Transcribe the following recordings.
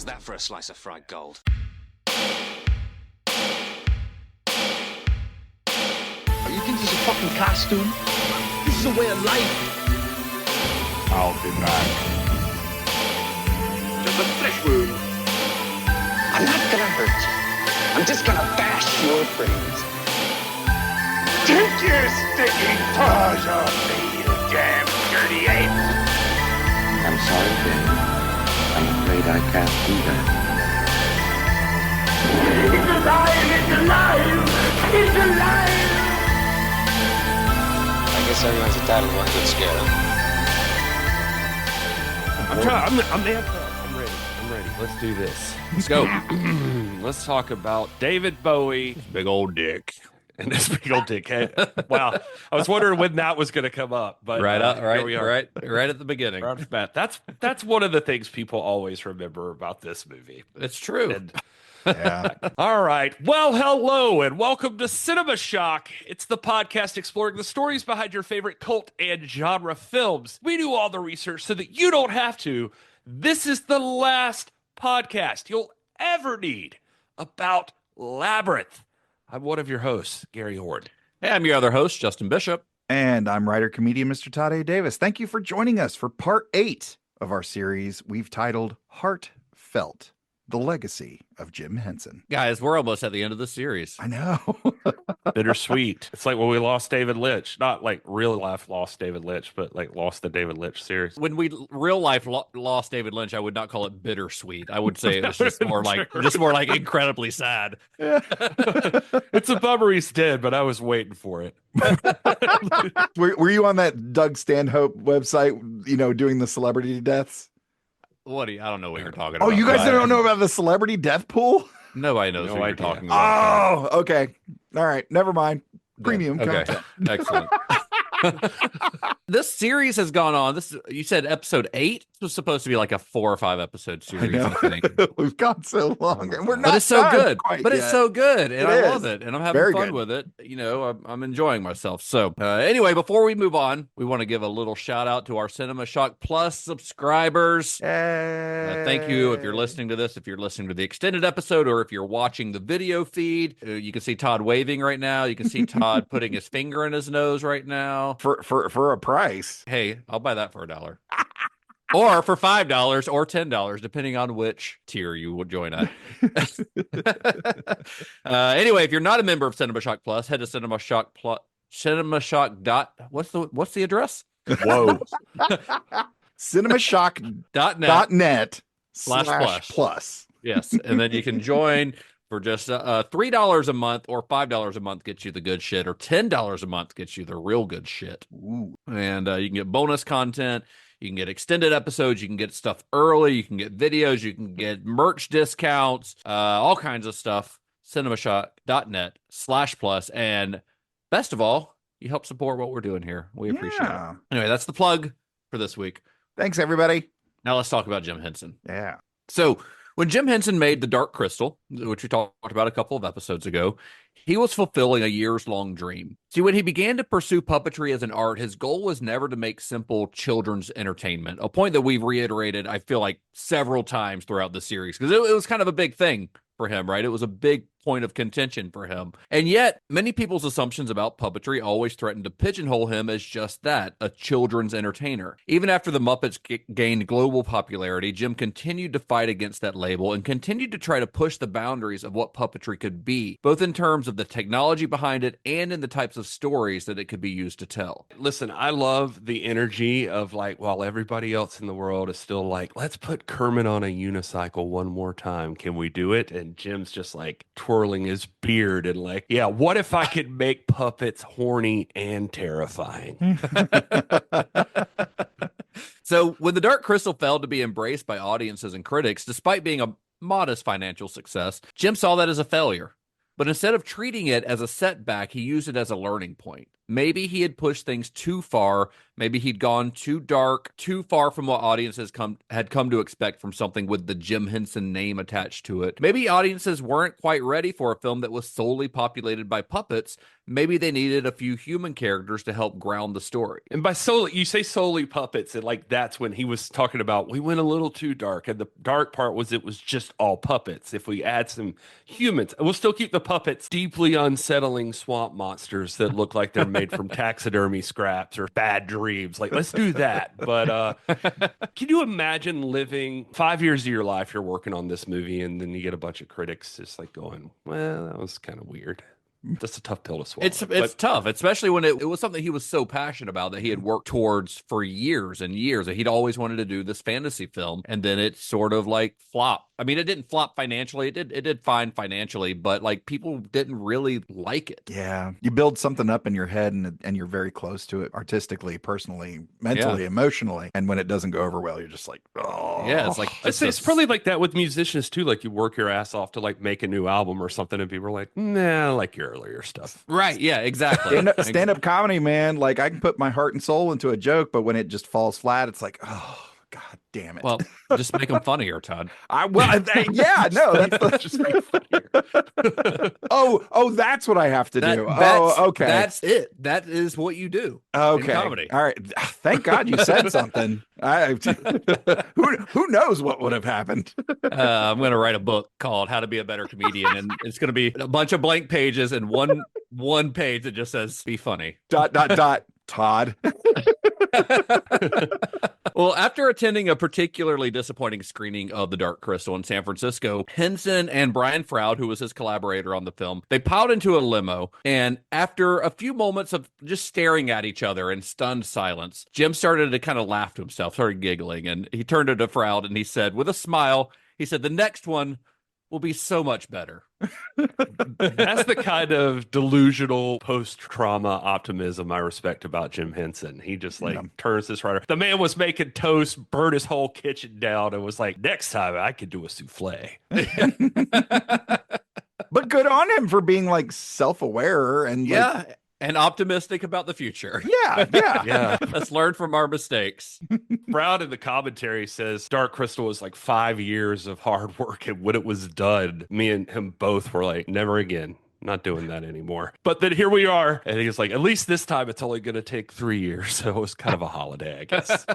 How's that for a slice of fried gold? You think this is a fucking costume? This is a way of life. I'll be back. To the flesh wound. I'm not gonna hurt you. I'm just gonna bash your brains. Take your sticking paws off me, you damn dirty ape! I'm sorry, Dave. I'm afraid I can't do that. It's alive! It's alive! It's alive! I guess everyone's entitled to one good scare, huh? I'm ready. Let's do this. Let's go. Let's talk about David Bowie, big old dick. And this big old dick. Wow. I was wondering when that was going to come up, but right at the beginning. That's one of the things people always remember about this movie. It's true. And, yeah. All right. Well, hello and welcome to Cinema Shock. It's the podcast exploring the stories behind your favorite cult and genre films. We do all the research so that you don't have to. This is the last podcast you'll ever need about Labyrinth. I'm one of your hosts, Gary Horde. Hey, I'm your other host, Justin Bishop. And I'm writer-comedian Mr. Todd A. Davis. Thank you for joining us for part 8 of our series we've titled Heartfelt, The Legacy of Jim Henson. Guys, we're almost at the end of the series. I know. Bittersweet. It's like when we lost David Lynch. Not like real life lost David Lynch, but like lost the David Lynch series. When we real life lost David Lynch, I would not call it bittersweet. I would say it was just more like incredibly sad. Yeah. It's a bummer he's dead, but I was waiting for it. Were you on that Doug Stanhope website, doing the celebrity deaths? I don't know what you're talking about. Oh, you guys don't know about the celebrity death pool? Nobody knows what you're talking about. Oh, okay. All right. Never mind. Premium content. Excellent. This series has gone on. You said episode 8. This was supposed to be like a 4 or 5 episode series. I think. We've gone so long, and we're not. But it's so good. But it's so good, and I love it, and I'm having Very fun good. with it. I'm enjoying myself. So anyway, before we move on, we want to give a little shout out to our Cinema Shock Plus subscribers. Thank you if you're listening to this. If you're listening to the extended episode, or if you're watching the video feed, you can see Todd waving right now. You can see Todd putting his finger in his nose right now. For a price. Hey, I'll buy that for $1. Or for $5 or $10, depending on which tier you will join at. Anyway, if you're not a member of Cinema Shock Plus, head to Cinema Shock Plus. Cinema Shock what's the address? Whoa. cinemashock.net /plus. Yes, and then you can join for just $3 a month, or $5 a month gets you the good shit, or $10 a month gets you the real good shit. Ooh. And you can get bonus content. You can get extended episodes. You can get stuff early. You can get videos. You can get merch discounts, all kinds of stuff. cinemashock.net /plus. And best of all, you help support what we're doing here. We appreciate it. Anyway, that's the plug for this week. Thanks, everybody. Now let's talk about Jim Henson. Yeah. So when Jim Henson made The Dark Crystal, which we talked about a couple of episodes ago, he was fulfilling a years-long dream. See, when he began to pursue puppetry as an art, his goal was never to make simple children's entertainment, a point that we've reiterated, I feel like, several times throughout the series, because it was kind of a big thing for him, right? It was a big point of contention for him. And yet, many people's assumptions about puppetry always threatened to pigeonhole him as just that, a children's entertainer. Even after the Muppets gained global popularity, Jim continued to fight against that label and continued to try to push the boundaries of what puppetry could be, both in terms of the technology behind it and in the types of stories that it could be used to tell. Listen, I love the energy of like, while everybody else in the world is still like, let's put Kermit on a unicycle one more time. Can we do it? And Jim's just like twirling his beard and like, yeah, what if I could make puppets horny and terrifying? So when The Dark Crystal failed to be embraced by audiences and critics, despite being a modest financial success, Jim saw that as a failure. But instead of treating it as a setback, he used it as a learning point. Maybe he had pushed things too far. Maybe he'd gone too dark, too far from what audiences had come to expect from something with the Jim Henson name attached to it. Maybe audiences weren't quite ready for a film that was solely populated by puppets, maybe they needed a few human characters to help ground the story. And by solely, you say solely puppets, and like that's when he was talking about we went a little too dark, and the dark part was it was just all puppets. If we add some humans, we'll still keep the puppets deeply unsettling swamp monsters that look like they're made from taxidermy scraps or bad dreams. Like, let's do that. But can you imagine living 5 years of your life, you're working on this movie, and then you get a bunch of critics just like going, well, that was kind of weird. That's a tough pill to swallow. It's tough, especially when it was something he was so passionate about that he had worked towards for years and years. He'd always wanted to do this fantasy film, and then it sort of like flopped. I mean, it didn't flop financially. It did fine financially, but like people didn't really like it. Yeah, you build something up in your head, and you're very close to it artistically, personally, mentally, emotionally, and when it doesn't go over well, you're just like, oh. Yeah, it's like it's probably like that with musicians too. Like you work your ass off to like make a new album or something, and people are like, nah, I like your earlier stuff. Right? Yeah, exactly. Stand-up comedy, man. Like I can put my heart and soul into a joke, but when it just falls flat, it's like, oh. God damn it. Well, just make them funnier, Todd. That's just make funnier. Oh, that's what I have to do. Okay. That's it. That is what you do. Okay. In comedy. All right. Thank God you said something. Who knows what would have happened? I'm going to write a book called How to Be a Better Comedian, and it's going to be a bunch of blank pages and one page that just says, be funny. ... Todd. Well, after attending a particularly disappointing screening of The Dark Crystal in San Francisco, Henson and Brian Froud, who was his collaborator on the film, they piled into a limo, and after a few moments of just staring at each other in stunned silence, Jim started to kind of laugh to himself, started giggling, and he turned to Froud and he said, with a smile, he said, the next one will be so much better. That's the kind of delusional post-trauma optimism I respect about Jim Henson. He just turns this writer. The man was making toast, burned his whole kitchen down, and was like, next time I could do a souffle. But good on him for being like self-aware and and optimistic about the future. Yeah. Let's learn from our mistakes. Froud in the commentary says Dark Crystal was like 5 years of hard work, and when it was done, me and him both were like, never again. Not doing that anymore. But then here we are. And he's like, at least this time it's only going to take 3 years. So it was kind of a holiday, I guess.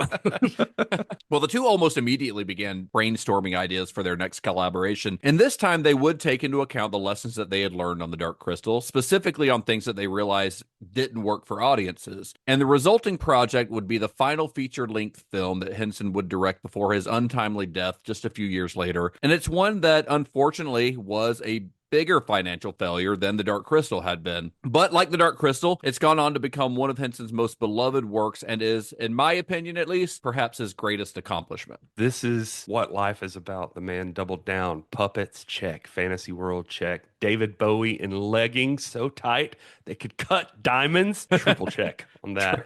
Well, the two almost immediately began brainstorming ideas for their next collaboration. And this time they would take into account the lessons that they had learned on The Dark Crystal, specifically on things that they realized didn't work for audiences. And the resulting project would be the final feature-length film that Henson would direct before his untimely death just a few years later. And it's one that unfortunately was a bigger financial failure than The Dark Crystal had been. But like The Dark Crystal, it's gone on to become one of Henson's most beloved works and is, in my opinion at least, perhaps his greatest accomplishment. This is what life is about. The man doubled down. Puppets, check. Fantasy world, check. David Bowie in leggings so tight they could cut diamonds. Triple check on that.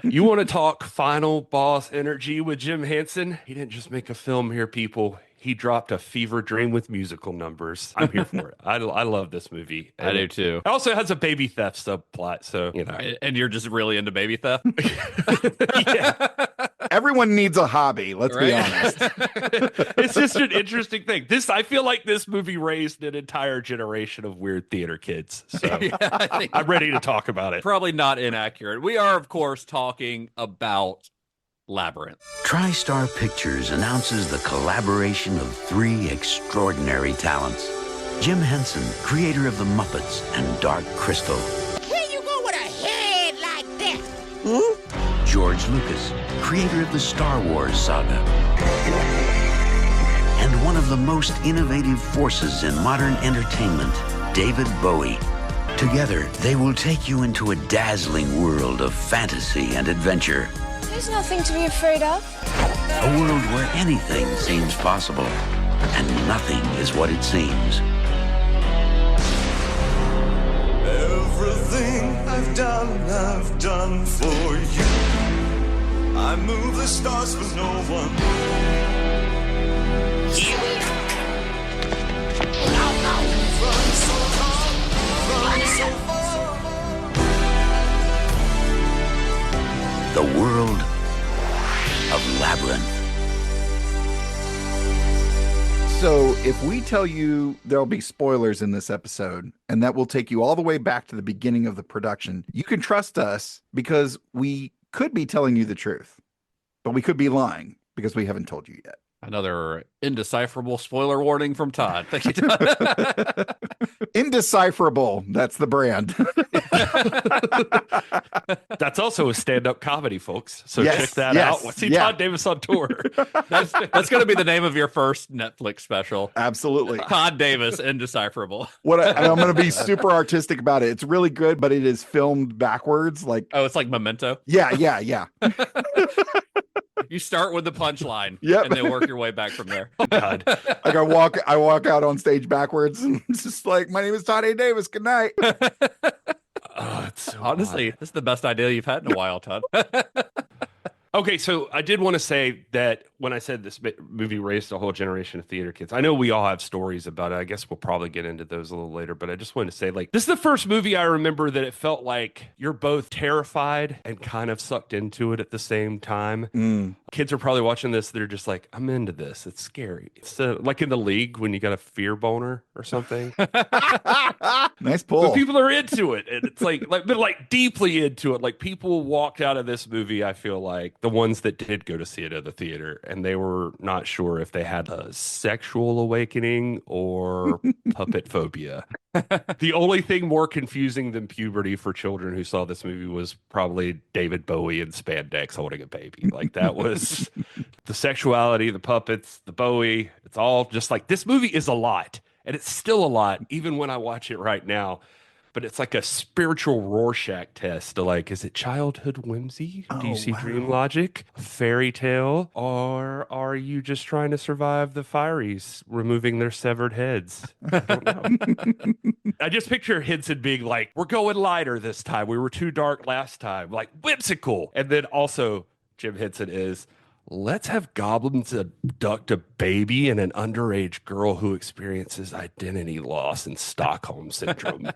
You want to talk final boss energy with Jim Henson? He didn't just make a film here, people. He dropped a fever dream with musical numbers. I'm here for it. I love this movie. I do too. It also has a baby theft subplot, so you know. And you're just really into baby theft? Yeah. Everyone needs a hobby, let's be honest. It's just an interesting thing. I feel like this movie raised an entire generation of weird theater kids. So I'm ready to talk about it. Probably not inaccurate. We are, of course, talking about Labyrinth. TriStar Pictures announces the collaboration of three extraordinary talents. Jim Henson, creator of The Muppets and Dark Crystal. Where you go with a head like that? George Lucas, creator of the Star Wars saga. And one of the most innovative forces in modern entertainment, David Bowie. Together, they will take you into a dazzling world of fantasy and adventure. There's nothing to be afraid of. A world where anything seems possible, and nothing is what it seems. Everything I've done for you. I move the stars for no one. Here we are. Run so far, run so far. The world of Labyrinth. So if we tell you there'll be spoilers in this episode, and that will take you all the way back to the beginning of the production, you can trust us because we could be telling you the truth, but we could be lying because we haven't told you yet. Another indecipherable spoiler warning from Todd. Thank you, Todd. Indecipherable. That's the brand. That's also a stand-up comedy, folks. So Yes, check that yes, out. See yeah. Todd Davis on tour. That's going to be the name of your first Netflix special. Absolutely. Todd Davis, Indecipherable. I'm going to be super artistic about it. It's really good, but it is filmed backwards. Like, Oh, it's like Memento. yeah. You start with the punchline, Yep. and then work your way back from there. Oh, God. Like I walk out on stage backwards, and it's just like, my name is Todd A. Davis. Good night. Oh, it's so Honestly, this is the best idea you've had in a while, Todd. Okay, so I did want to say that when I said this movie raised a whole generation of theater kids, I know we all have stories about it. I guess we'll probably get into those a little later, but I just wanted to say, like, this is the first movie I remember that it felt like you're both terrified and kind of sucked into it at the same time. Kids are probably watching this. They're just like, I'm into this. It's scary. It's like in The League when you got a fear boner or something. Nice pull. But people are into it, and it's like deeply into it. Like, people walked out of this movie, I feel like, the ones that did go to see it at the theater, and they were not sure if they had a sexual awakening or puppet phobia. The only thing more confusing than puberty for children who saw this movie was probably David Bowie in spandex holding a baby. Like, that was the sexuality, the puppets, the Bowie. It's all just like, this movie is a lot, and it's still a lot, even when I watch it right now. But it's like a spiritual Rorschach test to, like, is it childhood whimsy? Do you see dream logic, a fairy tale, or are you just trying to survive the Fireys removing their severed heads? I don't know. I just picture Henson being like, we're going lighter this time. We were too dark last time. Like, whimsical. And then also Jim Henson is, let's have goblins abduct a baby and an underage girl who experiences identity loss and Stockholm syndrome.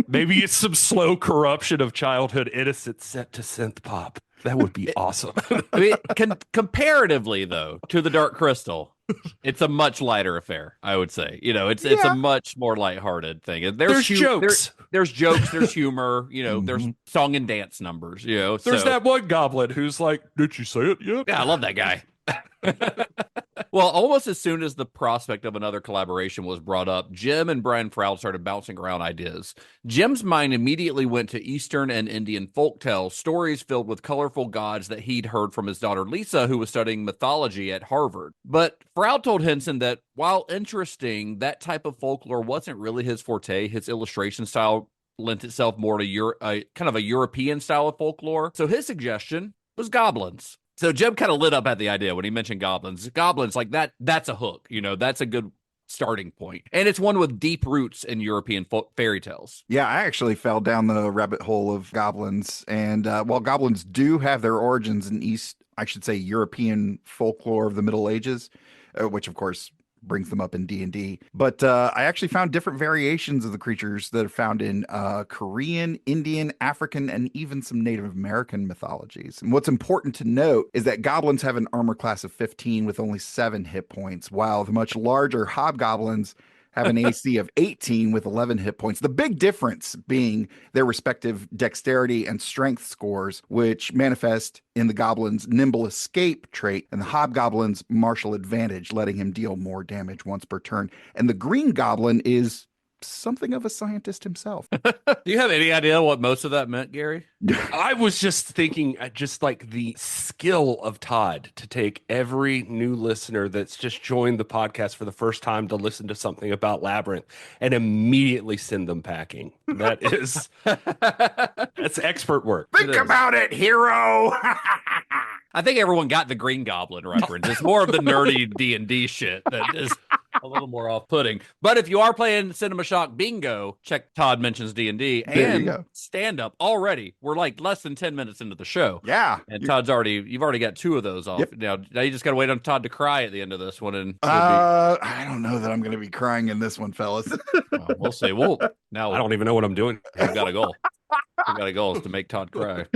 Maybe it's some slow corruption of childhood innocence set to synth pop. That would be awesome. I mean, comparatively, though, to The Dark Crystal, it's a much lighter affair, I would say. You know, it's a much more lighthearted thing. There's jokes. There's jokes, there's humor, you know, there's song and dance numbers, you know. There's that one goblin who's like, did you say it yet? Yeah, I love that guy. Well, almost as soon as the prospect of another collaboration was brought up, Jim and Brian Froud started bouncing around ideas. Jim's mind immediately went to Eastern and Indian folktales, stories filled with colorful gods that he'd heard from his daughter Lisa, who was studying mythology at Harvard. But Froud told Henson that while interesting, that type of folklore wasn't really his forte. His illustration style lent itself more to kind of a European style of folklore. So his suggestion was goblins. So Jim kind of lit up at the idea when he mentioned goblins. Goblins, like that's a hook. You know, that's a good starting point. And it's one with deep roots in European fairy tales. Yeah, I actually fell down the rabbit hole of goblins. And while goblins do have their origins in European folklore of the Middle Ages, which of course brings them up in D&D. But I actually found different variations of the creatures that are found in Korean, Indian, African, and even some Native American mythologies. And what's important to note is that goblins have an armor class of 15 with only 7 hit points, while the much larger hobgoblins have an AC of 18 with 11 hit points. The big difference being their respective dexterity and strength scores, which manifest in the goblin's nimble escape trait and the hobgoblin's martial advantage, letting him deal more damage once per turn. And the green goblin is something of a scientist himself. Do you have any idea what most of that meant, Gary? I was just thinking, just like the skill of Todd to take every new listener that's just joined the podcast for the first time to listen to something about Labyrinth and immediately send them packing. That is, that's expert work. Think about it, hero. I think everyone got the Green Goblin reference. It's more of the nerdy D&D shit that is a little more off-putting. But if you are playing Cinema Shock Bingo, check Todd Mentions D&D and Stand Up already. We're like less than 10 minutes into the show. Yeah. And you've already got 2 of those off. Yep. Now you just got to wait on Todd to cry at the end of this one. And I don't know that I'm going to be crying in this one, fellas. Well, we'll see. Now I don't even know what I'm doing. We've got a goal. We've got a goal is to make Todd cry.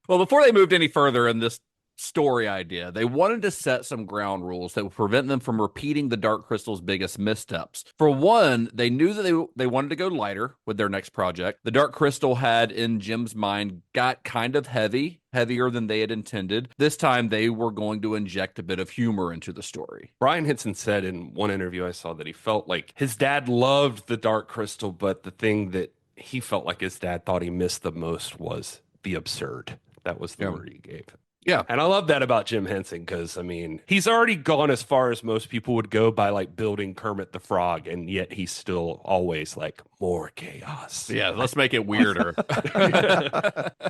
Well, before they moved any further in this story idea. They wanted to set some ground rules that would prevent them from repeating the Dark Crystal's biggest missteps. For one, they knew that they wanted to go lighter with their next project. The Dark Crystal had, in Jim's mind, got kind of heavier than they had intended. This time, they were going to inject a bit of humor into the story. Brian Henson said in one interview I saw that he felt like his dad loved the Dark Crystal, but the thing that he felt like his dad thought he missed the most was the absurd. That was the word he gave. Yeah. And I love that about Jim Henson because, I mean, he's already gone as far as most people would go by like building Kermit the Frog, and yet he's still always like, more chaos. Yeah, let's make it weirder.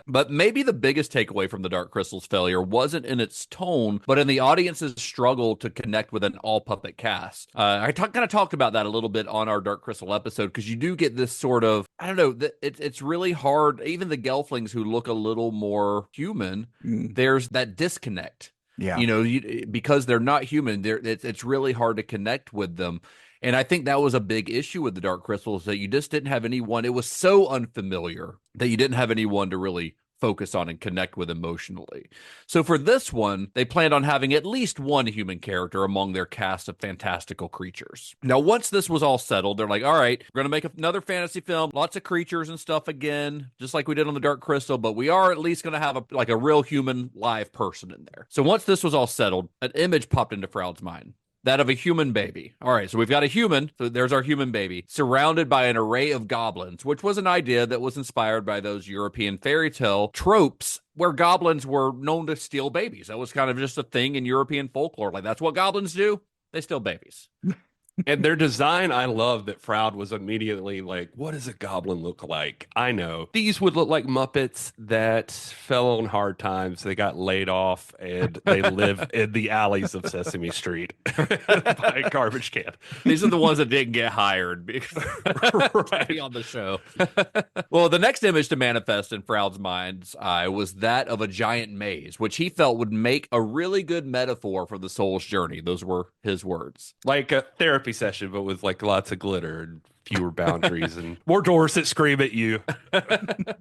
But maybe the biggest takeaway from the Dark Crystal's failure wasn't in its tone, but in the audience's struggle to connect with an all-puppet cast. I kind of talked about that a little bit on our Dark Crystal episode, because you do get this sort of, I don't know, it's really hard. Even the Gelflings who look a little more human, there's that disconnect. Yeah. You know, because they're not human, it's really hard to connect with them. And I think that was a big issue with the Dark Crystals, that you just didn't have anyone. It was so unfamiliar that you didn't have anyone to really focus on and connect with emotionally. So for this one, they planned on having at least one human character among their cast of fantastical creatures. Now, once this was all settled, they're like, all right, we're going to make another fantasy film, lots of creatures and stuff again, just like we did on the Dark Crystal, but we are at least going to have a real human live person in there. So once this was all settled, an image popped into Froud's mind. That of a human baby. All right, so we've got a human. So there's our human baby, surrounded by an array of goblins, which was an idea that was inspired by those European fairy tale tropes where goblins were known to steal babies. That was kind of just a thing in European folklore. Like, that's what goblins do. They steal babies. And their design, I love that Froud was immediately like, what does a goblin look like? I know. These would look like Muppets that fell on hard times. They got laid off and they live in the alleys of Sesame Street by a garbage can. These are the ones that didn't get hired because right on the show. Well, the next image to manifest in Froud's mind's eye was that of a giant maze, which he felt would make a really good metaphor for the soul's journey. Those were his words. Like a therapy session, but with like lots of glitter and fewer boundaries and more doors that scream at you. A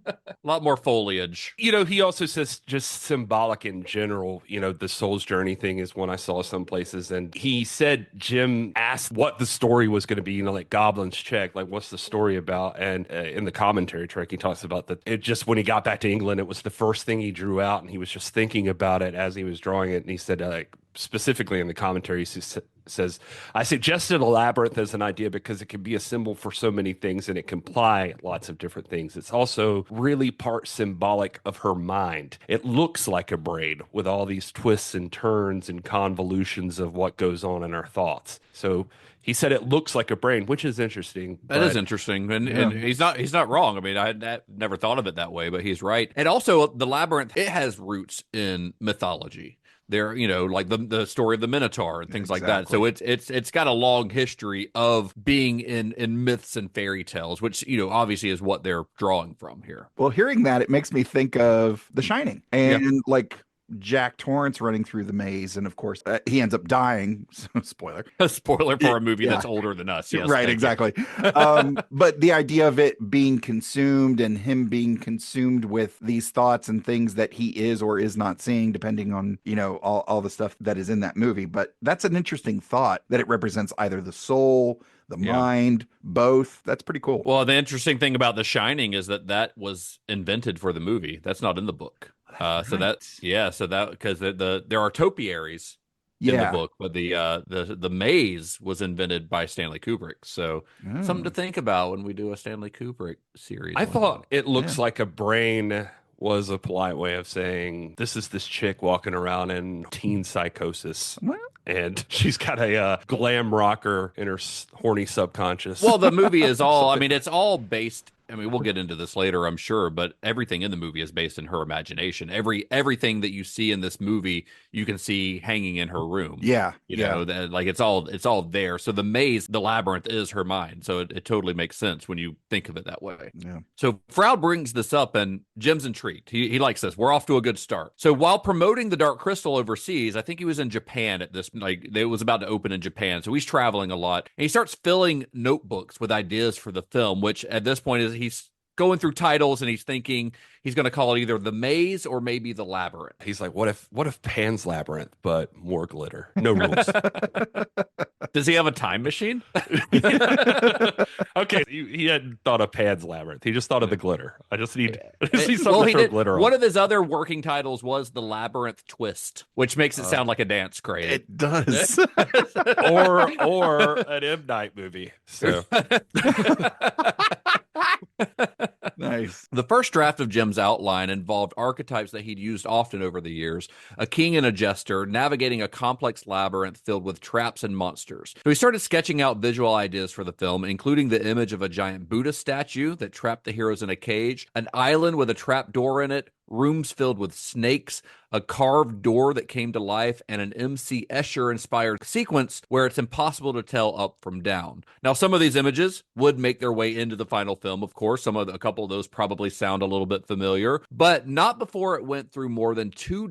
lot more foliage. You know, he also says just symbolic in general. You know, the soul's journey thing is one I saw some places. And he said Jim asked what the story was going to be, you know, like Goblins Check, like what's the story about? And in the commentary track, he talks about that it just, when he got back to England, it was the first thing he drew out. And he was just thinking about it as he was drawing it. And he said, like, specifically in the commentary, he says, I suggested a labyrinth as an idea because it can be a symbol for so many things and it can imply lots of different things. It's also really part symbolic of her mind. It looks like a braid with all these twists and turns and convolutions of what goes on in our thoughts. So he said it looks like a brain, which is interesting. That is interesting. And he's not wrong. I mean, I never thought of it that way, but he's right. And also the labyrinth, it has roots in mythology. There, you know, like the story of the Minotaur and things like that. So it's got a long history of being in myths and fairy tales, which, you know, obviously is what they're drawing from here. Well, hearing that, it makes me think of The Shining and like Jack Torrance running through the maze, and of course he ends up dying. So, spoiler. A spoiler for a movie that's older than us. Yes, right, exactly. But the idea of it being consumed and him being consumed with these thoughts and things that he is or is not seeing, depending on, you know, all the stuff that is in that movie. But that's an interesting thought, that it represents either the soul, the mind, both. That's pretty cool. Well, the interesting thing about The Shining is that was invented for the movie. That's not in the book. So that because there are topiaries in the book, but the maze was invented by Stanley Kubrick. So something to think about when we do a Stanley Kubrick series. I thought it looks like a brain was a polite way of saying this is this chick walking around in teen psychosis. And she's got a glam rocker in her horny subconscious. Well, the movie is all, I mean, it's all based, I mean, we'll get into this later, I'm sure, but everything in the movie is based in her imagination. Everything that you see in this movie, you can see hanging in her room. Yeah. You know, that, like it's all there. So the maze, the labyrinth is her mind. So it totally makes sense when you think of it that way. Yeah. So Froud brings this up and Jim's intrigued. He likes this. We're off to a good start. So while promoting the Dark Crystal overseas, I think he was in Japan at this, like it was about to open in Japan. So he's traveling a lot and he starts filling notebooks with ideas for the film, which at this point is he's going through titles and he's thinking he's going to call it either The Maze or maybe The Labyrinth. He's like, what if Pan's Labyrinth, but more glitter? No rules. Does he have a time machine? Okay, he hadn't thought of Pan's Labyrinth. He just thought of the glitter. I just need something Well, to throw glitter on. One of his other working titles was The Labyrinth Twist, which makes it sound like a dance craze. It does. or an M. Night movie. So Nice. The first draft of Jim's outline involved archetypes that he'd used often over the years: a king and a jester navigating a complex labyrinth filled with traps and monsters. So he started sketching out visual ideas for the film, including the image of a giant Buddha statue that trapped the heroes in a cage, an island with a trap door in it, rooms filled with snakes, a carved door that came to life, and an M.C. Escher-inspired sequence where it's impossible to tell up from down. Now, some of these images would make their way into the final film, of course. A couple of those probably sound a little bit familiar, but not before it went through more than 24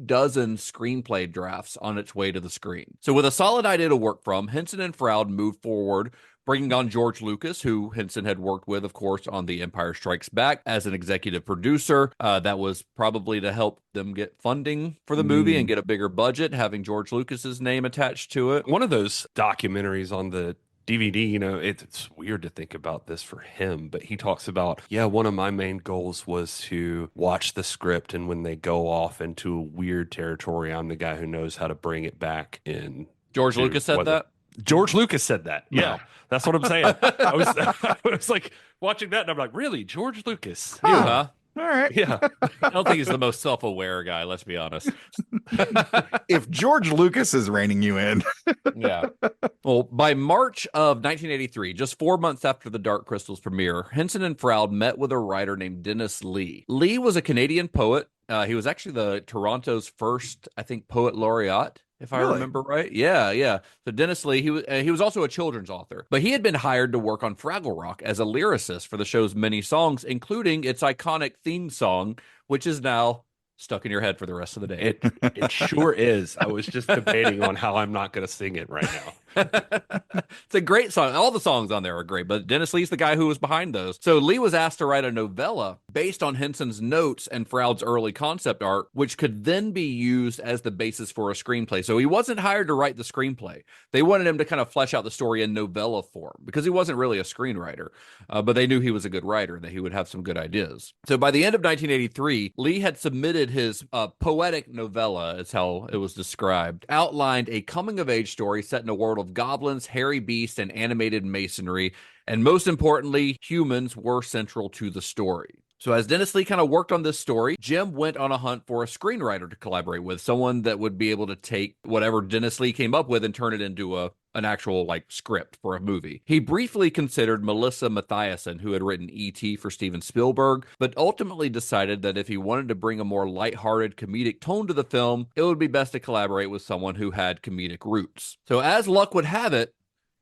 screenplay drafts on its way to the screen. So with a solid idea to work from, Henson and Froud moved forward, bringing on George Lucas, who Henson had worked with, of course, on The Empire Strikes Back as an executive producer. That was probably to help them get funding for the movie and get a bigger budget, having George Lucas's name attached to it. One of those documentaries on the DVD, it's weird to think about this for him, but he talks about, one of my main goals was to watch the script, and when they go off into weird territory, I'm the guy who knows how to bring it back in. George Lucas said that? George Lucas said that. Yeah, that's what I'm saying. I was like watching that, and I'm like, really, George Lucas? Huh? All right. Yeah. I don't think he's the most self-aware guy, let's be honest. If George Lucas is reining you in. Yeah. Well, by March of 1983, just 4 months after The Dark Crystal's premiere, Henson and Froud met with a writer named Dennis Lee. Lee was a Canadian poet. He was actually the Toronto's first, I think, poet laureate, if I remember right. Yeah. So Dennis Lee, he was also a children's author, but he had been hired to work on Fraggle Rock as a lyricist for the show's many songs, including its iconic theme song, which is now stuck in your head for the rest of the day. It sure is. I was just debating on how I'm not going to sing it right now. It's a great song. All the songs on there are great, but Dennis Lee's the guy who was behind those. So Lee was asked to write a novella based on Henson's notes and Froud's early concept art, which could then be used as the basis for a screenplay. So he wasn't hired to write the screenplay. They wanted him to kind of flesh out the story in novella form because he wasn't really a screenwriter, but they knew he was a good writer and that he would have some good ideas. So by the end of 1983, Lee had submitted his poetic novella, is how it was described, outlined a coming-of-age story set in a world of goblins, hairy beasts, and animated masonry, and most importantly, humans were central to the story. So as Dennis Lee kind of worked on this story, Jim went on a hunt for a screenwriter to collaborate with, someone that would be able to take whatever Dennis Lee came up with and turn it into an actual script for a movie. He briefly considered Melissa Mathiasen, who had written E.T. for Steven Spielberg, but ultimately decided that if he wanted to bring a more lighthearted comedic tone to the film, it would be best to collaborate with someone who had comedic roots. So as luck would have it,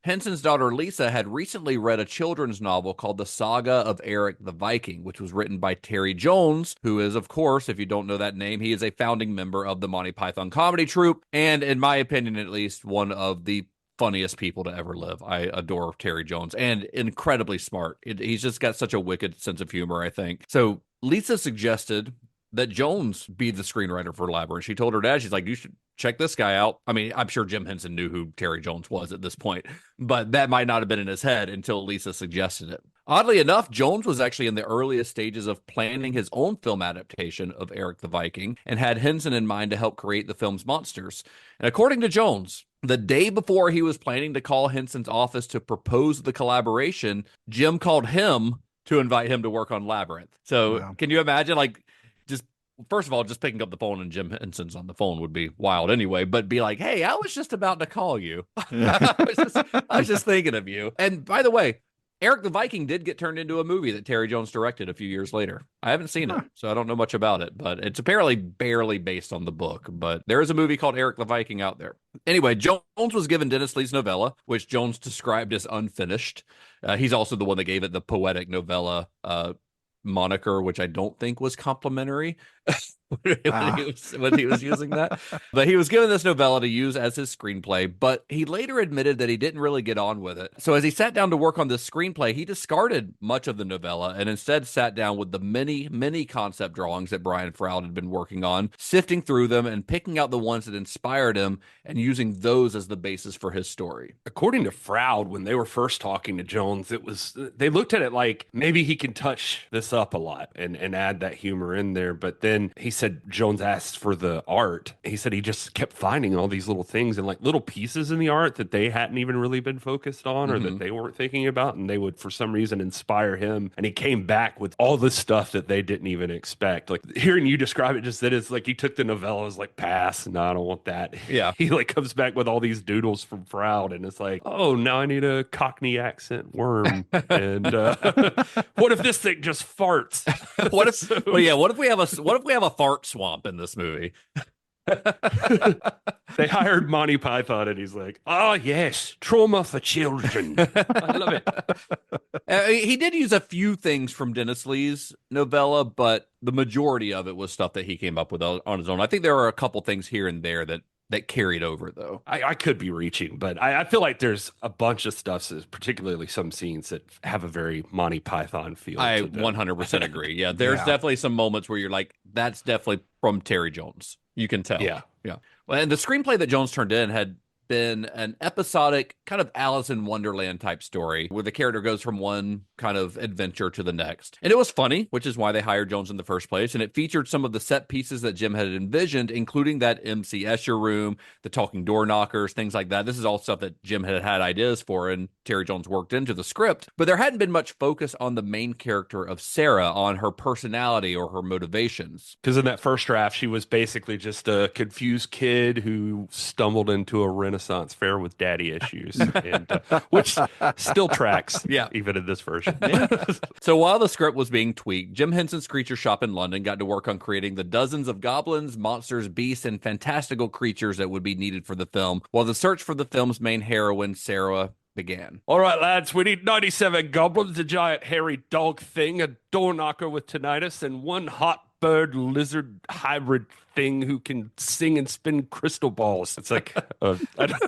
Henson's daughter Lisa had recently read a children's novel called The Saga of Eric the Viking, which was written by Terry Jones, who is, of course, if you don't know that name, he is a founding member of the Monty Python comedy troupe, and in my opinion, at least, one of the funniest people to ever live. I adore Terry Jones, and incredibly smart. He's just got such a wicked sense of humor, I think. So Lisa suggested that Jones be the screenwriter for Labyrinth. She told her dad, she's like, you should check this guy out. I mean, I'm sure Jim Henson knew who Terry Jones was at this point, but that might not have been in his head until Lisa suggested it. Oddly enough, Jones was actually in the earliest stages of planning his own film adaptation of Eric the Viking and had Henson in mind to help create the film's monsters. And according to Jones, the day before he was planning to call Henson's office to propose the collaboration, Jim called him to invite him to work on Labyrinth. So Can you imagine, first of all, just picking up the phone and Jim Henson's on the phone would be wild anyway, but be like, hey, I was just about to call you. I was just thinking of you. And by the way, Eric the Viking did get turned into a movie that Terry Jones directed a few years later. I haven't seen it, so I don't know much about it, but it's apparently barely based on the book. But there is a movie called Eric the Viking out there. Anyway, Jones was given Dennis Lee's novella, which Jones described as unfinished. He's also the one that gave it the poetic novella moniker, which I don't think was complimentary. when he was using that. But he was given this novella to use as his screenplay, but he later admitted that he didn't really get on with it. So as he sat down to work on this screenplay, he discarded much of the novella and instead sat down with the many concept drawings that Brian Froud had been working on, sifting through them and picking out the ones that inspired him and using those as the basis for his story. According to Froud, when they were first talking to Jones, they looked at it like maybe he can touch this up a lot and add that humor in there. But then he said Jones asked for the art. He said he just kept finding all these little things and like little pieces in the art that they hadn't even really been focused on or that they weren't thinking about, and they would for some reason inspire him. And he came back with all this stuff that they didn't even expect. Like hearing you describe it, just that it's like he took the novella, was like, pass, no, I don't want that. Yeah. He like comes back with all these doodles from Froud, and it's like, oh, now I need a Cockney accent worm. And what if this thing just farts? What if what if we have a fart swamp in this movie? They hired Monty Python, and he's like, oh yes, trauma for children. I love it. He did use a few things from Dennis Lee's novella, but the majority of it was stuff that he came up with on his own. I think there are a couple things here and there that carried over, though. I could be reaching, but I feel like there's a bunch of stuff, particularly some scenes that have a very Monty Python feel. I 100% agree. Yeah, there's definitely some moments where you're like, that's definitely from Terry Jones. You can tell. Yeah. Well, and the screenplay that Jones turned in had been an episodic kind of Alice in Wonderland type story where the character goes from one kind of adventure to the next. And it was funny, which is why they hired Jones in the first place. And it featured some of the set pieces that Jim had envisioned, including that MC Escher room, the talking door knockers, things like that. This is all stuff that Jim had ideas for and Terry Jones worked into the script. But there hadn't been much focus on the main character of Sarah, on her personality or her motivations. Because in that first draft, she was basically just a confused kid who stumbled into a Renaissance fair with daddy issues, and which still tracks, even in this version. So while the script was being tweaked, Jim Henson's Creature Shop in London got to work on creating the dozens of goblins, monsters, beasts, and fantastical creatures that would be needed for the film, while the search for the film's main heroine, Sarah, began. All right, lads, we need 97 goblins, a giant hairy dog thing, a door knocker with tinnitus, and one hot bird lizard hybrid thing who can sing and spin crystal balls. It's like, I don't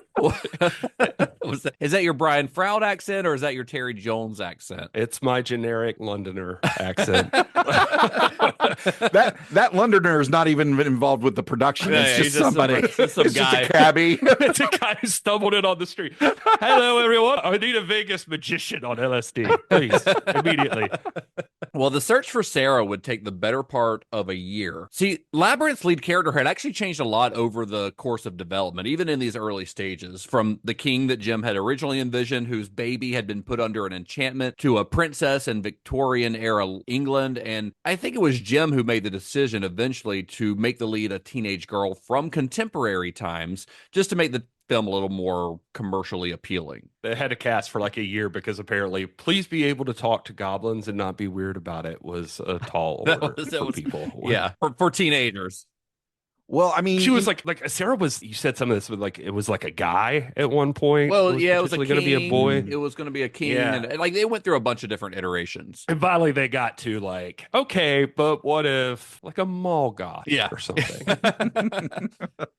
Is that your Brian Froud accent or is that your Terry Jones accent? It's my generic Londoner accent. that Londoner is not even involved with the production. It's just somebody. It's some guy. Just a cabbie. It's a guy who stumbled in on the street. Hello, everyone. I need a Vegas magician on LSD. Please, immediately. Well, the search for Sarah would take the better part of a year. See, Labyrinth's lead character had actually changed a lot over the course of development, even in these early stages. From the king that Jim had originally envisioned, whose baby had been put under an enchantment, to a princess in Victorian-era England. And I think it was Jim who made the decision eventually to make the lead a teenage girl from contemporary times, just to make the film a little more commercially appealing. They had to cast for like a year because apparently please be able to talk to goblins and not be weird about it was a tall order for people. Yeah, for teenagers. Well, I mean, she was like Sarah was. You said some of this, but like it was like a guy at one point. Well, it was going to be a boy. It was going to be a king, and like they went through a bunch of different iterations. And finally, they got to like, okay, but what if like a mall goth, or something?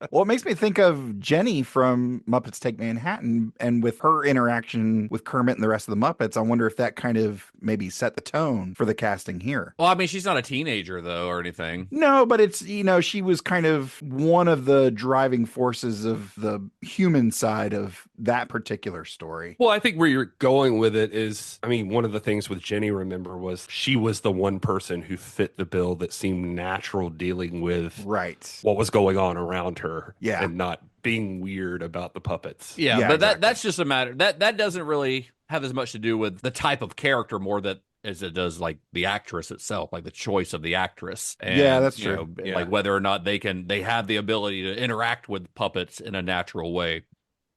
Well, it makes me think of Jenny from Muppets Take Manhattan, and with her interaction with Kermit and the rest of the Muppets, I wonder if that kind of maybe set the tone for the casting here. Well, I mean, she's not a teenager though, or anything. No, but it's she was kind of one of the driving forces of the human side of that particular story. Well, I think where you're going with it is, I mean, one of the things with Jenny, remember, was she was the one person who fit the bill that seemed natural dealing with what was going on around her and not being weird about the puppets. Yeah, but exactly. That's just a matter that doesn't really have as much to do with the type of character more as it does like the actress itself, like the choice of the actress. And, that's true. Like whether or not they have the ability to interact with puppets in a natural way.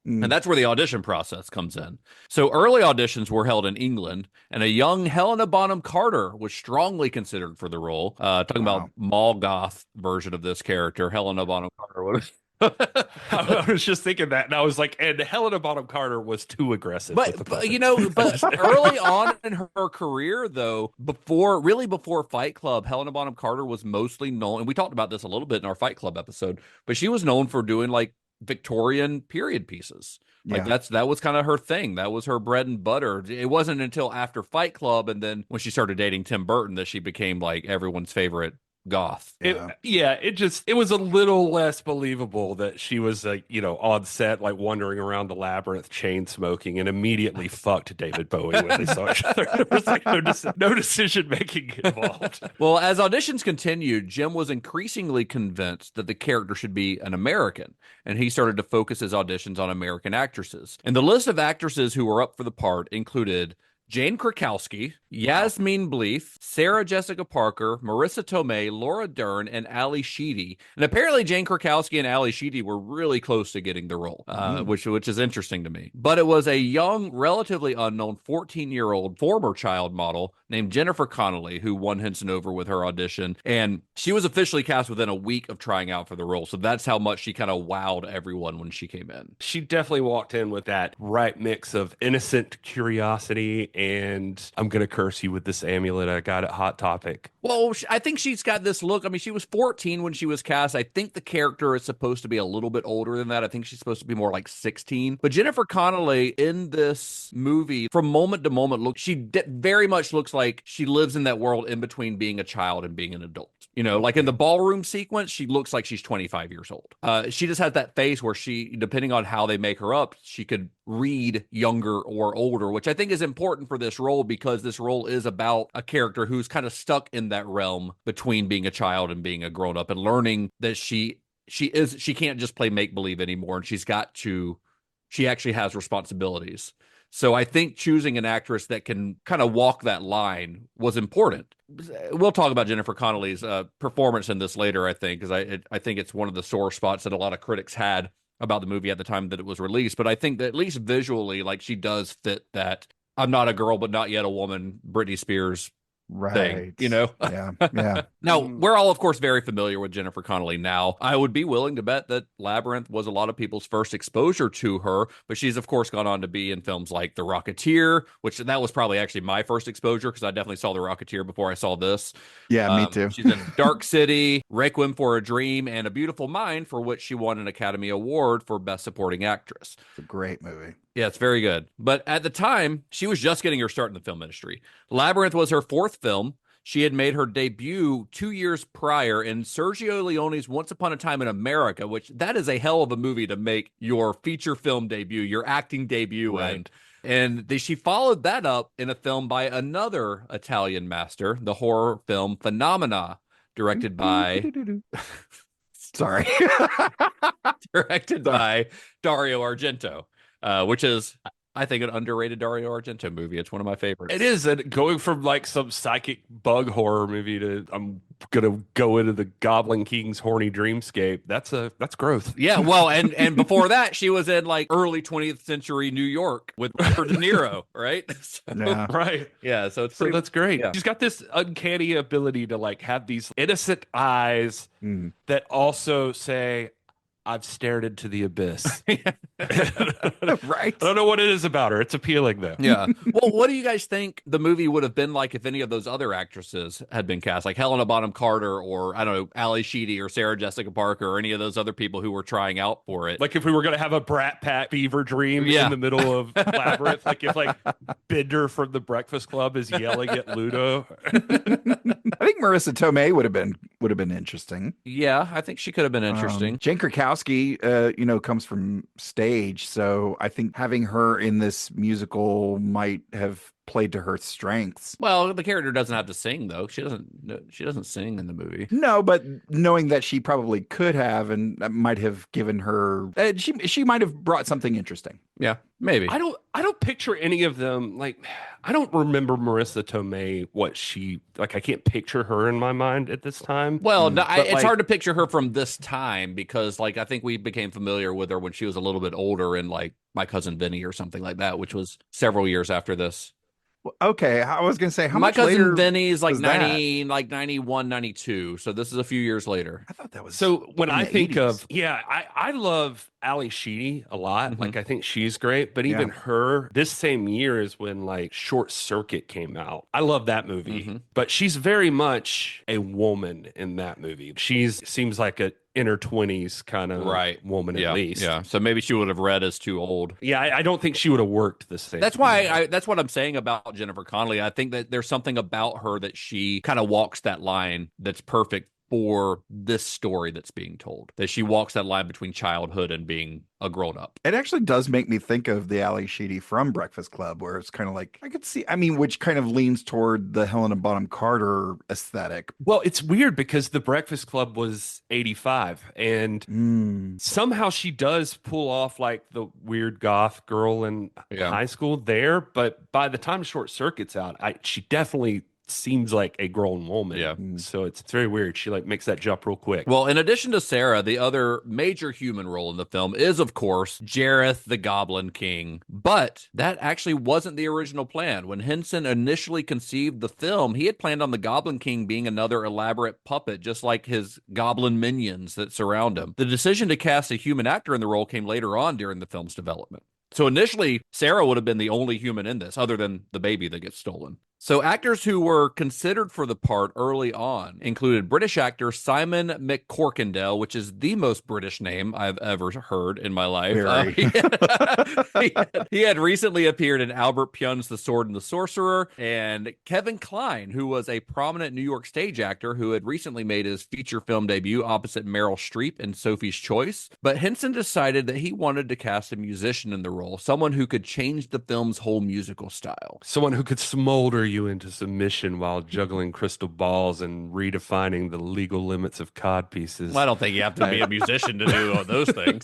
And that's where the audition process comes in. So early auditions were held in England, and a young Helena Bonham Carter was strongly considered for the role. Talking about mall goth version of this character, Helena Bonham Carter I was just thinking that, and I was like, and Helena Bonham Carter was too aggressive. with the But puppets. early on in her career, though, before Fight Club, Helena Bonham Carter was mostly known, and we talked about this a little bit in our Fight Club episode, but she was known for doing like Victorian period pieces. Like that was kind of her thing. That was her bread and butter. It wasn't until after Fight Club and then when she started dating Tim Burton that she became like everyone's favorite goth. It was a little less believable that she was on set like wandering around the labyrinth chain smoking and immediately fucked David Bowie when they saw each other. There was like no decision making involved. Well, as auditions continued, Jim was increasingly convinced that the character should be an American, and he started to focus his auditions on American actresses. And the list of actresses who were up for the part included Jane Krakowski, Yasmine Bleeth, Sarah Jessica Parker, Marissa Tomei, Laura Dern, and Ali Sheedy. And apparently Jane Krakowski and Ali Sheedy were really close to getting the role, which is interesting to me. But it was a young, relatively unknown 14-year-old former child model named Jennifer Connelly who won Henson over with her audition. And she was officially cast within a week of trying out for the role. So that's how much she kind of wowed everyone when she came in. She definitely walked in with that right mix of innocent curiosity and I'm going to curse you with this amulet I got at Hot Topic. Well, I think she's got this look. I mean, she was 14 when she was cast. I think the character is supposed to be a little bit older than that. I think she's supposed to be more like 16. But Jennifer Connelly in this movie, from moment to moment, she very much looks like she lives in that world in between being a child and being an adult. You know, like in the ballroom sequence, she looks like she's 25 years old. She just has that face where she, depending on how they make her up, she could read younger or older, which I think is important for this role because this role is about a character who's kind of stuck in that realm between being a child and being a grown up and learning that she can't just play make believe anymore, and she actually has responsibilities. So I think choosing an actress that can kind of walk that line was important. We'll talk about Jennifer Connelly's performance in this later, I think, because I think it's one of the sore spots that a lot of critics had about the movie at the time that it was released. But I think that at least visually, like, she does fit that I'm not a girl, but not yet a woman, Britney Spears thing, you know? Yeah. Now, we're all, of course, very familiar with Jennifer Connelly now. I would be willing to bet that Labyrinth was a lot of people's first exposure to her, but she's, of course, gone on to be in films like The Rocketeer, which that was probably actually my first exposure because I definitely saw The Rocketeer before I saw this. Yeah, me too. She's in Dark City, Requiem for a Dream, and A Beautiful Mind, for which she won an Academy Award for Best Supporting Actress. It's a great movie. Yeah, it's very good. But at the time, she was just getting her start in the film industry. Labyrinth was her fourth film. She had made her debut 2 years prior in Sergio Leone's Once Upon a Time in America, which that is a hell of a movie to make your feature film debut, your acting debut in. And she followed that up in a film by another Italian master, the horror film Phenomena, directed by... Sorry. directed by Dario Argento. Which is, I think, an underrated Dario Argento movie. It's one of my favorites. It is. And going from like some psychic bug horror movie to I'm gonna go into the Goblin King's horny dreamscape. That's growth. Yeah, well, and before that, she was in like early 20th century New York with Robert De Niro, right? Yeah. Right. Yeah, so that's great. Yeah. She's got this uncanny ability to like have these innocent eyes that also say, I've stared into the abyss. Right. I don't know what it is about her. It's appealing, though. Yeah. Well, what do you guys think the movie would have been like if any of those other actresses had been cast, like Helena Bonham Carter or, I don't know, Ali Sheedy or Sarah Jessica Parker or any of those other people who were trying out for it? Like if we were going to have a Brat Pack fever dream in the middle of Labyrinth, like if like Bender from The Breakfast Club is yelling at Ludo. I think Marissa Tomei would have been interesting. Yeah, I think she could have been interesting. Jane Krakowski, comes from stage, so I think having her in this musical might have played to her strengths. Well, the character doesn't have to sing though. She doesn't sing in the movie. No, but knowing that she probably could have, and that might have given her, she might have brought something interesting. Yeah, maybe. I don't picture any of them. Like, I don't remember Marissa Tomei, what she, like, I can't picture her in my mind at this time. Well, no, it's hard to picture her from this time because, like, I think we became familiar with her when she was a little bit older in, like, My Cousin Vinny or something like that, which was several years after this. Okay, I was gonna say how My much cousin later Vinny's like was that? 90, like 91, 92. So this is a few years later. I thought that was So when in I the think 80s. of, I love Ali Sheedy a lot. Mhm. Like, I think she's great, but even her, this same year is when like Short Circuit came out. I love that movie, but she's very much a woman in that movie. She's seems like a in her 20s kind of woman at least. Yeah. So maybe she would have read as too old. Yeah, I don't think she would have worked the same. That's why that's what I'm saying about Jennifer Connelly. I think that there's something about her that she kind of walks that line that's perfect for this story that's being told. That she walks that line between childhood and being a grown up. It actually does make me think of the Ali Sheedy from Breakfast Club, where it's kind of like I could see. I mean, which kind of leans toward the Helena Bonham Carter aesthetic. Well, it's weird because the Breakfast Club was 85 and somehow she does pull off like the weird goth girl in high school there. But by the time Short Circuit's out, she definitely seems like a grown woman. Yeah. So it's very weird. She like makes that jump real quick. Well, in addition to Sarah, the other major human role in the film is, of course, Jareth the Goblin King. But that actually wasn't the original plan. When Henson initially conceived the film, he had planned on the Goblin King being another elaborate puppet, just like his goblin minions that surround him. The decision to cast a human actor in the role came later on during the film's development. So initially, Sarah would have been the only human in this, other than the baby that gets stolen. So actors who were considered for the part early on included British actor Simon McCorkindale, which is the most British name I've ever heard in my life. He had recently appeared in Albert Pyun's The Sword and the Sorcerer, and Kevin Kline, who was a prominent New York stage actor who had recently made his feature film debut opposite Meryl Streep in Sophie's Choice. But Henson decided that he wanted to cast a musician in the role, someone who could change the film's whole musical style. Someone who could smolder you into submission while juggling crystal balls and redefining the legal limits of cod pieces. Well, I don't think you have to be a musician to do those things.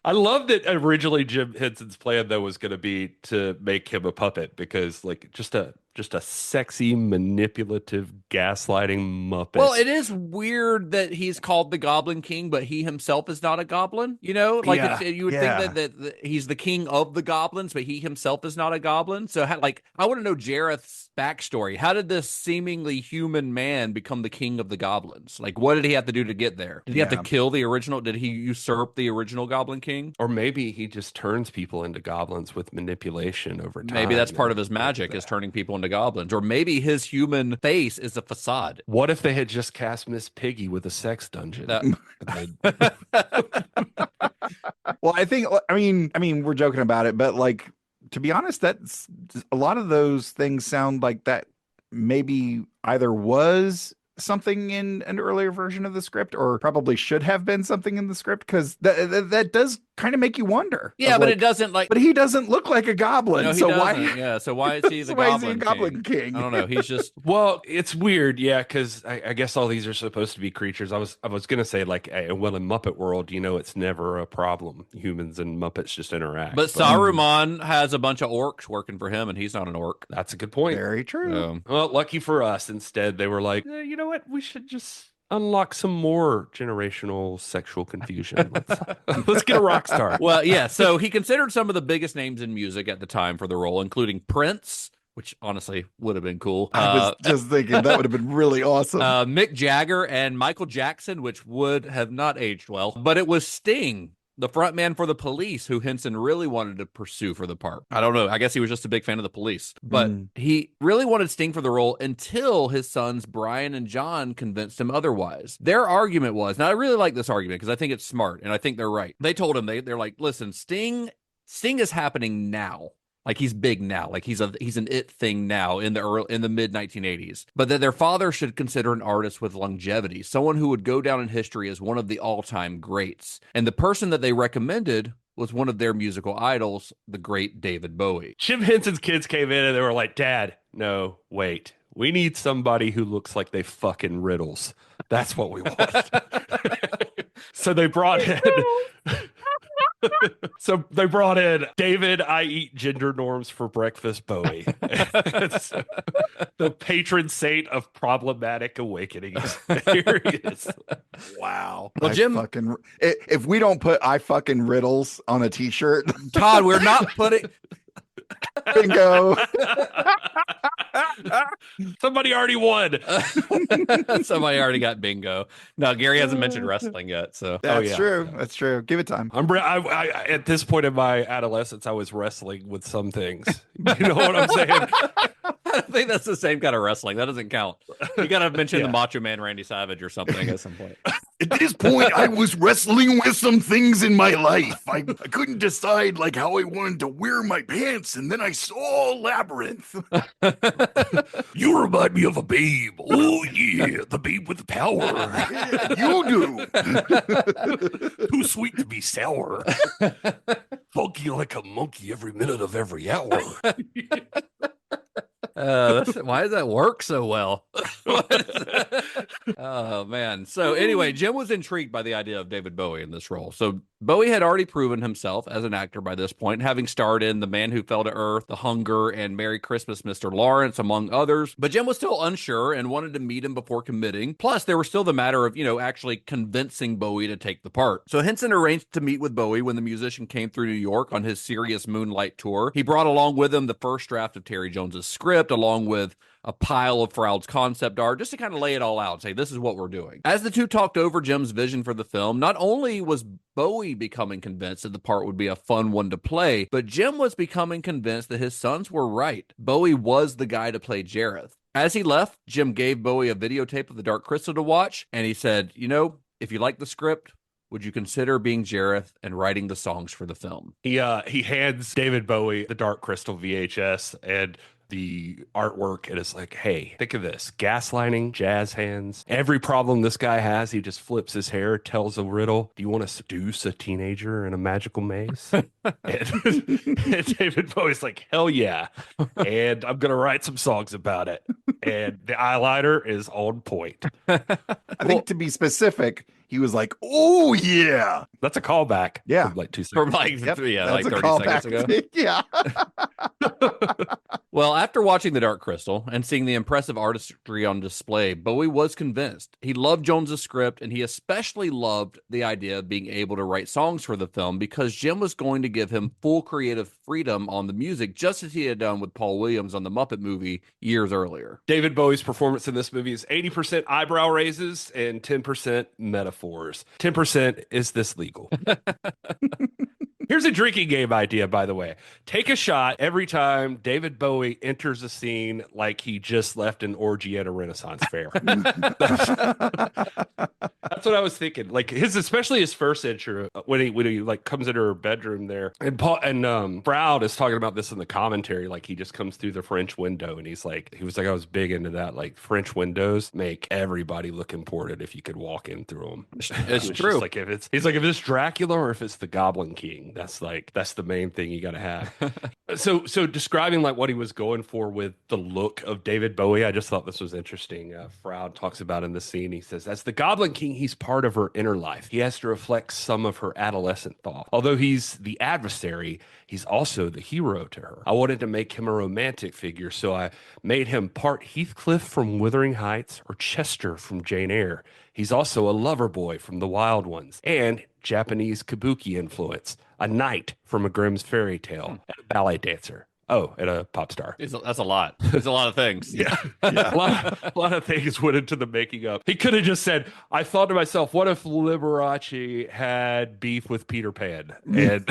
I love that originally Jim Henson's plan, though, was going to be to make him a puppet because, like, just a sexy, manipulative, gaslighting Muppet. Well, it is weird that he's called the Goblin King, but he himself is not a goblin. You know, like you would think that he's the king of the goblins, but he himself is not a goblin. So, I want to know Jareth's backstory. How did this seemingly human man become the king of the goblins? Like, what did he have to do to get there? Did he have to kill the original? Did he usurp the original Goblin King? Or maybe he just turns people into goblins with manipulation over time. Maybe that's part of his magic, is turning people into goblins. Or maybe his human face is a facade. What if they had just cast Miss Piggy with a sex dungeon? Well, I mean, we're joking about it, but like, to be honest, that's a lot of those things sound like that maybe either was something in an earlier version of the script or probably should have been something in the script, because that does kind of make you wonder. Yeah, but it doesn't But he doesn't look like a goblin. No, so why? Yeah, so why is he the Goblin King? I don't know. He's just it's weird, because I guess all these are supposed to be creatures. I was gonna say like, well, in Muppet World, it's never a problem. Humans and Muppets just interact. But Saruman has a bunch of orcs working for him, and he's not an orc. That's a good point. Very true. Well, lucky for us, instead they were like, you know what? We should just unlock some more generational sexual confusion. Let's get a rock star. Well, yeah. So he considered some of the biggest names in music at the time for the role, including Prince, which honestly would have been cool. I was just thinking that would have been really awesome. Mick Jagger and Michael Jackson, which would have not aged well. But it was Sting, the frontman for the Police, who Henson really wanted to pursue for the part. I don't know. I guess he was just a big fan of the Police. But he really wanted Sting for the role until his sons Brian and John convinced him otherwise. Their argument was, now I really like this argument because I think it's smart and I think they're right. They told him, they're like, listen, Sting is happening now. Like, he's big now. Like, he's an it thing now in the mid 1980s. But that their father should consider an artist with longevity, someone who would go down in history as one of the all-time greats. And the person that they recommended was one of their musical idols, the great David Bowie. Jim Henson's kids came in and they were like, Dad, no, wait. We need somebody who looks like they fucking riddles. That's what we want. So they brought in... So they brought in David, I eat gender norms for breakfast, Bowie. The patron saint of problematic awakenings. Here he is. Wow. Well, Jim, if we don't put I fucking riddles on a t-shirt, Todd, we're not putting Bingo. Somebody already won. Somebody already got bingo. No, Gary hasn't mentioned wrestling yet. So That's true. That's true. Give it time. I at this point in my adolescence, I was wrestling with some things. You know what I'm saying? I think that's the same kind of wrestling. That doesn't count. You got to mention the Macho Man Randy Savage or something at some point. At this point, I was wrestling with some things in my life. I couldn't decide like how I wanted to wear my pants, and then I saw Labyrinth. You remind me of a babe. Oh yeah, the babe with the power. Yeah, you do. Too sweet to be sour. Funky like a monkey every minute of every hour. Why does that work so well? Oh man. So anyway, Jim was intrigued by the idea of David Bowie in this role. So Bowie had already proven himself as an actor by this point, having starred in The Man Who Fell to Earth, The Hunger, and Merry Christmas, Mr. Lawrence, among others. But Jim was still unsure and wanted to meet him before committing. Plus, there was still the matter of, actually convincing Bowie to take the part. So Henson arranged to meet with Bowie when the musician came through New York on his Serious Moonlight tour. He brought along with him the first draft of Terry Jones's script, along with a pile of Froud's concept art, just to kind of lay it all out and say, this is what we're doing. As the two talked over Jim's vision for the film, not only was Bowie becoming convinced that the part would be a fun one to play, but Jim was becoming convinced that his sons were right. Bowie was the guy to play Jareth. As he left, Jim gave Bowie a videotape of The Dark Crystal to watch, and he said, if you like the script, would you consider being Jareth and writing the songs for the film? He hands David Bowie the Dark Crystal VHS and the artwork, and it's like, hey, think of this: gaslighting, jazz hands. Every problem this guy has, he just flips his hair, tells a riddle. Do you want to seduce a teenager in a magical maze? and David Bowie's like, hell yeah. And I'm gonna write some songs about it. And the eyeliner is on point. I think to be specific, he was like, oh yeah. That's a callback. Yeah. From like 2 seconds. From like 30 seconds ago. Yeah. Well, after watching The Dark Crystal and seeing the impressive artistry on display, Bowie was convinced. He loved Jones's script, and he especially loved the idea of being able to write songs for the film because Jim was going to give him full creative freedom on the music, just as he had done with Paul Williams on the Muppet movie years earlier. David Bowie's performance in this movie is 80% eyebrow raises and 10% metaphors. 10% is this legal? Here's a drinking game idea, by the way. Take a shot every time David Bowie enters a scene like he just left an orgy at a Renaissance fair. That's what I was thinking. Like especially his first intro when he like comes into her bedroom there, and Froud is talking about this in the commentary. Like he just comes through the French window, and he was like, I was big into that. Like French windows make everybody look important if you could walk in through them. It's true. Like if it's Dracula or if it's the Goblin King. That's the main thing you got to have. So describing like what he was going for with the look of David Bowie, I just thought this was interesting. Froud talks about in the scene, he says, as the Goblin King, he's part of her inner life. He has to reflect some of her adolescent thought. Although he's the adversary, he's also the hero to her. I wanted to make him a romantic figure, so I made him part Heathcliff from Wuthering Heights or Chester from Jane Eyre. He's also a lover boy from The Wild Ones and Japanese kabuki influence, a knight from a Grimm's fairy tale, and a ballet dancer. Oh, and a pop star. That's a lot. There's a lot of things. Yeah. A lot of things went into the making up. He could have just said, I thought to myself, what if Liberace had beef with Peter Pan? And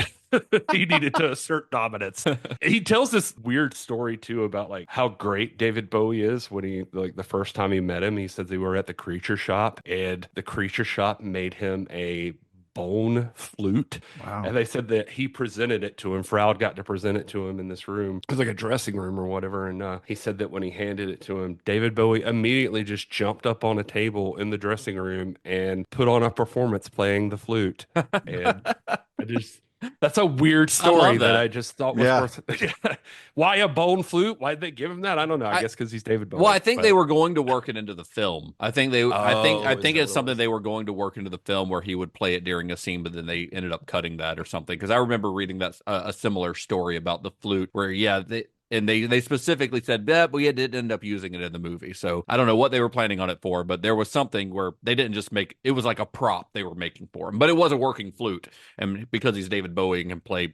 he needed to assert dominance. He tells this weird story too about like how great David Bowie is when he like the first time he met him. He said they were at the Creature Shop, and the Creature Shop made him a bone flute. Wow. And they said that he presented it to him. Froud got to present it to him in this room. It was like a dressing room or whatever. And he said that when he handed it to him, David Bowie immediately just jumped up on a table in the dressing room and put on a performance playing the flute. And that's a weird story that I just thought was worth. Why a bone flute? Why'd they give him that? I don't know. I guess because he's David Bowie. Well, I think they were going to work it into the film. I think it's something they were going to work into the film where he would play it during a scene, but then they ended up cutting that or something. Because I remember reading that a similar story about the flute where they specifically said that we didn't end up using it in the movie. So I don't know what they were planning on it for, but there was something where they didn't just make it was like a prop they were making for him, but it was a working flute. And because he's David Bowie and can play,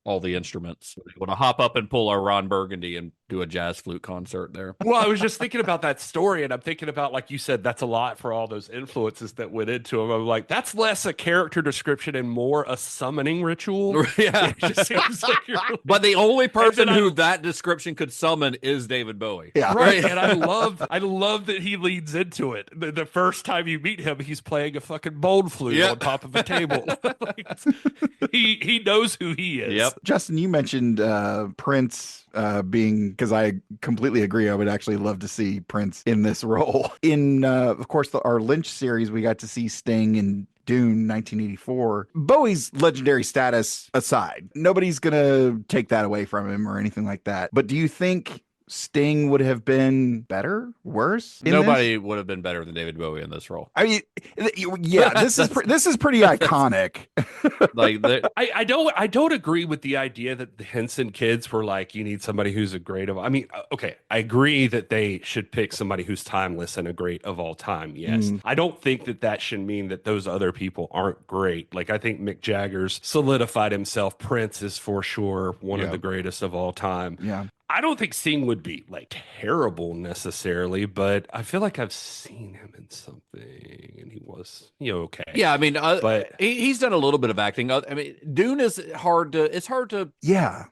all the instruments. They want to hop up and pull a Ron Burgundy and do a jazz flute concert there. Well, I was just thinking about that story, and I'm thinking about, like you said, that's a lot for all those influences that went into him. I'm like, that's less a character description and more a summoning ritual. Yeah. It just seems like you're really... But the only person who that description could summon is David Bowie. Yeah. Right. And I love that he leads into it. The first time you meet him, he's playing a fucking bone flute on top of a table. Like, he knows who he is. Yep. Justin, you mentioned Prince being, because I completely agree. I would actually love to see Prince in this role. In, of course, our Lynch series, we got to see Sting in Dune 1984. Bowie's legendary status aside, nobody's going to take that away from him or anything like that. But do you think Sting would have been better, worse? Nobody would have been better than David Bowie in this role. I mean, yeah, this is pretty iconic. Like, I don't agree with the idea that the Henson kids were like, you need somebody who's a great of. I mean, okay, I agree that they should pick somebody who's timeless and a great of all time. Yes, I don't think that should mean that those other people aren't great. Like, I think Mick Jagger's solidified himself. Prince is for sure one of the greatest of all time. Yeah. I don't think Sting would be like terrible necessarily, but I feel like I've seen him in something and he was, okay. Yeah, I mean, but he's done a little bit of acting. I mean, Dune is hard to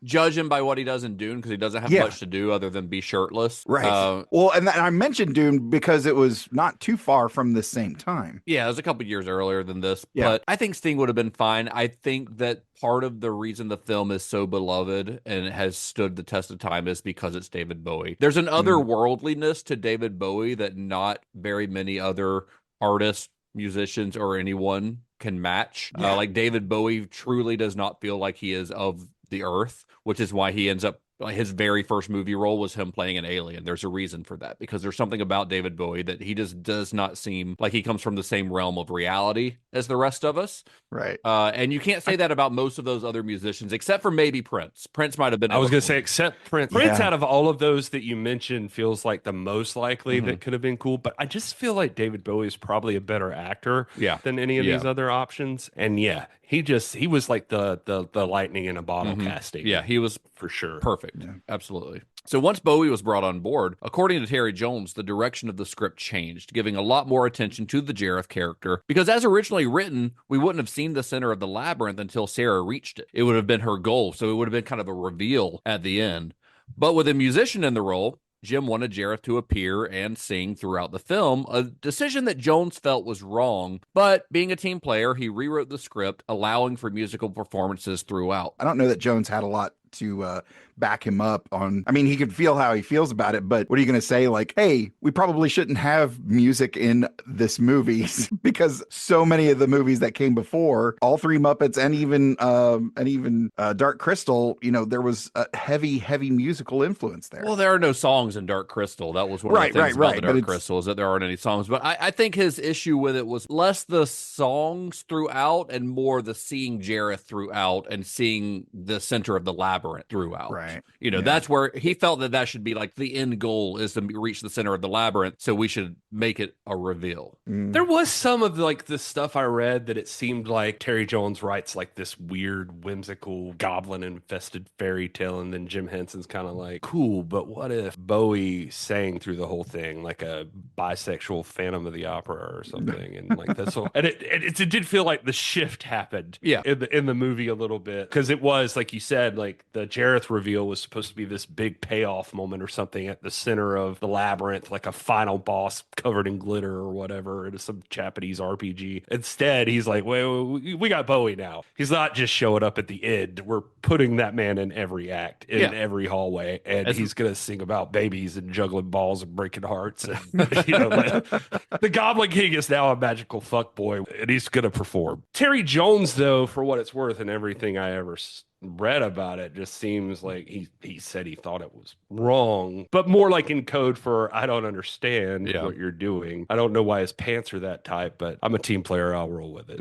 judge him by what he does in Dune because he doesn't have much to do other than be shirtless. Right. Well, and I mentioned Dune because it was not too far from the same time. Yeah, it was a couple years earlier than this, Yeah. but I think Sting would have been fine. I think that part of the reason the film is so beloved and it has stood the test of time is because it's David Bowie. There's an otherworldliness to David Bowie that not very many other artists, musicians, or anyone can match. Like David Bowie truly does not feel like he is of the earth, which is why he ends up his very first movie role was him playing an alien. There's a reason for that because there's something about David Bowie that he just does not seem like he comes from the same realm of reality as the rest of us. Right. And you can't say that about most of those other musicians, except for maybe Prince. Prince might have been. I was going to say, except Prince. Prince, out of all of those that you mentioned, feels like the most likely that could have been cool. But I just feel like David Bowie is probably a better actor than any of these other options. And he was like the lightning in a bottle casting. Yeah, he was for sure. Perfect. Yeah. Absolutely. So once Bowie was brought on board, according to Terry Jones, the direction of the script changed, giving a lot more attention to the Jareth character, because as originally written, we wouldn't have seen the center of the labyrinth until Sarah reached it. It would have been her goal, so it would have been kind of a reveal at the end. But with a musician in the role, Jim wanted Jareth to appear and sing throughout the film, a decision that Jones felt was wrong, but being a team player, he rewrote the script, allowing for musical performances throughout. I don't know that Jones had a lot to back him up on. I mean, he could feel how he feels about it, but what are you going to say? Like, hey, we probably shouldn't have music in this movie because so many of the movies that came before, all three Muppets and even Dark Crystal, there was a heavy musical influence there. Well, there are no songs in Dark Crystal. That was one of the things about the Dark Crystal is that there aren't any songs. But I think his issue with it was less the songs throughout and more the seeing Jareth throughout and seeing the center of the labyrinth throughout. Right. That's where he felt that should be like the end goal is to reach the center of the labyrinth. So we should make it a reveal. There was some of like the stuff I read that it seemed like Terry Jones writes like this weird, whimsical, goblin infested fairy tale. And then Jim Henson's kind of like, cool, but what if Bowie sang through the whole thing like a bisexual Phantom of the Opera or something? And like that's all. And it did feel like the shift happened in the movie a little bit. Because it was, like you said, like the Jareth reveal was supposed to be this big payoff moment or something at the center of the labyrinth, like a final boss covered in glitter or whatever. It is some Japanese RPG. Instead, he's like, well, we got Bowie now. He's not just showing up at the end. We're putting that man in every act, in every hallway, and he's going to sing about babies and juggling balls and breaking hearts. And, the Goblin King is now a magical fuckboy, and he's going to perform. Terry Jones, though, for what it's worth, and everything I ever read about it just seems like he said he thought it was wrong, but more like in code for I don't understand what you're doing. I don't know why his pants are that tight, but I'm a team player. I'll roll with it.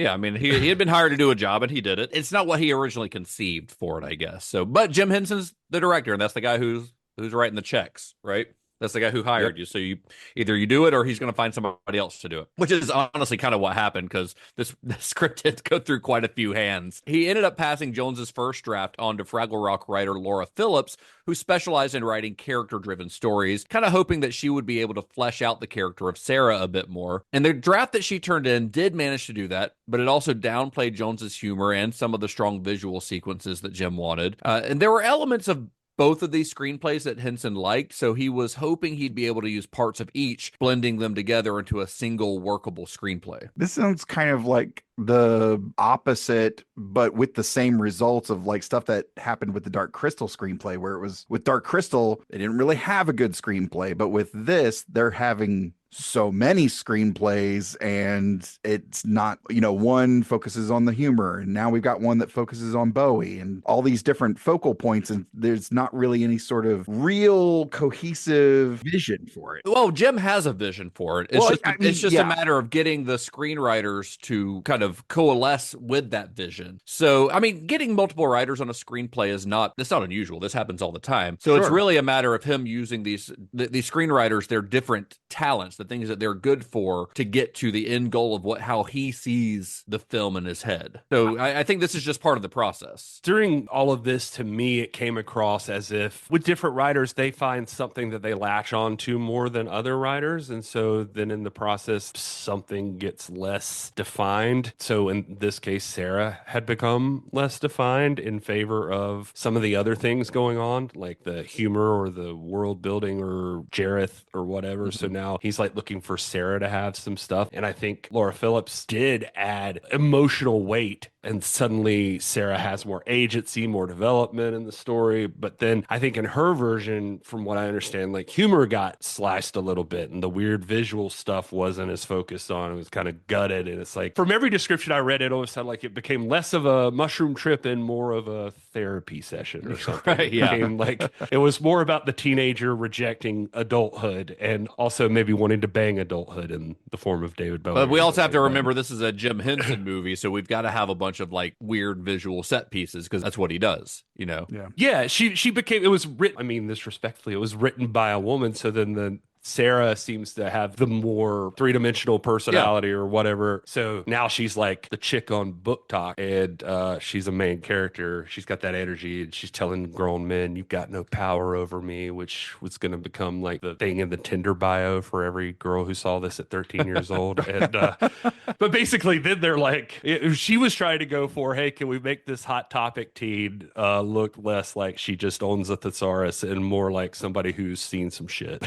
I mean, he had been hired to do a job and he did it. It's not what he originally conceived for it, I guess. So, but Jim Henson's the director, and that's the guy who's writing the checks, right? That's the guy who hired you. So you either you do it or he's going to find somebody else to do it, which is honestly kind of what happened because this script had to go through quite a few hands. He ended up passing Jones's first draft on to Fraggle Rock writer Laura Phillips, who specialized in writing character-driven stories, kind of hoping that she would be able to flesh out the character of Sarah a bit more. And the draft that she turned in did manage to do that, but it also downplayed Jones's humor and some of the strong visual sequences that Jim wanted. And there were elements of both of these screenplays that Henson liked, so he was hoping he'd be able to use parts of each, blending them together into a single workable screenplay. This sounds kind of like the opposite, but with the same results of like stuff that happened with the Dark Crystal screenplay, where it was with Dark Crystal, they didn't really have a good screenplay, but with this, they're having so many screenplays and it's not, one focuses on the humor and now we've got one that focuses on Bowie and all these different focal points, and there's not really any sort of real cohesive vision for it. Well, Jim has a vision for it. It's just a matter of getting the screenwriters to kind of coalesce with that vision. So, I mean, getting multiple writers on a screenplay it's not unusual. This happens all the time. So It's really a matter of him using these screenwriters, their different talents, the things that they're good for, to get to the end goal of how he sees the film in his head. So I think this is just part of the process. During all of this, to me, it came across as if with different writers, they find something that they latch on to more than other writers. And so then in the process, something gets less defined. So in this case, Sarah had become less defined in favor of some of the other things going on, like the humor or the world building or Jareth or whatever. Mm-hmm. So now he's like looking for Sarah to have some stuff. And I think Laura Phillips did add emotional weight, and suddenly Sarah has more agency, more development in the story. But then I think in her version, from what I understand, like humor got sliced a little bit and the weird visual stuff wasn't as focused on. It was kind of gutted. And it's like, from every description I read, it always sounded like it became less of a mushroom trip and more of a therapy session or something. Right, yeah. It became like, it was more about the teenager rejecting adulthood and also maybe wanting to bang adulthood in the form of David Bowie. But we also have to remember this is a Jim Henson movie, so we've got to have a bunch of like weird visual set pieces because that's what he does, Yeah, she became, it was written, I mean this respectfully, it was written by a woman, so then Sarah seems to have the more three-dimensional personality or whatever. So now she's like the chick on Book Talk, and she's a main character. She's got that energy, and she's telling grown men, "You've got no power over me," which was going to become like the thing in the Tinder bio for every girl who saw this at 13 years old. And but basically, then they're like, she was trying to go for, "Hey, can we make this hot topic teen look less like she just owns a thesaurus and more like somebody who's seen some shit?"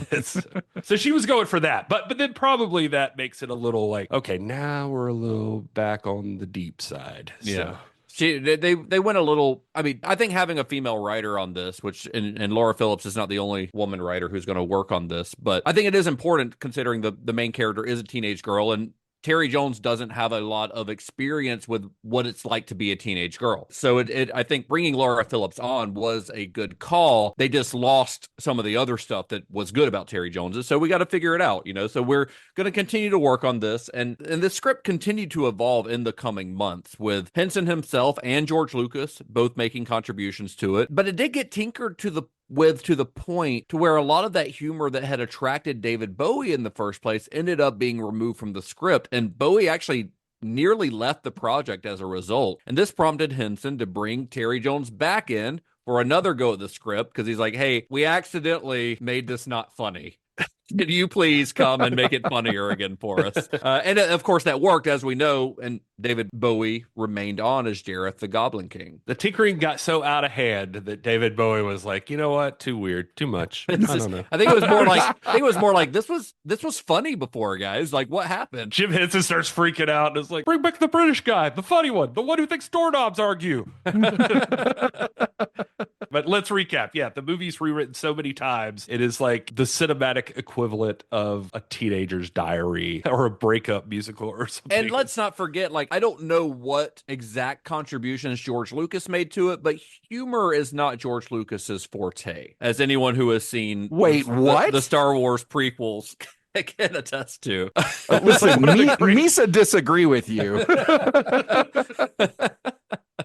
So she was going for that, but then probably that makes it a little like, okay, now we're a little back on the deep side. Yeah. So. They went a little. I mean, I think having a female writer on this, which and Laura Phillips is not the only woman writer who's going to work on this, but I think it is important considering the main character is a teenage girl, and Terry Jones doesn't have a lot of experience with what it's like to be a teenage girl. So I think bringing Laura Phillips on was a good call. They just lost some of the other stuff that was good about Terry Jones. So we got to figure it out, So we're going to continue to work on this. And the script continued to evolve in the coming months with Henson himself and George Lucas both making contributions to it. But it did get tinkered to the point to where a lot of that humor that had attracted David Bowie in the first place ended up being removed from the script, and Bowie actually nearly left the project as a result. And this prompted Henson to bring Terry Jones back in for another go at the script because he's like, "Hey, we accidentally made this not funny. Could you please come and make it funnier again for us?" And of course that worked, as we know, and David Bowie remained on as Jareth the Goblin King. The tinkering got so out of hand that David Bowie was like, "You know what? Too weird, too much." I don't know. I think it was more like this was funny before, guys. Like, what happened? Jim Henson starts freaking out and is like, "Bring back the British guy, the funny one, the one who thinks doorknobs argue." But let's recap. Yeah, the movie's rewritten so many times. It is like the cinematic equivalent of a teenager's diary or a breakup musical or something. And let's not forget, like, I don't know what exact contributions George Lucas made to it, but humor is not George Lucas's forte. As anyone who has seen the Star Wars prequels I can attest to. Listen, Misa disagree with you.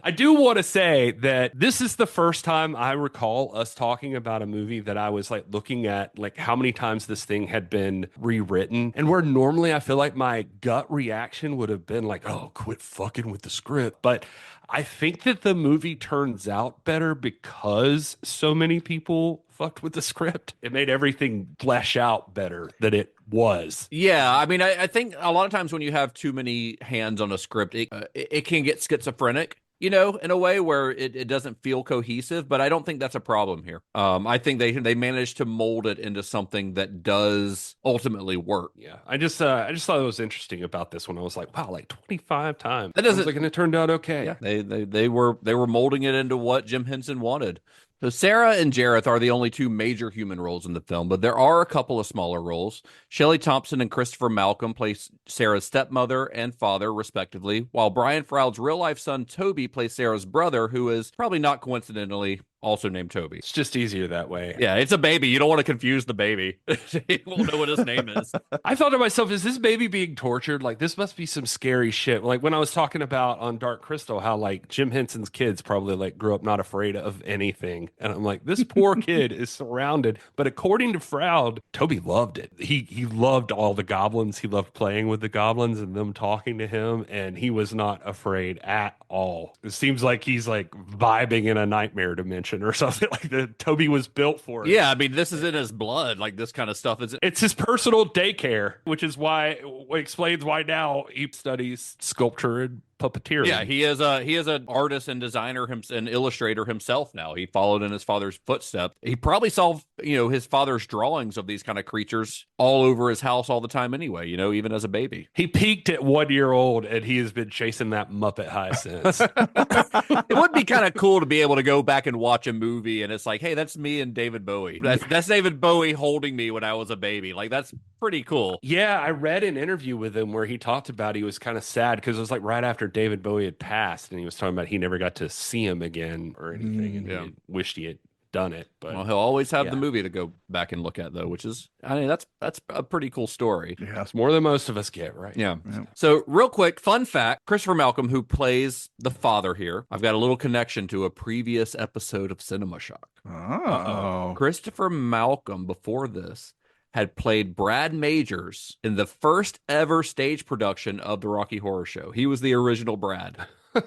I do want to say that this is the first time I recall us talking about a movie that I was like looking at like how many times this thing had been rewritten, and where normally I feel like my gut reaction would have been like, oh, quit fucking with the script. But I think that the movie turns out better because so many people fucked with the script. It made everything flesh out better than it was. Yeah, I mean, I think a lot of times when you have too many hands on a script, it can get schizophrenic, you know, in a way where it doesn't feel cohesive, but I don't think that's a problem here. I think they managed to mold it into something that does ultimately work. Yeah, I just thought it was interesting about this one. I was like, wow, like 25 times. That doesn't, like, and it turned out okay. Yeah, they were molding it into what Jim Henson wanted. So Sarah and Jareth are the only two major human roles in the film, but there are a couple of smaller roles. Shelley Thompson and Christopher Malcolm play Sarah's stepmother and father, respectively, while Brian Froud's real-life son, Toby, plays Sarah's brother, who is probably not coincidentally also named Toby. It's just easier that way. Yeah, it's a baby. You don't want to confuse the baby. You won't know what his name is. I thought to myself, is this baby being tortured? Like, this must be some scary shit. Like, when I was talking about on Dark Crystal, how, like, Jim Henson's kids probably, like, grew up not afraid of anything. And I'm like, this poor kid is surrounded. But according to Froud, Toby loved it. He loved all the goblins. He loved playing with the goblins and them talking to him. And he was not afraid at all. It seems like he's, like, vibing in a nightmare dimension or something like that. Toby was built for it. Yeah, I mean, this is in his blood. Like, this kind of stuff is. It's his personal daycare, which is why explains why now he studies sculpture and puppeteering. Yeah, he is an artist and designer and illustrator himself now. He followed in his father's footsteps. He probably saw, his father's drawings of these kind of creatures all over his house all the time anyway, even as a baby. He peaked at 1 year old and he has been chasing that Muppet high since. It would be kind of cool to be able to go back and watch a movie and it's like, hey, that's me and David Bowie. That's David Bowie holding me when I was a baby. Like, that's pretty cool. Yeah, I read an interview with him where he talked about he was kind of sad because it was like right after David Bowie had passed, and he was talking about he never got to see him again or anything, and he wished he had done it. But he'll always have the movie to go back and look at, though, which is, that's a pretty cool story. Yeah, it's more than most of us get, right? Yeah. So real quick, fun fact, Christopher Malcolm, who plays the father here, I've got a little connection to a previous episode of Cinema Shock. Oh. Christopher Malcolm, before this, had played Brad Majors in the first ever stage production of the Rocky Horror Show. He was the original Brad.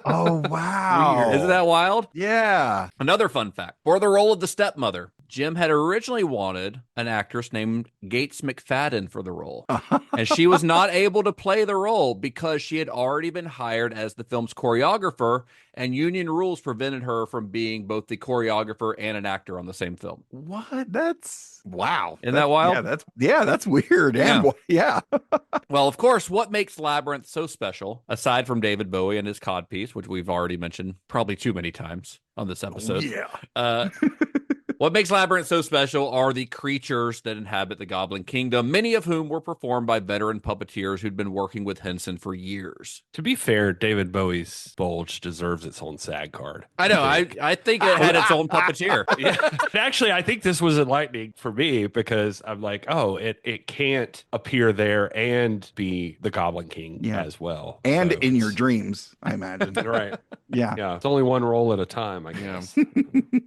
Oh, wow. Isn't that wild? Yeah. Another fun fact. For the role of the stepmother, Jim had originally wanted an actress named Gates McFadden for the role. And she was not able to play the role because she had already been hired as the film's choreographer, and union rules prevented her from being both the choreographer and an actor on the same film. What? That's wow. Isn't that wild? That's weird. Yeah. Well, of course, what makes Labyrinth so special, aside from David Bowie and his codpiece, which we've already mentioned probably too many times on this episode. What makes Labyrinth so special are the creatures that inhabit the Goblin Kingdom, many of whom were performed by veteran puppeteers who'd been working with Henson for years. To be fair, David Bowie's bulge deserves its own SAG card. I know. I think it had its own puppeteer. Yeah. Actually, I think this was enlightening for me because I'm like, oh, it can't appear there and be the Goblin King as well. And so in your dreams, I imagine. Right. Yeah. Yeah. It's only one roll at a time, I guess.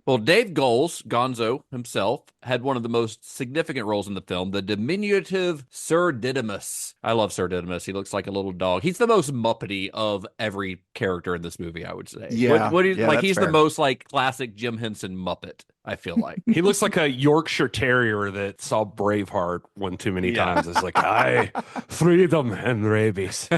Well, Dave Goelz, Gonzo himself, had one of the most significant roles in the film, the diminutive Sir Didymus. I love Sir Didymus. He looks like a little dog. He's the most Muppety of every character in this movie, I would say. Yeah. What do you, like? He's fair. The most like classic Jim Henson Muppet, I feel like. He looks like a Yorkshire Terrier that saw Braveheart one too many times. It's like, aye, freedom and rabies.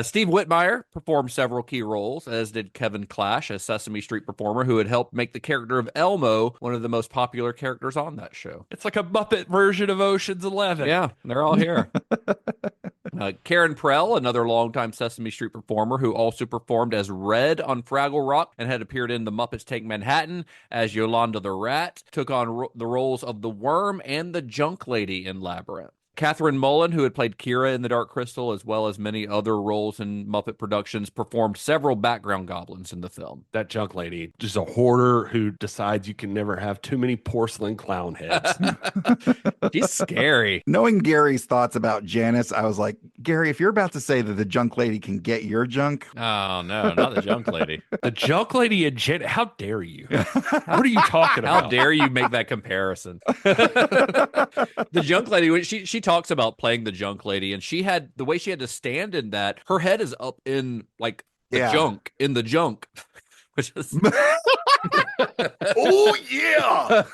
Steve Whitmire performed several key roles, as did Kevin Clash, a Sesame Street performer who had helped make the character of Elmo one of the most popular characters on that show. It's like a Muppet version of Ocean's 11. Yeah, they're all here. Karen Prell, another longtime Sesame Street performer who also performed as Red on Fraggle Rock and had appeared in The Muppets Take Manhattan as Yolanda the Rat, took on the roles of the Worm and the Junk Lady in Labyrinth. Catherine Mullen, who had played Kira in The Dark Crystal, as well as many other roles in Muppet productions, performed several background goblins in the film. That junk lady, just a hoarder who decides you can never have too many porcelain clown heads. She's scary. Knowing Gary's thoughts about Janice, I was like, Gary, if you're about to say that the junk lady can get your junk. Oh, no, not the junk lady. The junk lady and Jen, how dare you? What are you talking about? How dare you make that comparison? The junk lady, when she talks about playing the junk lady, and she had the way she had to stand in that, her head is up in like the junk, in the junk. Which is Oh yeah.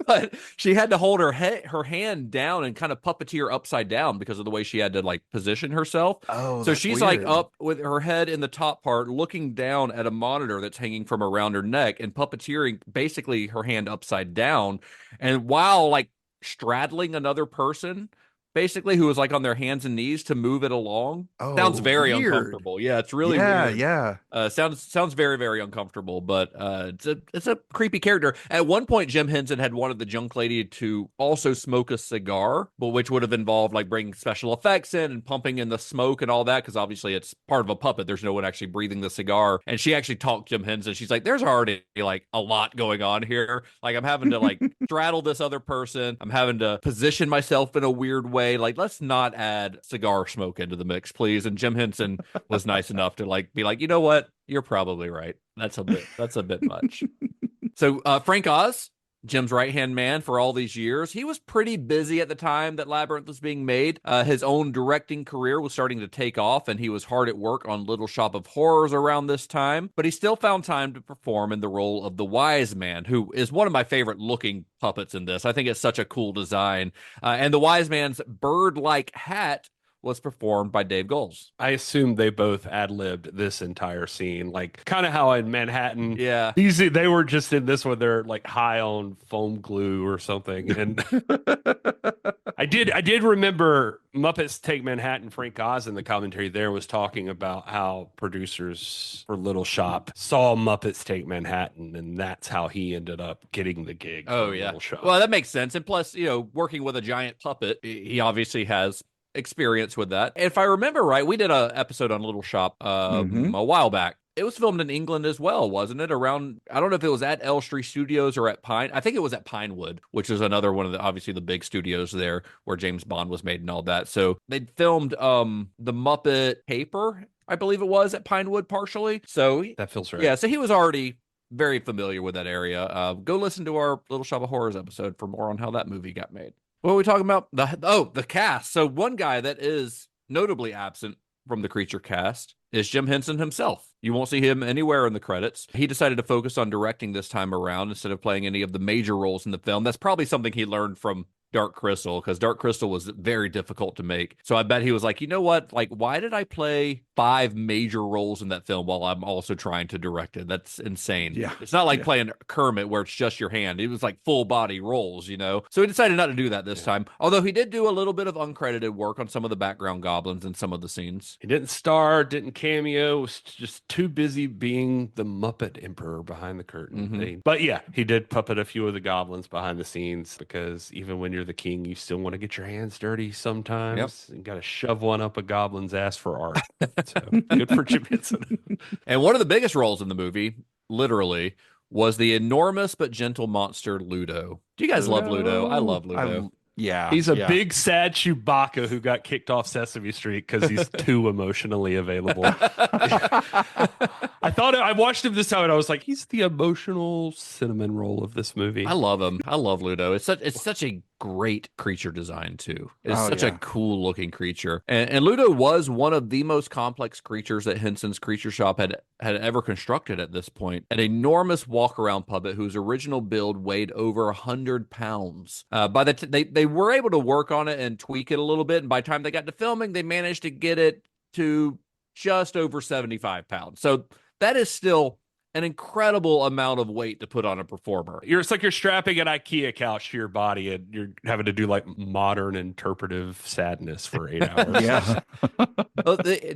But she had to hold her hand down and kind of puppeteer upside down because of the way she had to like position herself. Oh, so she's like up with her head in the top part, looking down at a monitor that's hanging from around her neck and puppeteering basically her hand upside down, and while like straddling another person, basically, who was like on their hands and knees to move it along. Oh, sounds very weird. uncomfortable. Yeah, it's really weird. Yeah. Sounds very, very uncomfortable, but it's a creepy character. At one point, Jim Henson had wanted the junk lady to also smoke a cigar, but which would have involved like bringing special effects in and pumping in the smoke and all that, because obviously it's part of a puppet. There's no one actually breathing the cigar. And she actually talked Jim Henson. She's like, there's already like a lot going on here. Like I'm having to like straddle this other person. I'm having to position myself in a weird way. Like, let's not add cigar smoke into the mix, please. And Jim Henson was nice enough to like be like, you know what? You're probably right. That's a bit much. So Frank Oz, Jim's right-hand man for all these years, he was pretty busy at the time that Labyrinth was being made. His own directing career was starting to take off, and he was hard at work on Little Shop of Horrors around this time, but he still found time to perform in the role of the Wise Man, who is one of my favorite looking puppets in this. I think it's such a cool design. And the Wise Man's bird-like hat was performed by Dave Goelz. I assume they both ad-libbed this entire scene, like kind of how in Manhattan. Yeah. Usually they were just in this one, they're like high on foam glue or something. And I did remember Muppets Take Manhattan, Frank Oz in the commentary there was talking about how producers for Little Shop saw Muppets Take Manhattan, and that's how he ended up getting the gig. Oh, for yeah. Little Shop. Well, that makes sense. And plus, working with a giant puppet, he obviously has experience with that. If I remember right, we did an episode on Little Shop a while back. It was filmed in England as well, wasn't it? Around, I don't know if it was at Elstree Studios or at I think it was at Pinewood, which is another one of the, obviously the big studios there where James Bond was made and all that. So they filmed the Muppet Paper, I believe it was, at Pinewood partially. So that feels right. Yeah, so he was already very familiar with that area. Go listen to our Little Shop of Horrors episode for more on how that movie got made. What are we talking about? The cast. So one guy that is notably absent from the creature cast is Jim Henson himself. You won't see him anywhere in the credits. He decided to focus on directing this time around instead of playing any of the major roles in the film. That's probably something he learned from Dark Crystal, because Dark Crystal was very difficult to make. So I bet he was like, you know what? Like, why did I play 5 major roles in that film while I'm also trying to direct it? That's insane. Yeah. It's not like playing Kermit where it's just your hand. It was like full body roles, So he decided not to do that this time. Although he did do a little bit of uncredited work on some of the background goblins in some of the scenes. He didn't star, didn't cameo, was just too busy being the Muppet Emperor behind the curtain. But yeah, he did puppet a few of the goblins behind the scenes, because even when you're the king, you still want to get your hands dirty sometimes. You got to shove one up a goblin's ass for art. So good for Jim Henson. And one of the biggest roles in the movie, literally, was the enormous but gentle monster Ludo. Do you guys love Ludo? I love Ludo. He's a big sad Chewbacca who got kicked off Sesame Street because he's too emotionally available. I watched him this time and I was like, he's the emotional cinnamon roll of this movie. I love him. I love Ludo. It's such a great creature design too. It's such a cool looking creature. And Ludo was one of the most complex creatures that Henson's Creature Shop had ever constructed at this point. An enormous walk-around puppet whose original build weighed over 100 pounds. By they were able to work on it and tweak it a little bit, and by the time they got to filming, they managed to get it to just over 75 pounds. So that is still an incredible amount of weight to put on a performer. It's like you're strapping an IKEA couch to your body and you're having to do like modern interpretive sadness for 8 hours. Yeah.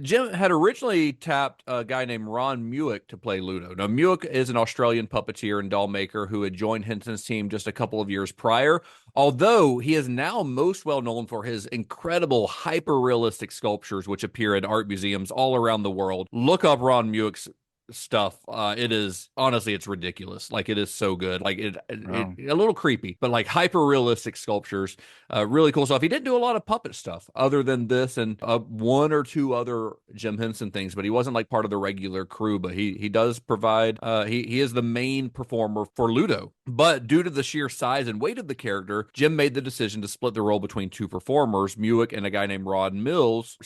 Jim had originally tapped a guy named Ron Muick to play Ludo. Now, Muick is an Australian puppeteer and doll maker who had joined Henson's team just a couple of years prior, although he is now most well known for his incredible hyper-realistic sculptures, which appear in art museums all around the world. Look up Ron Muick's stuff. It is honestly, it's ridiculous. Like, it is so good. Like it a little creepy, but like hyper realistic sculptures. Really cool stuff. He didn't do a lot of puppet stuff other than this and one or two other Jim Henson things, but he wasn't like part of the regular crew. But he does provide. He is the main performer for Ludo. But due to the sheer size and weight of the character, Jim made the decision to split the role between two performers, Muick and a guy named Rob Mills,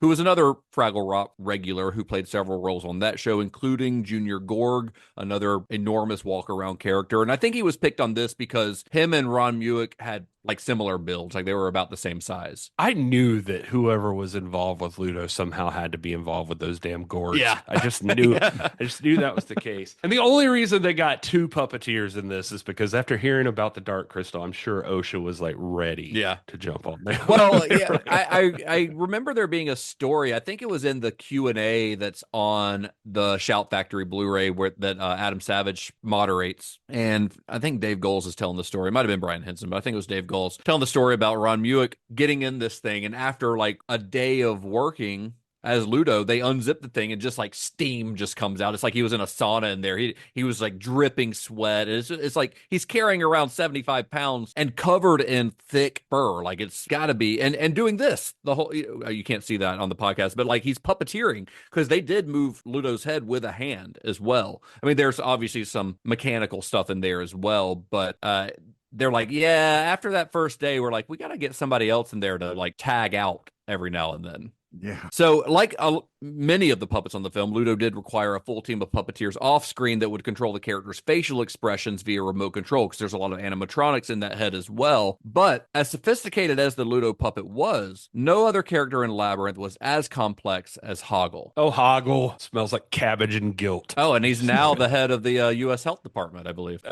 who was another Fraggle Rock regular who played several roles on that show, including Junior Gorg, another enormous walk-around character. And I think he was picked on this because him and Ron Muick had like similar builds, like they were about the same size. I knew that whoever was involved with Ludo somehow had to be involved with those damn gourds. Yeah. I just knew I just knew that was the case. And the only reason they got two puppeteers in this is because after hearing about the Dark Crystal, I'm sure OSHA was like ready to jump on there. Well, yeah, I remember there being a story, I think it was in the Q&A that's on the Shout Factory Blu-ray that Adam Savage moderates. And I think Dave Goles is telling the story. It might have been Brian Henson, but I think it was Dave Goles telling the story about Ron Muick getting in this thing. And after like a day of working as Ludo, they unzip the thing and just like steam just comes out. It's like he was in a sauna in there. He was like dripping sweat. It's like he's carrying around 75 pounds and covered in thick fur. Like it's got to be. And doing this, the whole, you can't see that on the podcast, but like he's puppeteering because they did move Ludo's head with a hand as well. I mean, there's obviously some mechanical stuff in there as well, but they're like, yeah, after that first day, we're like, we got to get somebody else in there to like tag out every now and then. Yeah. So like many of the puppets on the film, Ludo did require a full team of puppeteers off screen that would control the character's facial expressions via remote control, because there's a lot of animatronics in that head as well. But as sophisticated as the Ludo puppet was, no other character in Labyrinth was as complex as Hoggle. Oh, Hoggle smells like cabbage and guilt. Oh, and he's now the head of the U.S. Health Department, I believe.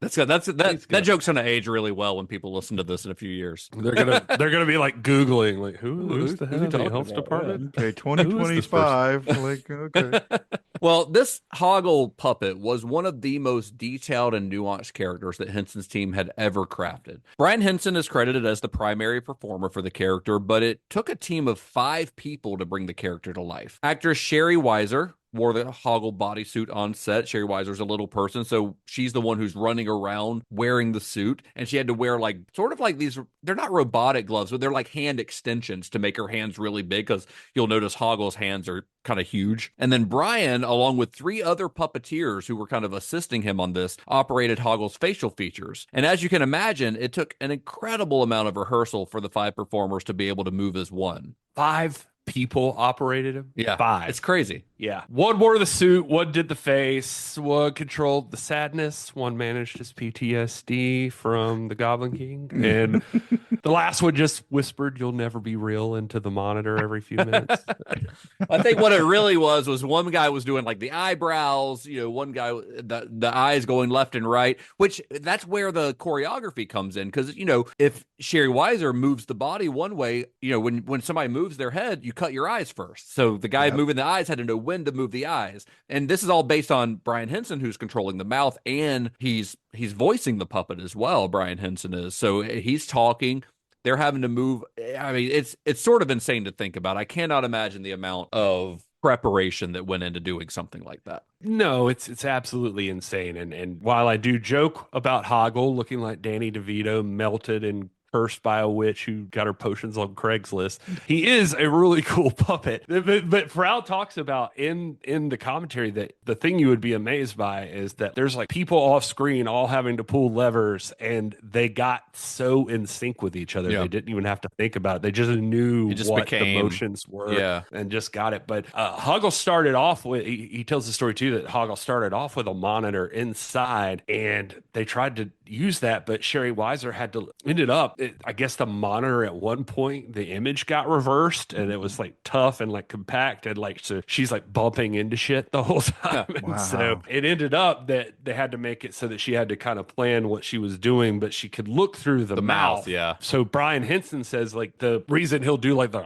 That's good. That joke's gonna age really well when people listen to this in a few years. They're gonna be like Googling, like who's the head of the health department? Okay, 2025. Like, okay. Well, this Hoggle puppet was one of the most detailed and nuanced characters that Henson's team had ever crafted. Brian Henson is credited as the primary performer for the character, but it took a team of 5 people to bring the character to life. Actress Sherry Weiser wore the Hoggle bodysuit on set. Sherry Weiser's a little person, so she's the one who's running around wearing the suit, and she had to wear like sort of like these, they're not robotic gloves, but they're like hand extensions to make her hands really big, because you'll notice Hoggle's hands are kind of huge. And then Brian, along with 3 other puppeteers who were kind of assisting him on this, operated Hoggle's facial features. And as you can imagine, it took an incredible amount of rehearsal for the 5 performers to be able to move as one. 5 people operated him? Yeah. 5. It's crazy. Yeah. One wore the suit, one did the face, one controlled the sadness, one managed his PTSD from the Goblin King, and the last one just whispered, "You'll never be real," into the monitor every few minutes. I think what it really was one guy was doing like the eyebrows, one guy, the eyes going left and right, which that's where the choreography comes in. Because, if Sherry Weiser moves the body one way, when somebody moves their head, you cut your eyes first. So the guy moving the eyes had to know when to move the eyes. And this is all based on Brian Henson, who's controlling the mouth, and he's voicing the puppet as well. Brian Henson is. So he's talking. They're having to move. I mean, it's sort of insane to think about. I cannot imagine the amount of preparation that went into doing something like that. No, it's absolutely insane. And while I do joke about Hoggle looking like Danny DeVito melted and cursed by a witch who got her potions on Craigslist, he is a really cool puppet. But Froud talks about in the commentary that the thing you would be amazed by is that there's like people off screen all having to pull levers, and they got so in sync with each other. They didn't even have to think about it. They just knew what the motions were and just got it. But Hoggle started off with, he tells the story too, that Hoggle started off with a monitor inside, and they tried to use that, but Sherry Weiser ended up, I guess the monitor at one point, the image got reversed and it was like tough and like compact and like, so she's like bumping into shit the whole time. And so it ended up that they had to make it so that she had to kind of plan what she was doing, but she could look through the mouth. Yeah. So Brian Henson says like the reason he'll do like the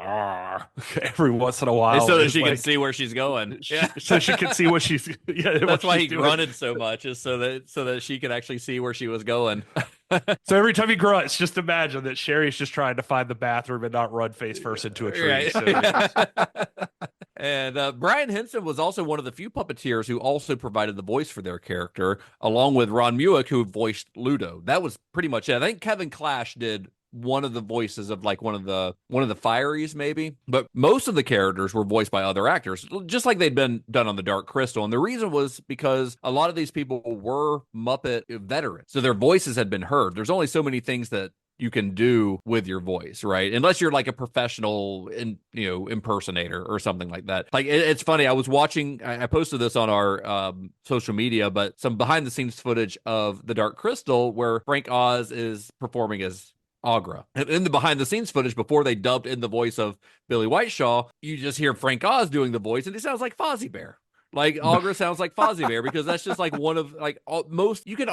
every once in a while so that she can see where she's going. Yeah. So she can see what she's, that's why he grunted so much, is so that she could actually see where she was going. So every time he grunts, just imagine that Sherry's just trying to find the bathroom and not run face first into a tree. Right. So and Brian Henson was also one of the few puppeteers who also provided the voice for their character, along with Ron Muick, who voiced Ludo. That was pretty much it. I think Kevin Clash did one of the voices of like one of the Fireys, maybe, but most of the characters were voiced by other actors, just like they'd been done on the Dark Crystal. And the reason was because a lot of these people were Muppet veterans, so their voices had been heard. There's only so many things that you can do with your voice, right? Unless you're like a professional impersonator or something like that. Like it's funny, I was watching, I posted this on our social media, but some behind the scenes footage of the Dark Crystal where Frank Oz is performing as Agra. And in the behind the scenes footage, before they dubbed in the voice of Billy Whiteshaw, you just hear Frank Oz doing the voice and it sounds like Fozzie Bear. Like Agra sounds like Fozzie Bear, because that's just like one of like most, you can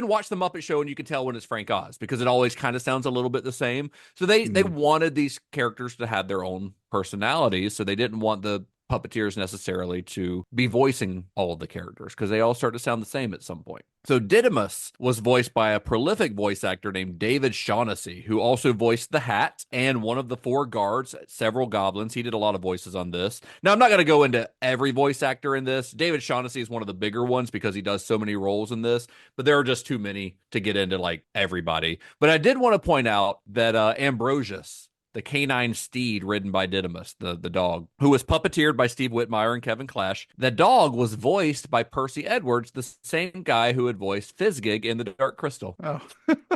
watch the Muppet Show and you can tell when it's Frank Oz because it always kind of sounds a little bit the same. So they wanted these characters to have their own personalities, so they didn't want the puppeteers necessarily to be voicing all of the characters because they all start to sound the same at some point. So Didymus was voiced by a prolific voice actor named David Shaughnessy, who also voiced the Hat and one of the 4 guards, several goblins. He did a lot of voices on this. Now, I'm not going to go into every voice actor in this. David Shaughnessy is one of the bigger ones because he does so many roles in this, but there are just too many to get into like everybody. But I did want to point out that Ambrosius, the canine steed ridden by Didymus, the dog, who was puppeteered by Steve Whitmire and Kevin Clash. The dog was voiced by Percy Edwards, the same guy who had voiced Fizzgig in The Dark Crystal. Oh.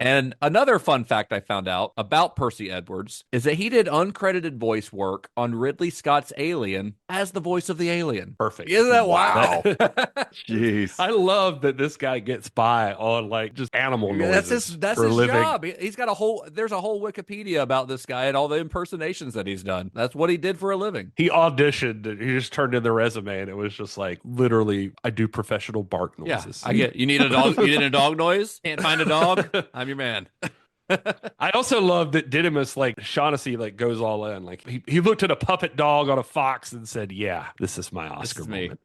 And another fun fact I found out about Percy Edwards is that he did uncredited voice work on Ridley Scott's Alien as the voice of the alien. Perfect. Isn't that Wow. wild? Jeez. I love that this guy gets by on like just animal noises. That's for his a living. job. He's got there's a whole Wikipedia about this guy and all the impersonations that he's done. That's what he did for a living. He auditioned and he just turned in the resume and it was just like, literally, I do professional bark noises. Yeah, I get, you need a dog. You need a dog noise? Can't find a dog? I'm your man. I also love that Didymus, like Shaughnessy, like goes all in. Like he looked at a puppet dog on a fox and said, "Yeah, this is my Oscar moment."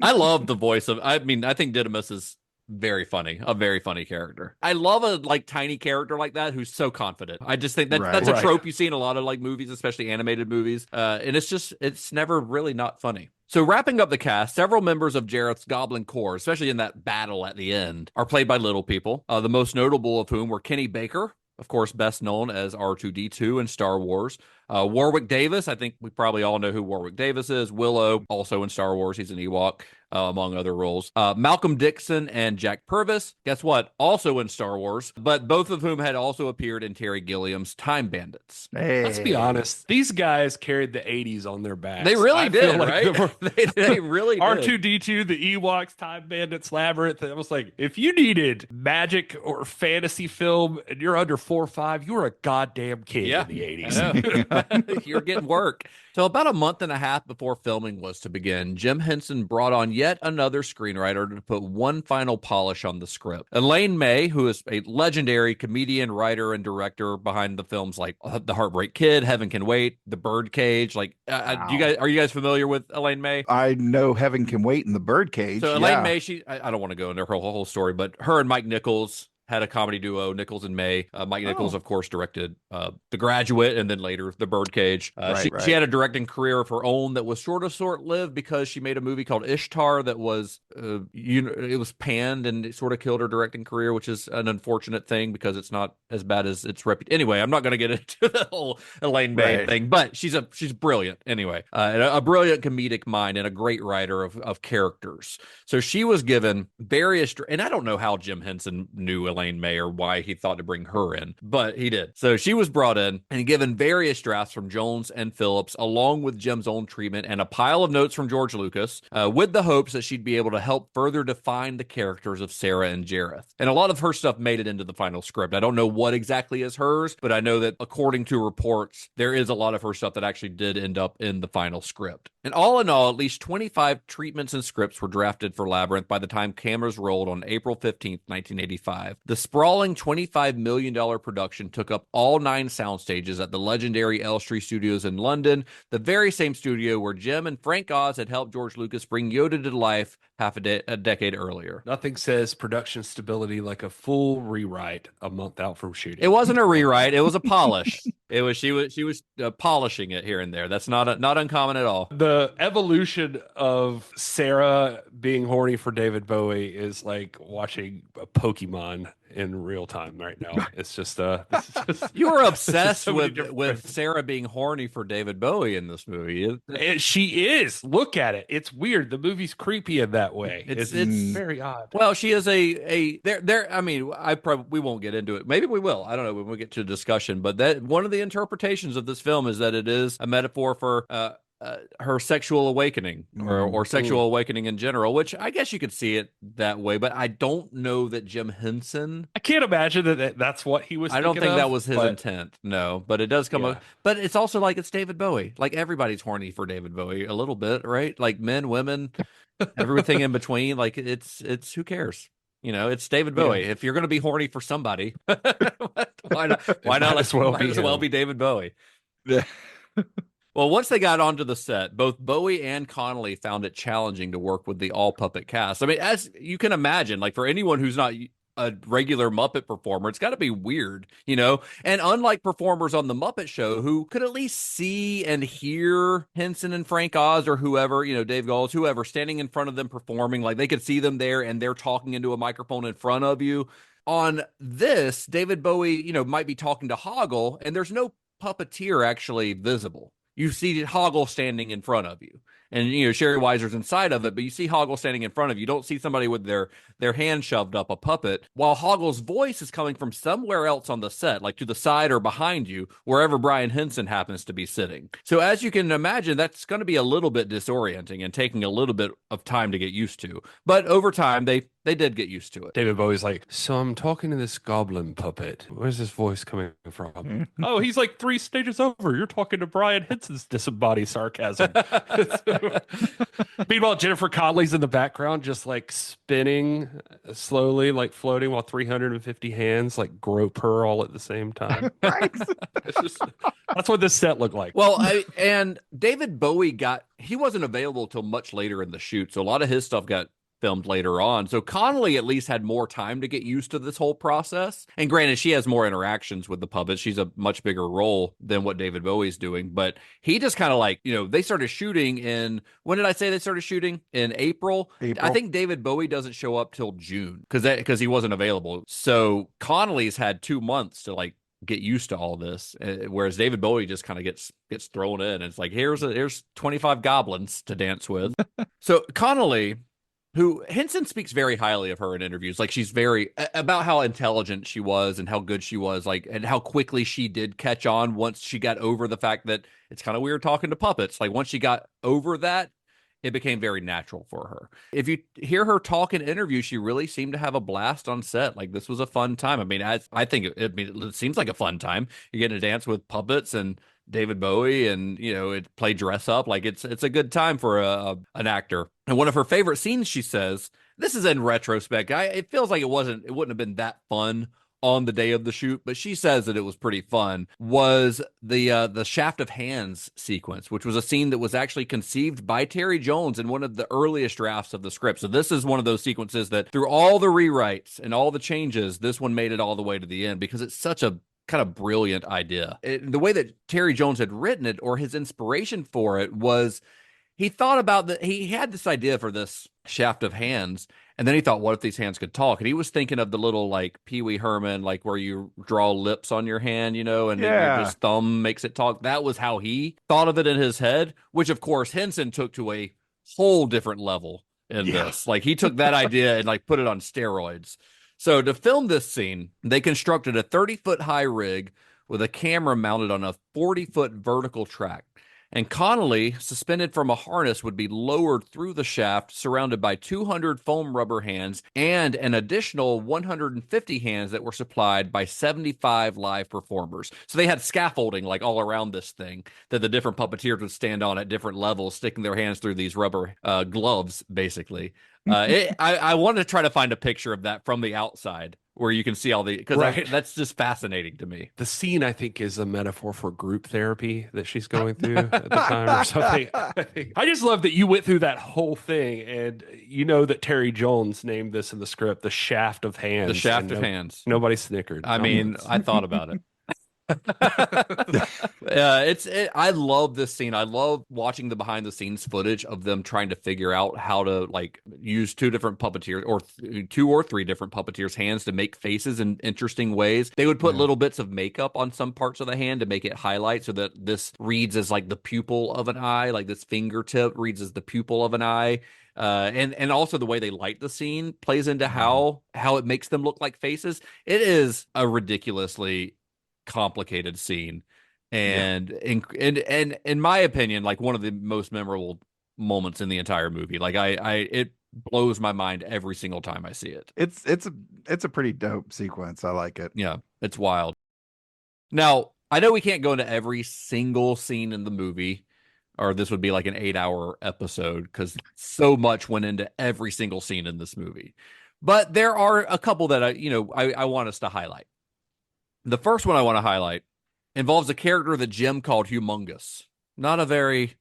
I love the voice of. I think Didymus is very funny, a very funny character. I love a like tiny character like that who's so confident. I just think that's a trope you see in a lot of like movies, especially animated movies, and it's never really not funny. So wrapping up the cast, several members of Jareth's Goblin Corps, especially in that battle at the end, are played by little people, the most notable of whom were Kenny Baker, of course, best known as R2-D2 in Star Wars. Warwick Davis, I think we probably all know who Warwick Davis is. Willow, also in Star Wars, he's an Ewok, among other roles. Malcolm Dixon and Jack Purvis, guess what? Also in Star Wars, but both of whom had also appeared in Terry Gilliam's Time Bandits. Hey. Let's be honest, these guys carried the 80s on their backs. They really did, right? they really did. R2-D2, the Ewoks, Time Bandits, Labyrinth. I was like, if you needed magic or fantasy film and you're under 4 or 5, you were a goddamn kid in the 80s. You're getting work. So about a month and a half before filming was to begin, Jim Henson brought on yet another screenwriter to put one final polish on the script. Elaine May, who is a legendary comedian, writer, and director behind the films like The Heartbreak Kid, Heaven Can Wait, The Birdcage. Like, are you guys familiar with Elaine May? I know Heaven Can Wait and The Birdcage. So Elaine May, I don't want to go into her whole story, but her and Mike Nichols had a comedy duo, Nichols and May. Mike Nichols, of course, directed The Graduate and then later The Birdcage. She had a directing career of her own that was sort of short-lived because she made a movie called Ishtar that was, it was panned and it sort of killed her directing career, which is an unfortunate thing because it's not as bad as its reputation. Anyway, I'm not going to get into the whole Elaine May thing, but she's brilliant anyway. And a brilliant comedic mind and a great writer of characters. So she was given various, and I don't know how Jim Henson knew Elaine May or why he thought to bring her in, but he did. So she was brought in and given various drafts from Jones and Phillips, along with Jim's own treatment and a pile of notes from George Lucas, with the hopes that she'd be able to help further define the characters of Sarah and Jareth. And a lot of her stuff made it into the final script. I don't know what exactly is hers, but I know that according to reports, there is a lot of her stuff that actually did end up in the final script. And all in all, at least 25 treatments and scripts were drafted for Labyrinth by the time cameras rolled on April 15th, 1985. The sprawling $25 million production took up all 9 sound stages at the legendary Elstree Studios in London, the very same studio where Jim and Frank Oz had helped George Lucas bring Yoda to life half a decade earlier. Nothing says production stability like a full rewrite a month out from shooting. It wasn't a rewrite; it was a polish. She was polishing it here and there. That's not uncommon at all. The evolution of Sarah being horny for David Bowie is like watching a Pokemon in real time right now. It's just you were obsessed with Sarah being horny for David Bowie in this movie. She is. Look at it. It's weird. The movie's creepy in that way. It's very odd. Well, she is there. I mean, we won't get into it. Maybe we will. I don't know when we get to the discussion. But that one of the interpretations of this film is that it is a metaphor for her sexual awakening or sexual awakening in general, which I guess you could see it that way, but I don't know that Jim Henson. I can't imagine that's what he was I don't think that was his intent. No, but it does come up. But it's also like it's David Bowie. Like everybody's horny for David Bowie a little bit, right? Like men, women, everything in between. Like it's who cares? You know, it's David Bowie. Yeah. If you're going to be horny for somebody, why not? Might as well be David Bowie. Yeah. Well, once they got onto the set, both Bowie and Connelly found it challenging to work with the all-puppet cast. I mean, as you can imagine, like for anyone who's not a regular Muppet performer, it's got to be weird, you know? And unlike performers on the Muppet Show who could at least see and hear Henson and Frank Oz or whoever, you know, Dave Goelz, whoever, standing in front of them performing, like they could see them there and they're talking into a microphone in front of you. On this, David Bowie, you know, might be talking to Hoggle and there's no puppeteer actually visible. You see Hoggle standing in front of you. And, you know, Sherry Weiser's inside of it, but you see Hoggle standing in front of you. You don't see somebody with their hand shoved up a puppet, while Hoggle's voice is coming from somewhere else on the set, like to the side or behind you, wherever Brian Henson happens to be sitting. So as you can imagine, that's going to be a little bit disorienting and taking a little bit of time to get used to. But over time, they did get used to it. David Bowie's like, so I'm talking to this goblin puppet. Where's this voice coming from? Oh, he's like 3 stages over. You're talking to Brian Henson's disembodied sarcasm. Meanwhile, Jennifer Connelly's in the background, just like spinning slowly, like floating, while 350 hands like grope her all at the same time. That's what this set looked like. Well, and David Bowie he wasn't available till much later in the shoot, so a lot of his stuff got filmed later on. So Connelly at least had more time to get used to this whole process. And granted, she has more interactions with the puppets. She's a much bigger role than what David Bowie's doing. But he just kind of like, you know, they started shooting when did I say they started shooting? In April? I think David Bowie doesn't show up till June because he wasn't available. So Connelly's had 2 months to like get used to all this, whereas David Bowie just kind of gets thrown in. And it's like, here's 25 goblins to dance with. So Connelly, who Henson speaks very highly of her in interviews. Like she's very about how intelligent she was and how good she was, like, and how quickly she did catch on once she got over the fact that it's kind of weird talking to puppets. Like once she got over that, it became very natural for her. If you hear her talk in interviews, she really seemed to have a blast on set. Like this was a fun time. I mean, I think it seems like a fun time. You're getting to dance with puppets and David Bowie and, you know, it play dress up. Like it's a good time for an actor. And one of her favorite scenes, she says, this is in retrospect, it feels like it wouldn't have been that fun on the day of the shoot, but she says that it was pretty fun, was the Shaft of Hands sequence, which was a scene that was actually conceived by Terry Jones in one of the earliest drafts of the script. So this is one of those sequences that through all the rewrites and all the changes, this one made it all the way to the end because it's such a kind of brilliant idea. The way that Terry Jones had written it, or his inspiration for it, was he thought about he had this idea for this Shaft of Hands, and then he thought, what if these hands could talk? And he was thinking of the little like Pee Wee Herman, like where you draw lips on your hand, you know, and then his thumb makes it talk. That was how he thought of it in his head, which of course Henson took to a whole different level in this. Like he took that idea and like put it on steroids. So to film this scene, they constructed a 30-foot high rig with a camera mounted on a 40-foot vertical track. And Connelly, suspended from a harness, would be lowered through the shaft, surrounded by 200 foam rubber hands and an additional 150 hands that were supplied by 75 live performers. So they had scaffolding like all around this thing that the different puppeteers would stand on at different levels, sticking their hands through these rubber gloves, basically. I wanted to try to find a picture of that from the outside, where you can see all the, because that's just fascinating to me. The scene, I think, is a metaphor for group therapy that she's going through at the time or something. I just love that you went through that whole thing, and you know that Terry Jones named this in the script the shaft of hands. The shaft of hands. Nobody snickered. I mean, I thought about it. I love this scene. I love watching the behind the scenes footage of them trying to figure out how to like use two different puppeteers or two or three different puppeteers' hands to make faces in interesting ways. They would put little bits of makeup on some parts of the hand to make it highlight so that this reads as like the pupil of an eye, like this fingertip reads as the pupil of an eye. And also the way they light the scene plays into how it makes them look like faces. It is a ridiculously complicated scene, and in my opinion, like one of the most memorable moments in the entire movie. Like it blows my mind every single time I see it. It's a pretty dope sequence. I like it. Yeah, it's wild. Now, I know we can't go into every single scene in the movie, or this would be like an 8-hour episode, because so much went into every single scene in this movie. But there are a couple that I want us to highlight. The first one I want to highlight involves a character that Jim called Humongous. Not a very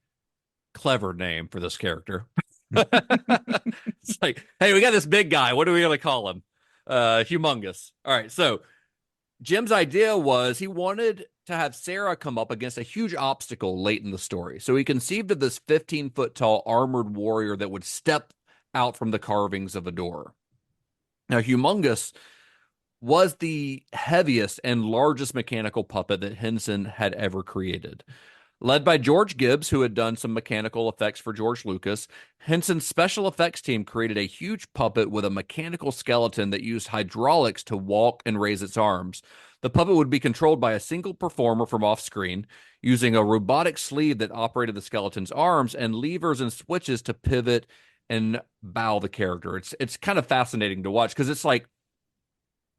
clever name for this character. It's like, hey, we got this big guy. What are we going to call him? Humongous. All right, so Jim's idea was he wanted to have Sarah come up against a huge obstacle late in the story. So he conceived of this 15-foot tall armored warrior that would step out from the carvings of a door. Now, Humongous was the heaviest and largest mechanical puppet that Henson had ever created. Led by George Gibbs, who had done some mechanical effects for George Lucas, Henson's special effects team created a huge puppet with a mechanical skeleton that used hydraulics to walk and raise its arms. The puppet would be controlled by a single performer from off-screen, using a robotic sleeve that operated the skeleton's arms and levers and switches to pivot and bow the character. It's kind of fascinating to watch, because it's like,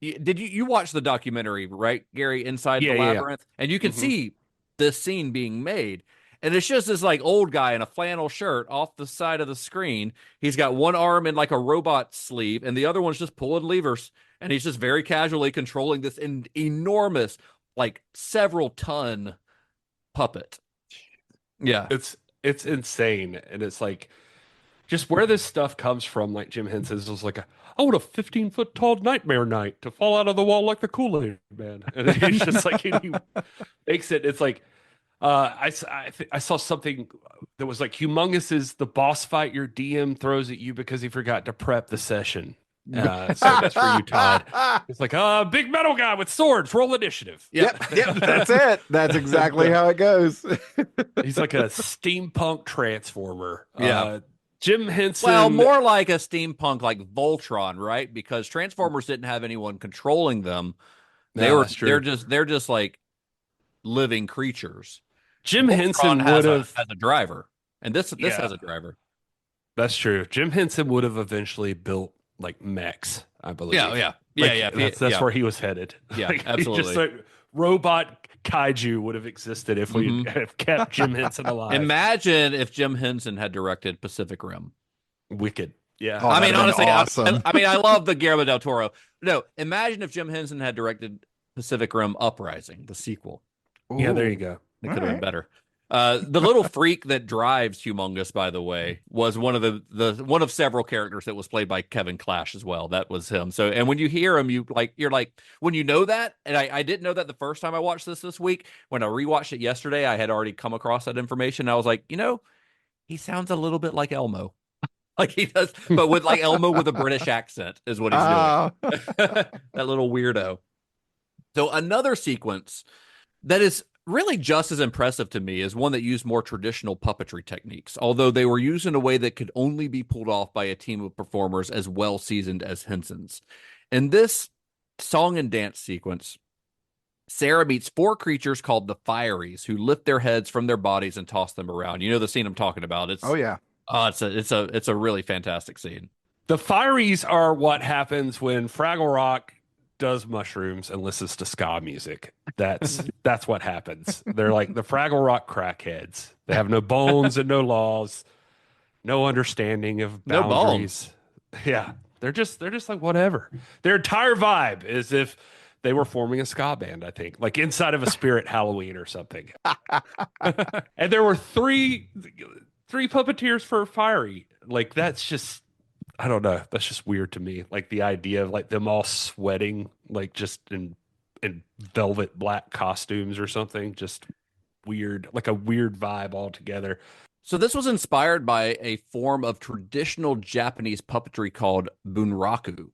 did you watch the documentary, right, Gary, Inside the Labyrinth? Yeah. And you can see this scene being made. And it's just this like old guy in a flannel shirt off the side of the screen. He's got one arm in like a robot sleeve, and the other one's just pulling levers. And he's just very casually controlling this enormous, like several ton puppet. Yeah. It's insane. And it's like, just where this stuff comes from, like Jim Henson was like, I want a 15-foot tall nightmare knight to fall out of the wall like the Kool-Aid Man. And it's just like, he makes it, it's like, I saw something that was like, Humongous is the boss fight your DM throws at you because he forgot to prep the session. So that's for you, Todd. It's like, big metal guy with swords, roll initiative. Yep, that's it. That's exactly how it goes. He's like a steampunk transformer. Yeah. Jim Henson. Well, more like a steampunk, like Voltron, right? Because Transformers didn't have anyone controlling them. They're just like living creatures. Jim Henson has a driver, and this has a driver. That's true. Jim Henson would have eventually built like mechs, I believe. Yeah. That's where he was headed. Yeah, like, absolutely. Just like robot kaiju would have existed if we have kept Jim Henson alive. Imagine if Jim Henson had directed Pacific Rim. Wicked. Yeah. Oh, I mean, honestly, awesome. I love the Guillermo del Toro. No, imagine if Jim Henson had directed Pacific Rim Uprising, the sequel. Ooh. Yeah, there you go. It could have been better. The little freak that drives Humongous, by the way, was one of the one of several characters that was played by Kevin Clash as well. That was him. So, and when you hear him, you're like, when you know that, and I didn't know that the first time I watched this week. When I rewatched it yesterday, I had already come across that information. I was like, he sounds a little bit like Elmo. Like he does, but with like Elmo with a British accent is what he's doing. That little weirdo. So another sequence that is really just as impressive to me is one that used more traditional puppetry techniques, although they were used in a way that could only be pulled off by a team of performers as well seasoned as Henson's. In this song and dance sequence, Sarah meets 4 creatures called the Fireys who lift their heads from their bodies and toss them around. You know the scene I'm talking about. Oh yeah. It's a really fantastic scene. The Fireys are what happens when Fraggle Rock does mushrooms and listens to ska music. That's what happens. They're like the Fraggle Rock crackheads. They have no bones and no laws, no understanding of boundaries. Yeah, they're just like whatever. Their entire vibe is if they were forming a ska band, I think, like inside of a Spirit Halloween or something. And there were three puppeteers for Fiery. Like that's just, I don't know. That's just weird to me. Like the idea of like them all sweating, like just in velvet black costumes or something. Just weird, like a weird vibe altogether. So this was inspired by a form of traditional Japanese puppetry called bunraku.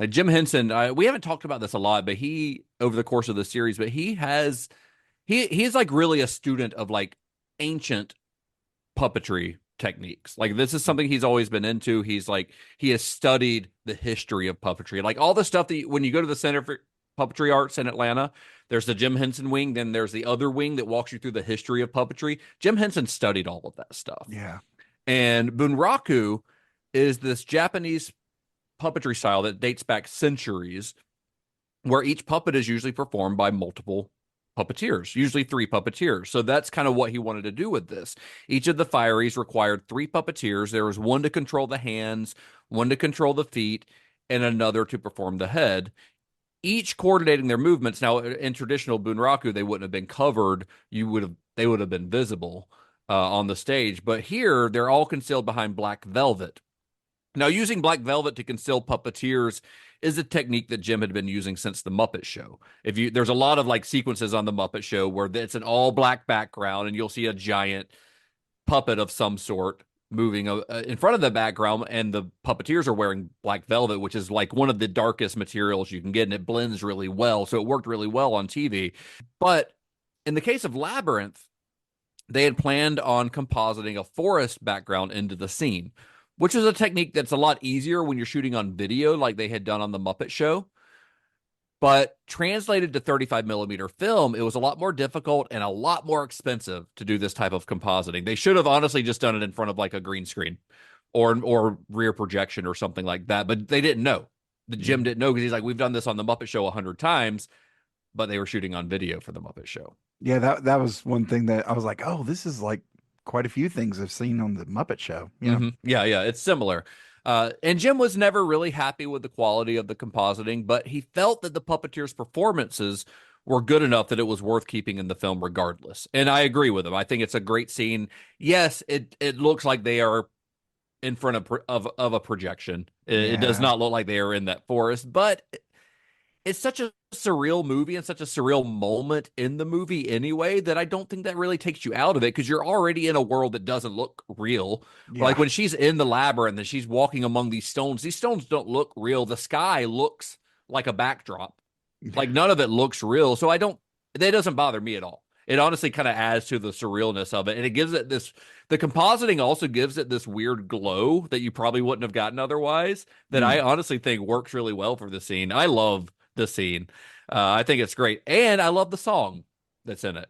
Jim Henson, we haven't talked about this a lot, but he, over the course of the series, but he's like really a student of like ancient puppetry techniques. Like this is something he's always been into. He has studied the history of puppetry. Like all the stuff that when you go to the Center for Puppetry Arts in Atlanta, there's the Jim Henson wing, then there's the other wing that walks you through the history of puppetry. Jim Henson studied all of that stuff. Yeah. And bunraku is this Japanese puppetry style that dates back centuries, where each puppet is usually performed by multiple puppeteers, usually 3 puppeteers. So that's kind of what he wanted to do with this. Each of the Fireys required 3 puppeteers. There was one to control the hands, one to control the feet, and another to perform the head, each coordinating their movements. Now, in traditional bunraku, they wouldn't have been covered. They would have been visible on the stage. But here, they're all concealed behind black velvet. Now, using black velvet to conceal puppeteers is a technique that Jim had been using since the Muppet Show. There's a lot of like sequences on the Muppet Show where it's an all black background, and you'll see a giant puppet of some sort moving in front of the background, and the puppeteers are wearing black velvet, which is like one of the darkest materials you can get, and it blends really well. So it worked really well on TV. But in the case of Labyrinth, they had planned on compositing a forest background into the scene, which is a technique that's a lot easier when you're shooting on video like they had done on the Muppet Show. But translated to 35 millimeter film, it was a lot more difficult and a lot more expensive to do this type of compositing. They should have honestly just done it in front of like a green screen or rear projection or something like that. But they didn't know. Jim didn't know because he's like, we've done this on the Muppet Show 100 times, but they were shooting on video for the Muppet Show. Yeah, that was one thing that I was like, oh, this is like quite a few things I've seen on the Muppet Show. You know? Mm-hmm. Yeah, it's similar. And Jim was never really happy with the quality of the compositing, but he felt that the puppeteers' performances were good enough that it was worth keeping in the film regardless. And I agree with him. I think it's a great scene. Yes, it looks like they are in front of a projection. It does not look like they are in that forest, but it's such a surreal movie and such a surreal moment in the movie anyway that I don't think that really takes you out of it, because you're already in a world that doesn't look real. Yeah. Like when she's in the labyrinth and she's walking among these stones don't look real. The sky looks like a backdrop. Like none of it looks real. So that doesn't bother me at all. It honestly kind of adds to the surrealness of it. And it gives it the compositing also gives it this weird glow that you probably wouldn't have gotten otherwise, that I honestly think works really well for the scene. I love the scene. I think it's great. And I love the song that's in it.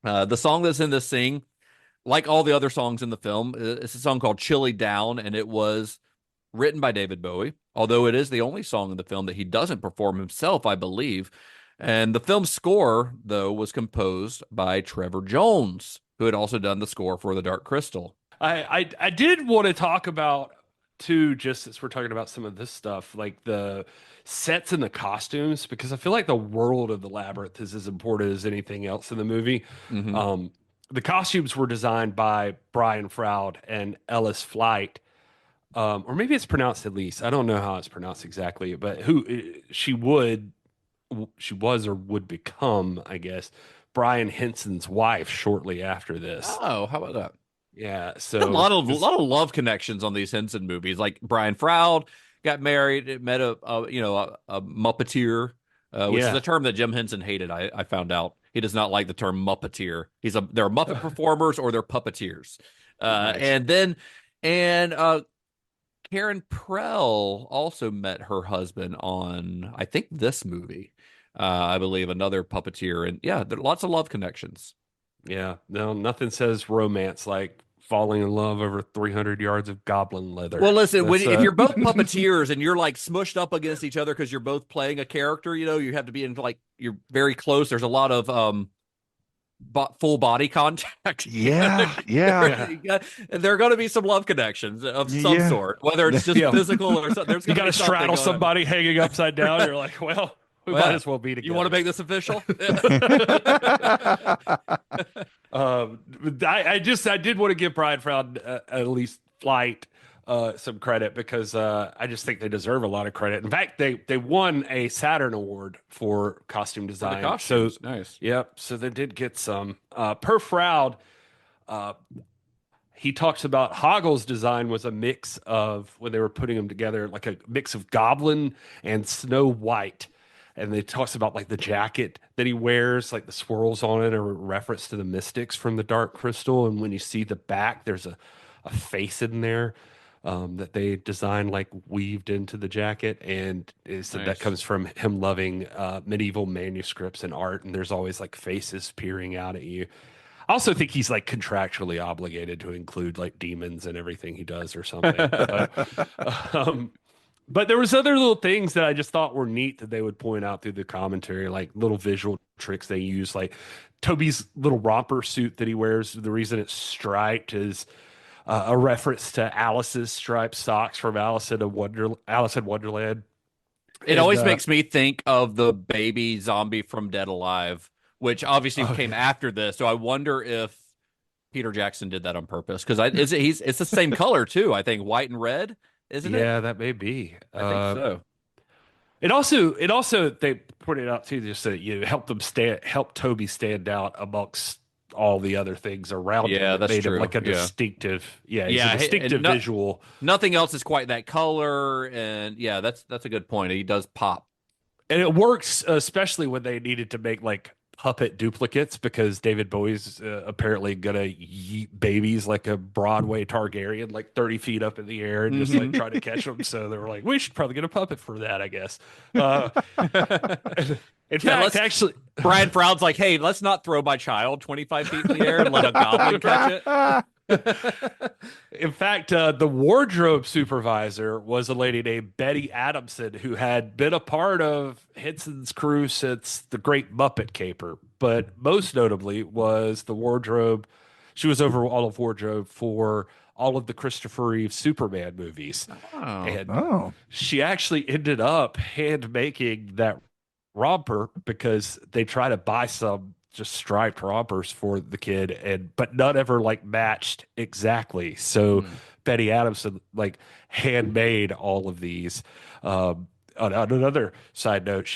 The song that's in this scene, like all the other songs in the film, it's a song called Chilly Down, and it was written by David Bowie, although it is the only song in the film that he doesn't perform himself, I believe. And the film's score, though, was composed by Trevor Jones, who had also done the score for The Dark Crystal. I did want to talk about, too, just as we're talking about some of this stuff, like the sets and the costumes, because I feel like the world of the Labyrinth is as important as anything else in the movie. Mm-hmm. The costumes were designed by Brian Froud and Ellis Flight, or maybe it's pronounced Elise. I don't know how it's pronounced exactly, but she was or would become, I guess, Brian Henson's wife shortly after this. Oh, how about that? Yeah, so a lot of love connections on these Henson movies. Like Brian Froud got married, met a Muppeteer, which is a term that Jim Henson hated. I found out he does not like the term Muppeteer. They're Muppet performers or they're puppeteers. Nice. And Karen Prell also met her husband on, I think, this movie. I believe another puppeteer, and yeah, there are lots of love connections. Yeah, no, nothing says romance like falling in love over 300 yards of goblin leather. Well, listen, That's, if you're both puppeteers and you're like smushed up against each other because you're both playing a character, you have to be in like you're very close. There's a lot of full body contact. Yeah. There are going to be some love connections of some sort, whether it's just physical or something. There's You got to to straddle somebody hanging upside down. You're like, well, we might as well be together. You want to make this official? I did want to give Brian Froud at least Flight some credit because I just think they deserve a lot of credit. In fact, they won a Saturn Award for costume design. Costumes. So nice. Yep. So they did get some. Per Froud, he talks about Hoggle's design was a mix of, when they were putting them together, like a mix of Goblin and Snow White. And they talks about like the jacket that he wears, like the swirls on it, are a reference to the Mystics from the Dark Crystal. And when you see the back, there's a face in there that they designed, like weaved into the jacket. And that comes from him loving medieval manuscripts and art. And there's always like faces peering out at you. I also think he's like contractually obligated to include like demons in everything he does or something. But there was other little things that I just thought were neat that they would point out through the commentary, like little visual tricks they use, like Toby's little romper suit that he wears. The reason it's striped is a reference to Alice's striped socks from Alice in Wonderland. It always makes me think of the baby zombie from Dead Alive, which obviously came after this. So I wonder if Peter Jackson did that on purpose, because it's the same color too. I think white and red. Isn't it? Yeah, that may be. I think so. It also they pointed out too, just that help Toby stand out amongst all the other things around him. Yeah, that's made true. Him like a distinctive, he's a distinctive visual. Nothing else is quite that color, and yeah, that's a good point. He does pop, and it works especially when they needed to make like puppet duplicates, because David Bowie's apparently gonna yeet babies like a Broadway Targaryen, like 30 feet up in the air, and just like try to catch them. So they were like, we should probably get a puppet for that, I guess. In fact, actually, Brian Froud's like, hey, let's not throw my child 25 feet in the air and let a goblin catch it. In fact, the wardrobe supervisor was a lady named Betty Adamson, who had been a part of Henson's crew since the Great Muppet Caper, but most notably was the wardrobe. She was over all of wardrobe for all of the Christopher Reeve Superman movies. She actually ended up hand making that romper because they try to buy some just striped rompers for the kid, but none ever like matched exactly. So Betty Adamson like handmade all of these. On another side note,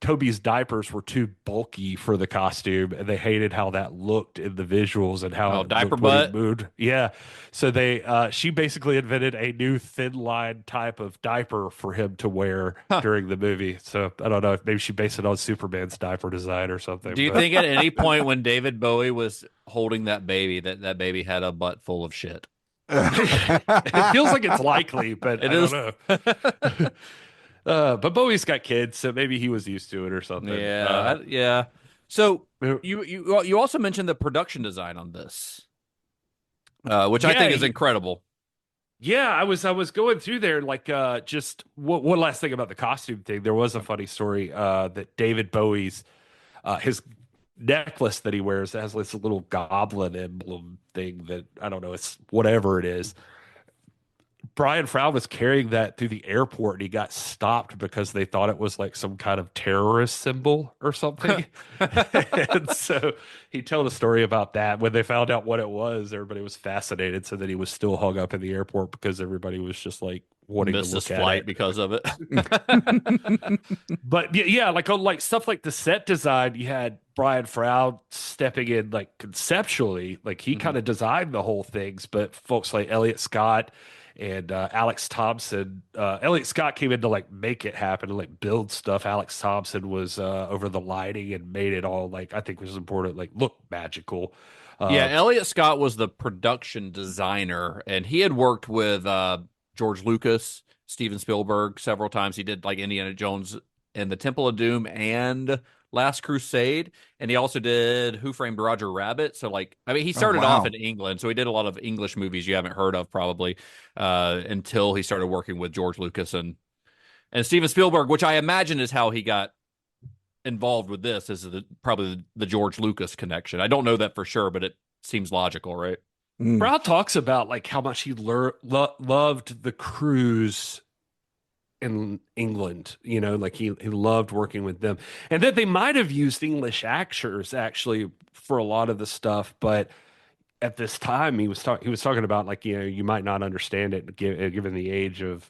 Toby's diapers were too bulky for the costume, and they hated how that looked in the visuals and how diaper butt moved. Yeah, so she basically invented a new thin line type of diaper for him to wear during the movie. So I don't know if maybe she based it on Superman's diaper design or something. Do you think at any point when David Bowie was holding that baby, that baby had a butt full of shit? It feels like it's likely, but I don't know. But Bowie's got kids, so maybe he was used to it or something. Yeah. So you also mentioned the production design on this, which I think is incredible. Yeah, I was going through there, like just one last thing about the costume thing. There was a funny story that David Bowie's his necklace that he wears has this little goblin emblem thing that, I don't know, it's whatever it is. Brian Froud was carrying that through the airport, and he got stopped because they thought it was like some kind of terrorist symbol or something. And so he told a story about that. When they found out what it was, everybody was fascinated. So that he was still hung up in the airport because everybody was just like wanting to look this at flight it because of it. But yeah, like on like stuff like the set design, you had Brian Froud stepping in like conceptually, like he kind of designed the whole things, but folks like Elliot Scott and Alex Thompson. Elliot Scott came in to like make it happen and like build stuff. Alex Thompson was over the lighting and made it all, like, I think was important, like look magical. Yeah, Elliot Scott was the production designer, and he had worked with George Lucas, Steven Spielberg several times. He did like Indiana Jones and the Temple of Doom and Last Crusade, and he also did Who Framed Roger Rabbit. So like, I mean, he started off in England, so he did a lot of English movies you haven't heard of probably until he started working with George Lucas and Steven Spielberg, which I imagine is how he got involved with this, is probably the George Lucas connection. I don't know that for sure, but it seems logical, right? Froud talks about like how much he loved the crews in England, you know, like he loved working with them, and that they might have used English actors actually for a lot of the stuff, but at this time he was talking about like, you know, you might not understand it given the age of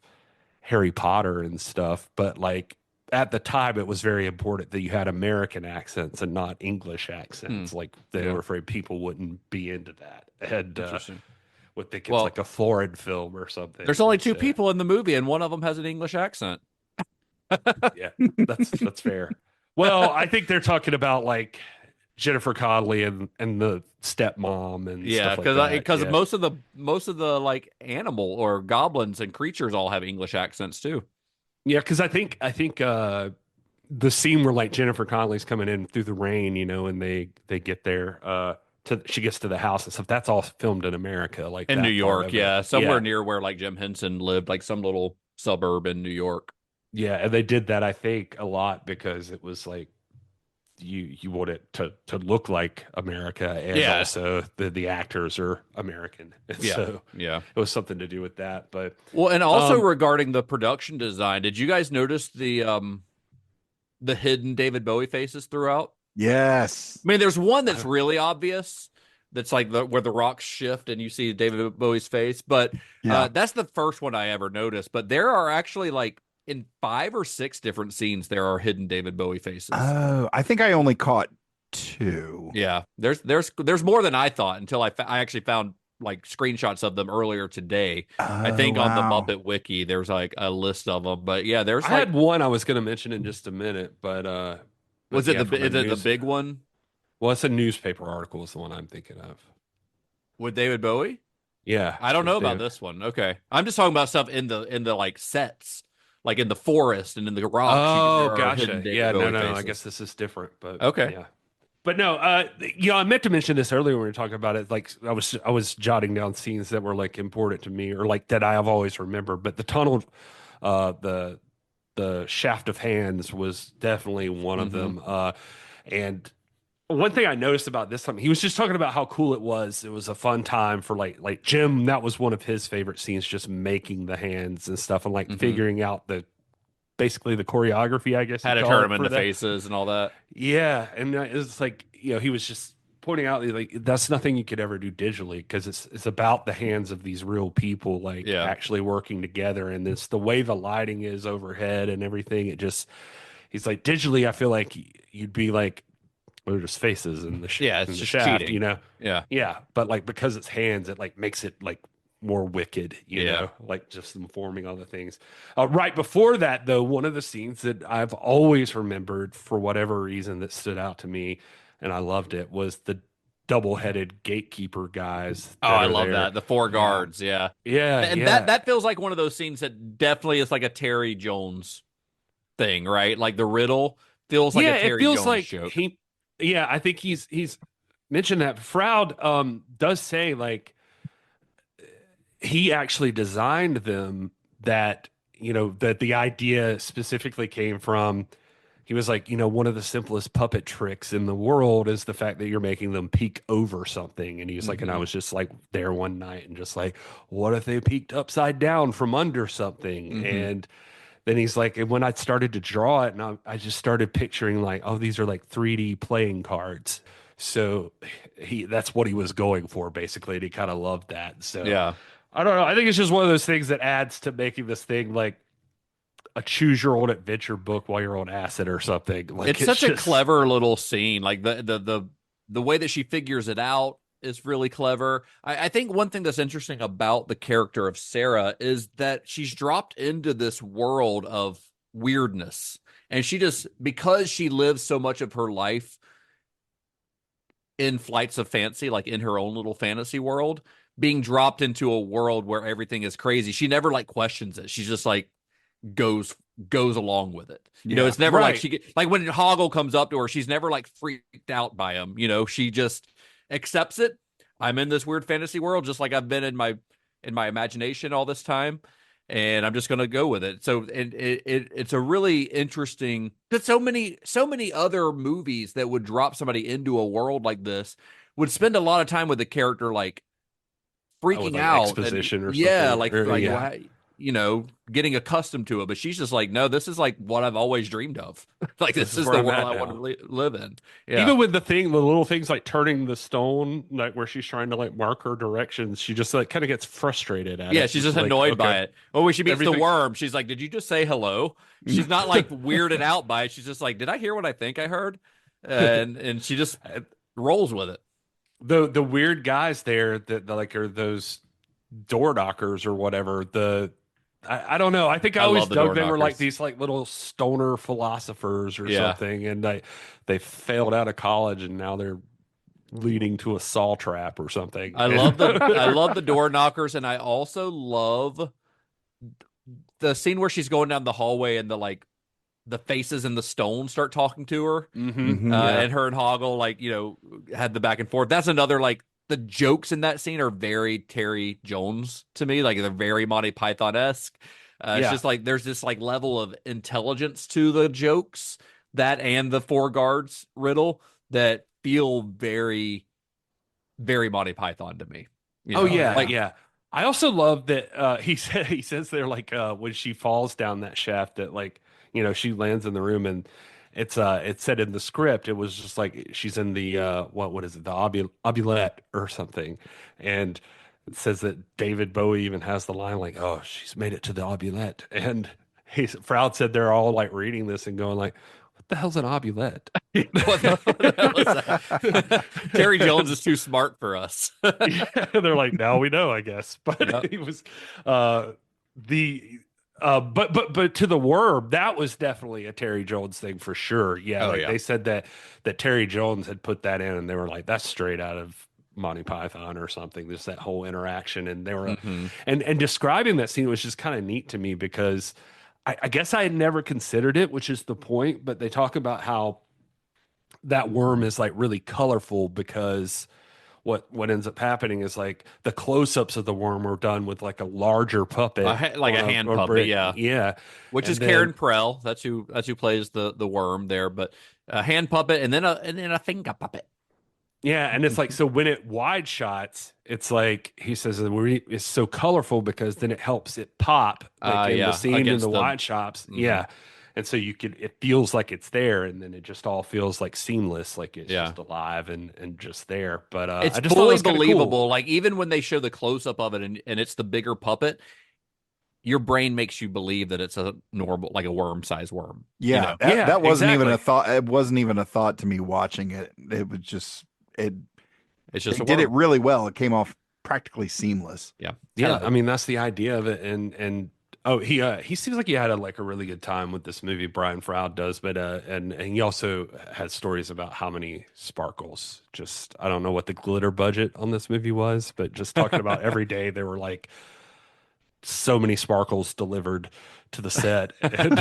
Harry Potter and stuff, but like at the time it was very important that you had American accents and not English accents. Like they were afraid people wouldn't be into that, and would think it's like a foreign film or something. There's only two people in the movie, and one of them has an English accent. Yeah, that's fair. Well, I think they're talking about like Jennifer Connelly and the stepmom and stuff like that. Because most of the like animal or goblins and creatures all have English accents too. Yeah, because I think the scene where like Jennifer Connelly's coming in through the rain, you know, and they get there. She gets to the house and stuff. That's all filmed in America, like in New York, somewhere near where like Jim Henson lived, like some little suburb in New York. Yeah, and they did that I think a lot because it was like you want it to look like America, and also the actors are American. And so it was something to do with that. But and also regarding the production design, did you guys notice the hidden David Bowie faces throughout? Yes. I mean, there's one that's really obvious. That's like where the rocks shift and you see David Bowie's face. But that's the first one I ever noticed. But there are actually like in 5 or 6 different scenes, there are hidden David Bowie faces. Oh, I think I only caught 2. Yeah, there's more than I thought until I actually found like screenshots of them earlier today. I think on the Muppet Wiki, there's like a list of them. But yeah, I had one I was going to mention in just a minute, but is it the big one? Well, it's a newspaper article is the one I'm thinking of. With David Bowie? Yeah. I don't know about this one. Okay. I'm just talking about stuff in the like sets, like in the forest and in the rocks. Oh, gotcha. Yeah, no, I guess this is different, but okay. Yeah. But no, you know, I meant to mention this earlier when we were talking about it. Like I was jotting down scenes that were like important to me or like that I have always remembered, but the tunnel, the shaft of hands was definitely one of them. And one thing I noticed about this time, he was just talking about how cool it was. It was a fun time for like Jim. That was one of his favorite scenes, just making the hands and stuff and like figuring out basically the choreography, I guess. How to turn them into faces and all that. Yeah. And it's like, you know, he was just pointing out like that's nothing you could ever do digitally because it's about the hands of these real people like actually working together, and it's the way the lighting is overhead and everything. It just, he's like, digitally I feel like you'd be like, they're just faces in the it's just shaft, cheating. you know. Yeah, but like because it's hands, it like makes it like more wicked, you know, like just them forming all the things. Right before that, though, one of the scenes that I've always remembered for whatever reason that stood out to me, and I loved it, was the double-headed gatekeeper guys. Oh, I love that. The 4 guards, yeah. And that feels like one of those scenes that definitely is like a Terry Jones thing, right? Like the riddle feels like a Terry Jones joke. I think he's mentioned that. Froud does say like he actually designed them, that, you know, that the idea specifically came from, he was like, you know, one of the simplest puppet tricks in the world is the fact that you're making them peek over something. And he was like, and I was just like there one night and just like, what if they peeked upside down from under something? And then he's like, and when I started to draw it, and I just started picturing like, oh, these are like 3D playing cards. So that's what he was going for, basically. And he kind of loved that. So yeah. I don't know. I think it's just one of those things that adds to making this thing like a choose your own adventure book while you're on acid or something. Like it's such a clever little scene. Like the way that she figures it out is really clever. I think one thing that's interesting about the character of Sarah is that she's dropped into this world of weirdness. And she just, because she lives so much of her life in flights of fancy, like in her own little fantasy world, being dropped into a world where everything is crazy. She never like questions it. She's just like goes along with it. You know, it's never like like when Hoggle comes up to her, she's never like freaked out by him. You know, she just accepts it. I'm in this weird fantasy world, just like I've been in my imagination all this time, and I'm just gonna go with it. So, and it's a really interesting. Because so many other movies that would drop somebody into a world like this would spend a lot of time with the character like freaking out, exposition or something. Yeah, you know, getting accustomed to it. But she's just like, no, this is like what I've always dreamed of. Like this is the world I want to live in. Yeah. Even with the little things like turning the stone, like where she's trying to like mark her directions, she just like kind of gets frustrated at it. Yeah, she's just annoyed by it. Oh, when she meets the worm, she's like, did you just say hello? She's not like weirded out by it. She's just like, did I hear what I think I heard? And she just rolls with it. The weird guys there that like are those door knockers or whatever. I don't know. I think I always dug they were like these like little stoner philosophers or something, and they failed out of college and now they're leading to a saw trap or something. I love the door knockers, and I also love the scene where she's going down the hallway and the faces and the stone start talking to her, and her and Hoggle like, you know, had the back and forth. That's another like. The jokes in that scene are very Terry Jones to me. Like they're very Monty Python-esque. It's just like there's this like level of intelligence to the jokes, that and the four guards riddle, that feel very, very Monty Python to me. You know? Yeah. I also love that he says there like when she falls down that shaft that like, you know, she lands in the room and it's said in the script, it was just like she's in the what is it, the obulette or something, and it says that David Bowie even has the line like, oh, she's made it to the obulette, and Froud said they're all like reading this and going like, what the hell's an obulette? What the hell is that? Terry Jones is too smart for us. They're like, now we know, I guess. But he was but to the worm, that was definitely a Terry Jones thing for sure. Yeah, they said that Terry Jones had put that in, and they were like, that's straight out of Monty Python or something. Just that whole interaction, and they were and describing that scene was just kind of neat to me because I guess I had never considered it, which is the point. But they talk about how that worm is like really colorful because. What ends up happening is like the close-ups of the worm were done with like a larger puppet, like a hand puppet, yeah. Which is Karen Prell. That's who plays the worm there. But a hand puppet and then a finger puppet. Yeah, and it's like so when it wide shots, it's like he says it's so colorful because then it helps it pop like in the scene in the wide shots. Yeah. And so it feels like it's there, and then it just all feels like seamless, like it's just alive and just there. But it's I just fully thought it was believable. cool. Like even when they show the close up of it and it's the bigger puppet, your brain makes you believe that it's a normal, like a worm-sized worm. Yeah, you know? that wasn't even a thought. It wasn't even a thought to me watching it. It was just It's just did it really well. It came off practically seamless. Yeah. I mean, that's the idea of it, and. Oh, he seems like he had a really good time with this movie. Brian Froud does, but and he also has stories about how many sparkles. Just I don't know what the glitter budget on this movie was, but just talking about every day there were like so many sparkles delivered to the set. And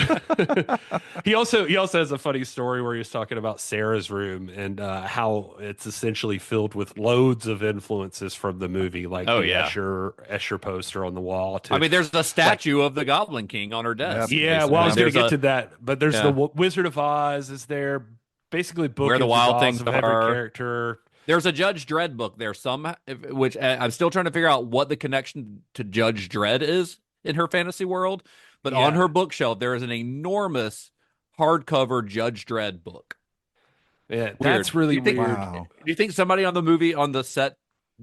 he also has a funny story where he was talking about Sarah's room and how it's essentially filled with loads of influences from the movie, like Escher poster on the wall. I mean, there's a statue of the Goblin King on her desk. Yeah, well, I was going to get to that, but there's the Wizard of Oz is there, basically book Where the Wild Things of every character. There's a Judge Dredd book there, which I'm still trying to figure out what the connection to Judge Dredd is in her fantasy world. But on her bookshelf, there is an enormous hardcover Judge Dredd book. Yeah, that's really weird. Do you think somebody on the set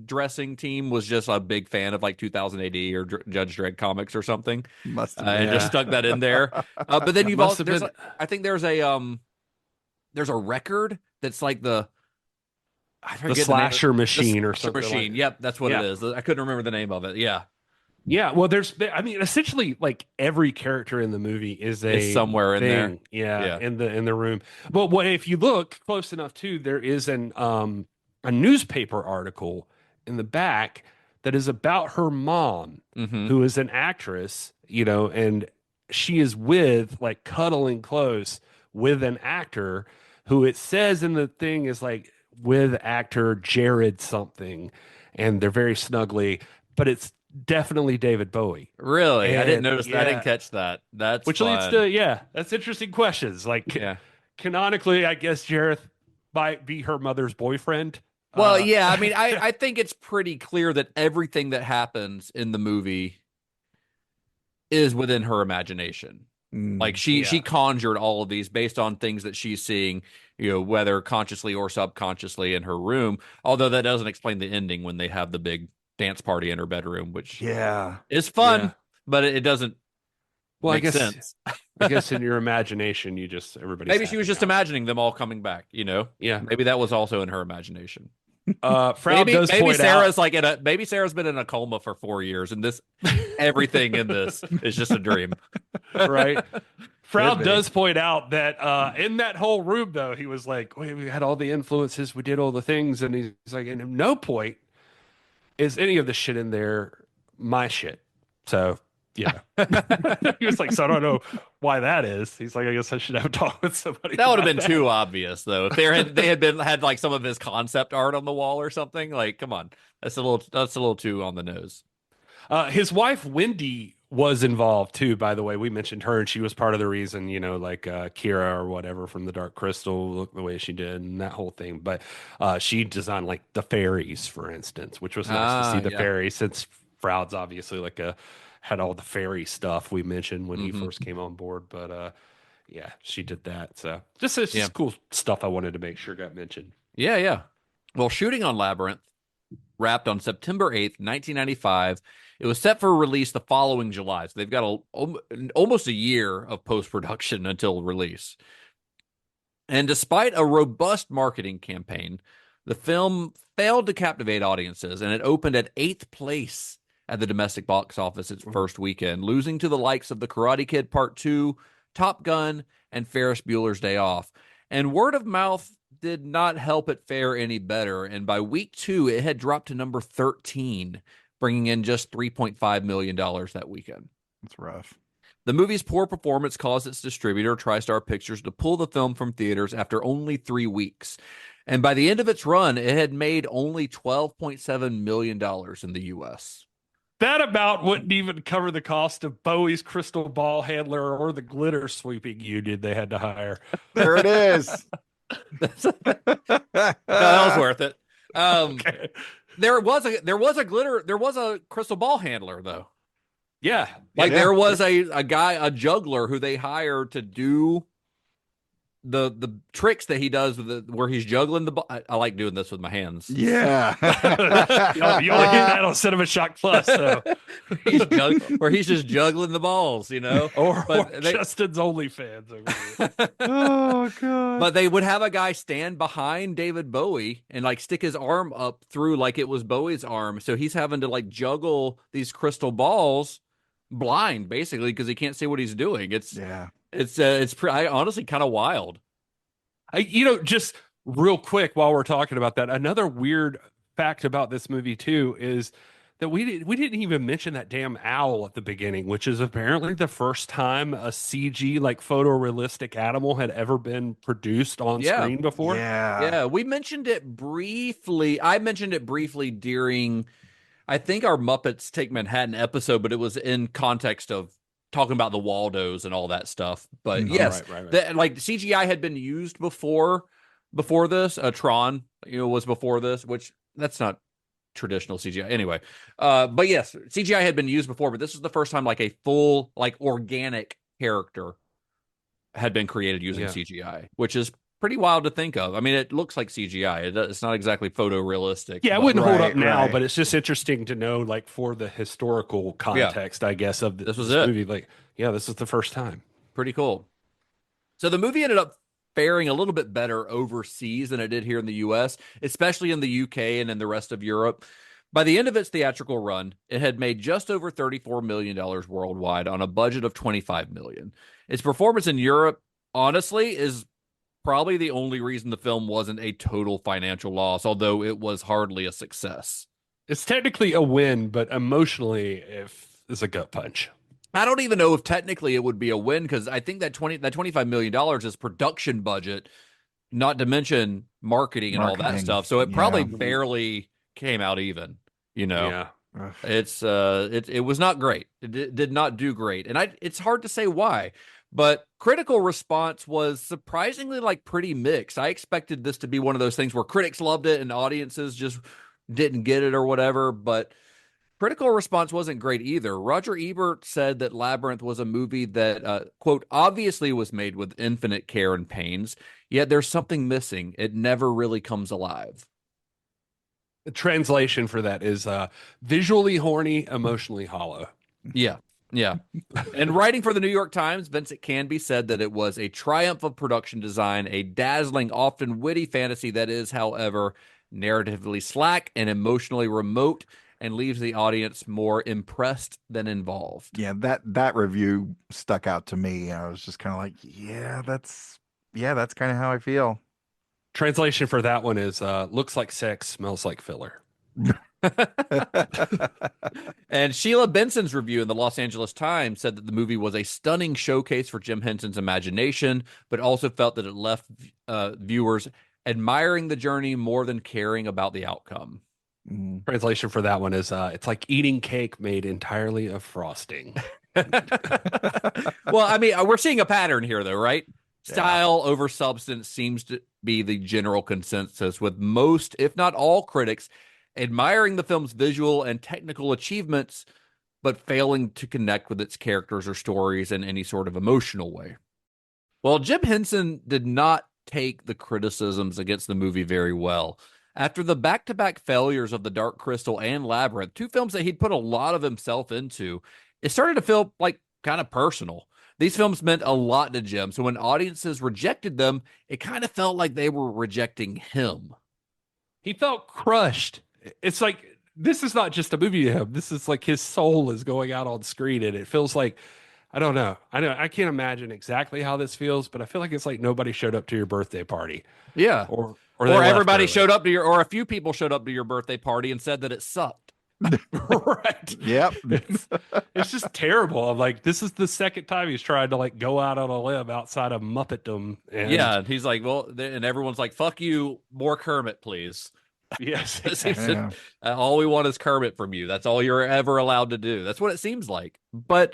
dressing team was just a big fan of like 2000 AD or Judge Dredd comics or something? Must have and just stuck that in there. But then you've also I think there's a record that's like the Slasher Machine or something. Machine. Yep, that's what it is. I couldn't remember the name of it. Yeah. Yeah, well, essentially, like every character in the movie is somewhere in there. Yeah, in the room. But if you look close enough too, there is a newspaper article in the back that is about her mom, who is an actress, and she is with, like, cuddling close with an actor who it says in the thing is like with actor Jared something, and they're very snugly, but it's definitely David Bowie. Really? And, I didn't notice that. I didn't catch that. That's which fun. leads to, that's interesting questions. Like, canonically, I guess Jareth might be her mother's boyfriend. Well, yeah, I mean, I think it's pretty clear that everything that happens in the movie is within her imagination. Like she conjured all of these based on things that she's seeing, whether consciously or subconsciously in her room. Although that doesn't explain the ending when they have the big dance party in her bedroom, which is fun, but it doesn't make sense. I guess in your imagination, everybody. Maybe she was just imagining them all coming back. Yeah. Maybe that was also in her imagination. Froud does point Sarah's out, maybe Sarah's been in a coma for 4 years, and everything in this is just a dream, right? Froud does point out that in that whole room, though, he was like, we had all the influences, we did all the things, and he's like, and at no point is any of the shit in there my shit. So yeah, he was like, so I don't know why that is. He's like, I guess I should have a talk with somebody. That would have been too obvious, though. If they had like some of his concept art on the wall or something. Like, come on, that's a little too on the nose. His wife Wendy was involved too. By the way, we mentioned her, and she was part of the reason, like Kira or whatever from the Dark Crystal looked the way she did and that whole thing. But she designed like the fairies, for instance, which was nice to see the fairies, since Froud's obviously like had all the fairy stuff we mentioned when he first came on board. But she did that. So just cool stuff I wanted to make sure got mentioned. Yeah. Well, shooting on Labyrinth wrapped on September 8th, 1995. It was set for release the following July. So they've got almost a year of post-production until release. And despite a robust marketing campaign, the film failed to captivate audiences, and it opened at 8th place at the domestic box office its first weekend, losing to the likes of The Karate Kid Part 2, Top Gun, and Ferris Bueller's Day Off. And word of mouth did not help it fare any better, and by week 2, it had dropped to number 13, bringing in just $3.5 million that weekend. That's rough. The movie's poor performance caused its distributor, TriStar Pictures, to pull the film from theaters after only 3 weeks. And by the end of its run, it had made only $12.7 million in the U.S. That amount wouldn't even cover the cost of Bowie's crystal ball handler or the glitter sweeping union they had to hire. There it is. That was worth it. Okay. There was a crystal ball handler though. Yeah. There was a guy, a juggler who they hired to do the tricks that he does where he's juggling the ball. I like doing this with my hands. Yeah. you only get that on Cinema Shock Plus, so. Where he's just juggling the balls, or Justin's OnlyFans over here. Oh god. But they would have a guy stand behind David Bowie and like stick his arm up through like it was Bowie's arm, so he's having to like juggle these crystal balls blind basically because he can't see what he's doing. It's honestly kind of wild. Just real quick while we're talking about that, another weird fact about this movie too is that we didn't even mention that damn owl at the beginning, which is apparently the first time a CG like photorealistic animal had ever been produced on screen before. Yeah, we mentioned it briefly. I mentioned it briefly during, I think, our Muppets Take Manhattan episode, but it was in context of talking about the Waldos and all that stuff. But yes, right. Like CGI had been used before this. Tron, was before this, which that's not traditional CGI anyway. But yes, CGI had been used before, but this was the first time like a full like organic character had been created using CGI, which is pretty wild to think of. I mean, it looks like CGI. It's not exactly photorealistic. Yeah, it wouldn't hold up now, but it's just interesting to know, like, for the historical context, I guess, of this movie. Like, this is the first time. Pretty cool. So the movie ended up faring a little bit better overseas than it did here in the U.S., especially in the UK and in the rest of Europe. By the end of its theatrical run, it had made just over $34 million worldwide on a budget of $25 million. Its performance in Europe, honestly, is probably the only reason the film wasn't a total financial loss, although it was hardly a success. It's technically a win, but emotionally, if it's a gut punch. I don't even know if technically it would be a win because I think that $25 million is production budget, not to mention marketing and all that stuff. So it probably barely came out even, you know. Yeah. It was not great. It did not do great. And it's hard to say why, but critical response was surprisingly like pretty mixed. I expected this to be one of those things where critics loved it and audiences just didn't get it or whatever, but critical response wasn't great either. Roger Ebert said that Labyrinth was a movie that, quote, obviously was made with infinite care and pains, yet there's something missing. It never really comes alive. The translation for that is visually horny, emotionally hollow. Yeah. Yeah. And writing for the New York Times, Vincent Canby said that it was a triumph of production design, a dazzling, often witty fantasy that is, however, narratively slack and emotionally remote, and leaves the audience more impressed than involved. Yeah, that review stuck out to me. I was just kind of like, that's kind of how I feel. Translation for that one is looks like sex, smells like filler. And Sheila Benson's review in the Los Angeles Times said that the movie was a stunning showcase for Jim Henson's imagination, but also felt that it left viewers admiring the journey more than caring about the outcome. Translation for that one is it's like eating cake made entirely of frosting. Well, I mean, we're seeing a pattern here, though, right? Style over substance seems to be the general consensus, with most, if not all, critics admiring the film's visual and technical achievements, but failing to connect with its characters or stories in any sort of emotional way. Well, Jim Henson did not take the criticisms against the movie very well. After the back-to-back failures of The Dark Crystal and Labyrinth, two films that he'd put a lot of himself into, it started to feel like kind of personal. These films meant a lot to Jim, so when audiences rejected them, it kind of felt like they were rejecting him. He felt crushed. It's like, this is not just a movie to him. This is like his soul is going out on screen, and it feels like, I don't know. I can't imagine exactly how this feels, but I feel like it's like nobody showed up to your birthday party. Yeah. Or everybody showed up to or a few people showed up to your birthday party and said that it sucked. Right. Yep. It's just terrible. I'm like, this is the second time he's tried to like go out on a limb outside of Muppetdom. And and he's like, well, and everyone's like, fuck you, more Kermit, please. Yes. All we want is Kermit from you. That's all you're ever allowed to do. That's what it seems like. But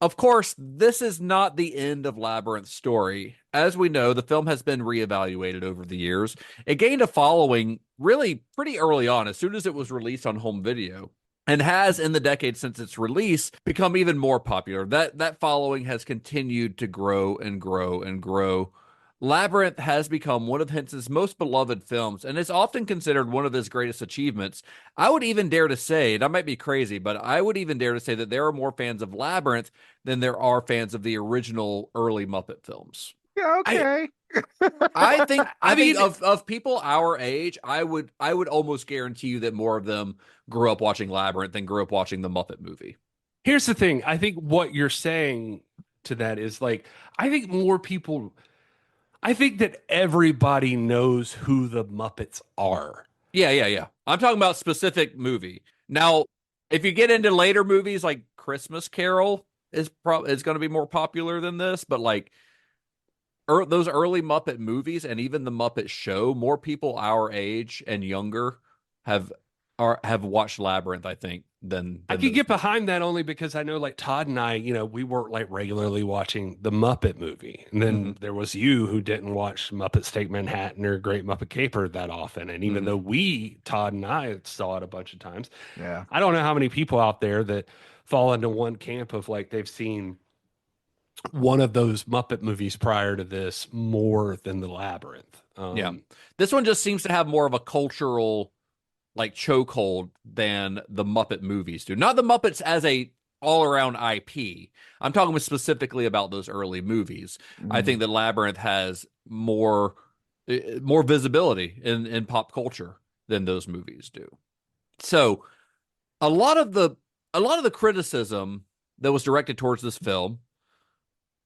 of course, this is not the end of Labyrinth's story. As we know, the film has been reevaluated over the years. It gained a following really pretty early on, as soon as it was released on home video, and has, in the decades since its release, become even more popular. That following has continued to grow and grow and grow. Labyrinth has become one of Henson's most beloved films and is often considered one of his greatest achievements. I would even dare to say, and I might be crazy, but I would even dare to say that there are more fans of Labyrinth than there are fans of the original early Muppet films. Yeah, okay. I think of people our age, I would almost guarantee you that more of them grew up watching Labyrinth than grew up watching the Muppet movie. Here's the thing. I think what you're saying to that is like, I think that everybody knows who the Muppets are. Yeah. I'm talking about specific movie. Now, if you get into later movies like Christmas Carol is going to be more popular than this, but like those early Muppet movies and even the Muppet Show, more people our age and younger have watched Labyrinth, I think, than I could get behind that only because I know like Todd and I, we weren't like regularly watching the Muppet movie. And then there was you who didn't watch Muppets Take Manhattan or Great Muppet Caper that often. And even though Todd and I saw it a bunch of times, I don't know how many people out there that fall into one camp of like they've seen one of those Muppet movies prior to this more than the Labyrinth. This one just seems to have more of a cultural like chokehold than the Muppet movies do. Not the Muppets as a all-around IP. I'm talking specifically about those early movies. I think that Labyrinth has more visibility in pop culture than those movies do. So a lot of the criticism that was directed towards this film,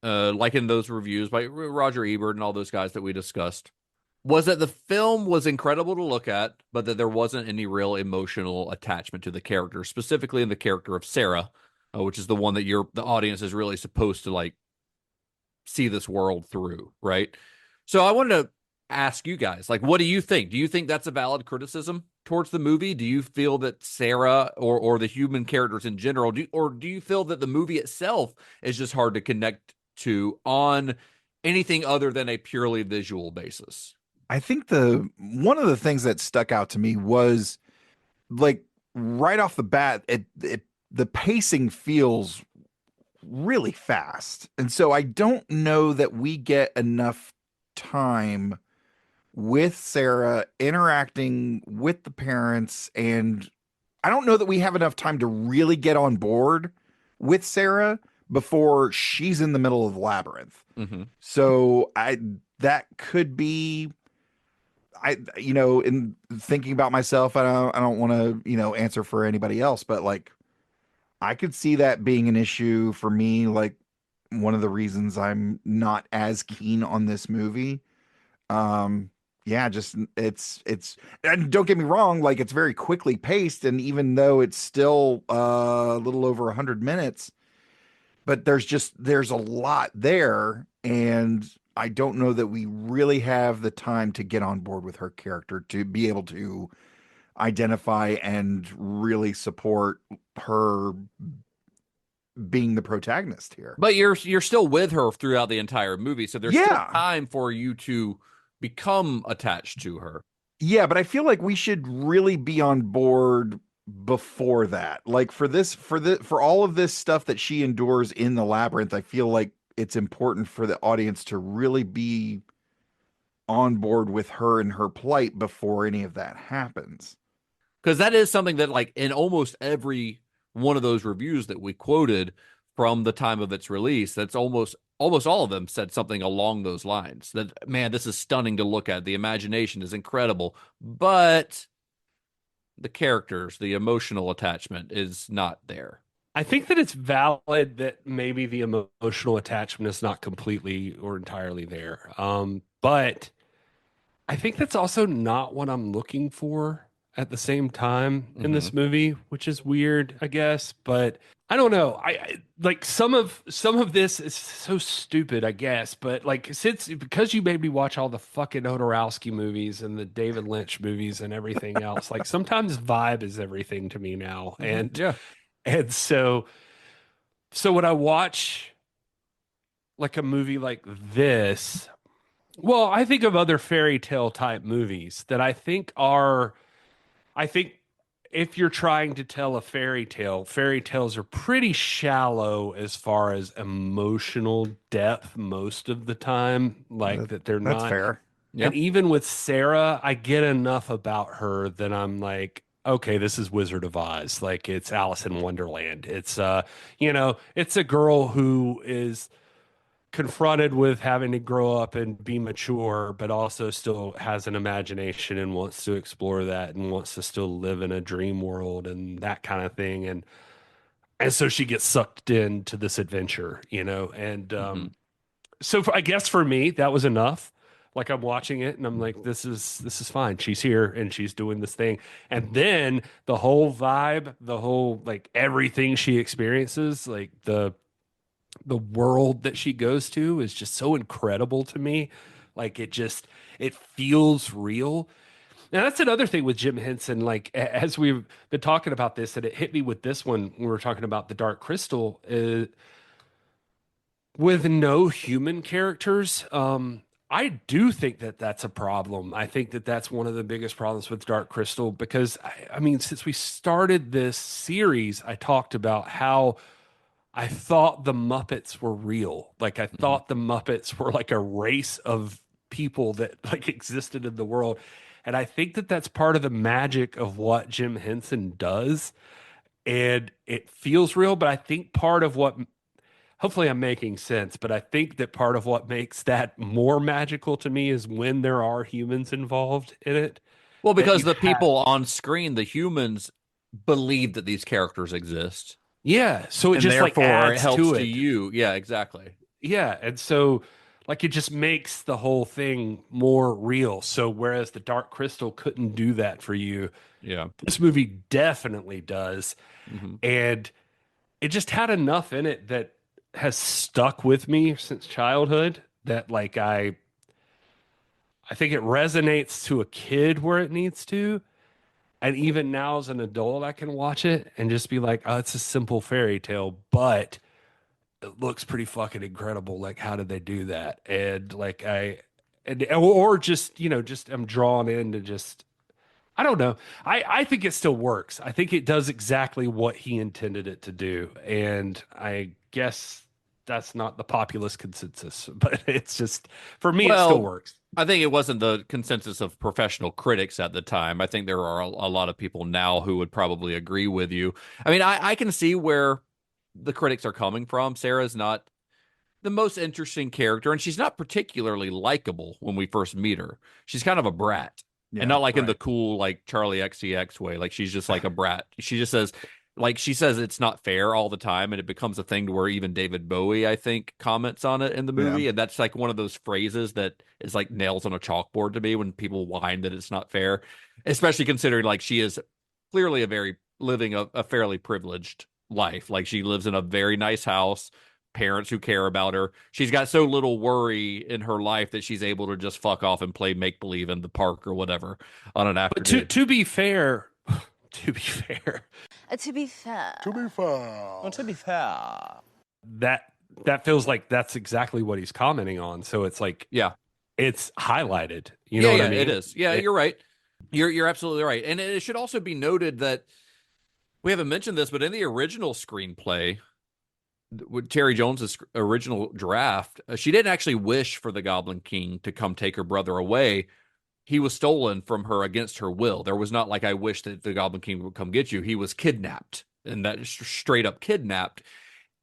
like in those reviews by Roger Ebert and all those guys that we discussed, was that the film was incredible to look at, but that there wasn't any real emotional attachment to the character, specifically in the character of Sarah, which is the one that the audience is really supposed to like see this world through, right? So I wanted to ask you guys, like, what do you think? Do you think that's a valid criticism towards the movie? Do you feel that Sarah or the human characters in general, or do you feel that the movie itself is just hard to connect to on anything other than a purely visual basis? I think one of the things that stuck out to me was like right off the bat, the pacing feels really fast. And so I don't know that we get enough time with Sarah interacting with the parents. And I don't know that we have enough time to really get on board with Sarah before she's in the middle of the labyrinth. Mm-hmm. So that could be, in thinking about myself, I don't want to, answer for anybody else, but like, I could see that being an issue for me. Like one of the reasons I'm not as keen on this movie. Just it's, and don't get me wrong, like it's very quickly paced. And even though it's still a little over 100 minutes, but there's a lot there. And I don't know that we really have the time to get on board with her character to be able to identify and really support her being the protagonist here. But you're still with her throughout the entire movie, so there's still time for you to become attached to her. Yeah, but I feel like we should really be on board before that. Like for all of this stuff that she endures in the labyrinth, I feel like it's important for the audience to really be on board with her and her plight before any of that happens. Because that is something that, like, in almost every one of those reviews that we quoted from the time of its release, that's almost all of them said something along those lines. That, man, this is stunning to look at. The imagination is incredible, but the characters, the emotional attachment is not there. I think that it's valid that maybe the emotional attachment is not completely or entirely there. But I think that's also not what I'm looking for at the same time in this movie, which is weird, I guess. But I don't know. I like some of this is so stupid, I guess. But like because you made me watch all the fucking Jodorowsky movies and the David Lynch movies and everything else, like sometimes vibe is everything to me now. And and so when I watch like a movie like this, well, I think of other fairy tale type movies that I think if you're trying to tell a fairy tales are pretty shallow as far as emotional depth most of the time. Like that they're not. That's fair. Yeah. And even with Sarah, I get enough about her that I'm like, okay, this is Wizard of Oz. Like it's Alice in Wonderland. It's it's a girl who is confronted with having to grow up and be mature, but also still has an imagination and wants to explore that and wants to still live in a dream world and that kind of thing. And so she gets sucked into this adventure, and so I guess for me, that was enough. Like I'm watching it and I'm like, this is fine. She's here and she's doing this thing. And then the whole vibe, the whole, like everything she experiences, like the world that she goes to is just so incredible to me. Like it feels real. Now that's another thing with Jim Henson. Like as we've been talking about this, and it hit me with this one when we were talking about The Dark Crystal, with no human characters. I do think that that's a problem. I think that that's one of the biggest problems with Dark Crystal because I mean, since we started this series, I talked about how I thought the Muppets were real. Like I thought the Muppets were like a race of people that like existed in the world. And I think that that's part of the magic of what Jim Henson does. And it feels real, but I think part of what, hopefully I'm making sense, but I think that part of what makes that more magical to me is when there are humans involved in it. Well, because the people on screen, the humans, believe that these characters exist. Yeah, so it and just like therefore adds it helps to to you. Yeah, exactly. Yeah, and so Like it just makes the whole thing more real. So whereas the Dark Crystal couldn't do that for you, Yeah. this movie definitely does. Mm-hmm. And it just had enough in it that has stuck with me since childhood that like I think it resonates to a kid where it needs to. And even now as an adult, I can watch it and just be like, oh, it's a simple fairy tale, but it looks pretty fucking incredible. Like, how did they do that? And like, or just, just I'm drawn into just, I don't know. I think it still works. I think it does exactly what he intended it to do. And I guess that's not the populist consensus, but it's just, for me, it still works. I think it wasn't the consensus of professional critics at the time. I think there are a lot of people now who would probably agree with you. I mean, I can see where the critics are coming from. Sarah's not the most interesting character, and she's not particularly likable when we first meet her. She's kind of a brat. And not like in the cool, like Charlie XCX way. Like she's just like a brat. She just says, it's not fair all the time. And it becomes a thing to where even David Bowie, I think, comments on it in the movie. Yeah. And that's like one of those phrases that is like nails on a chalkboard to me when people whine that it's not fair, especially considering like she is clearly living a fairly privileged life. Like she lives in a very nice house, parents who care about her. She's got so little worry in her life that she's able to just fuck off and play make believe in the park or whatever on an afternoon. But to be fair, to be fair, that feels like that's exactly what he's commenting on. So it's like, it's highlighted. You know what I mean? It is. Yeah, you're right. You're absolutely right. And it should also be noted that we haven't mentioned this, but in the original screenplay, with Terry Jones's original draft, she didn't actually wish for the Goblin King to come take her brother away. He was stolen from her against her will. There was not like, I wish that the Goblin King would come get you. He was kidnapped, and that straight up kidnapped.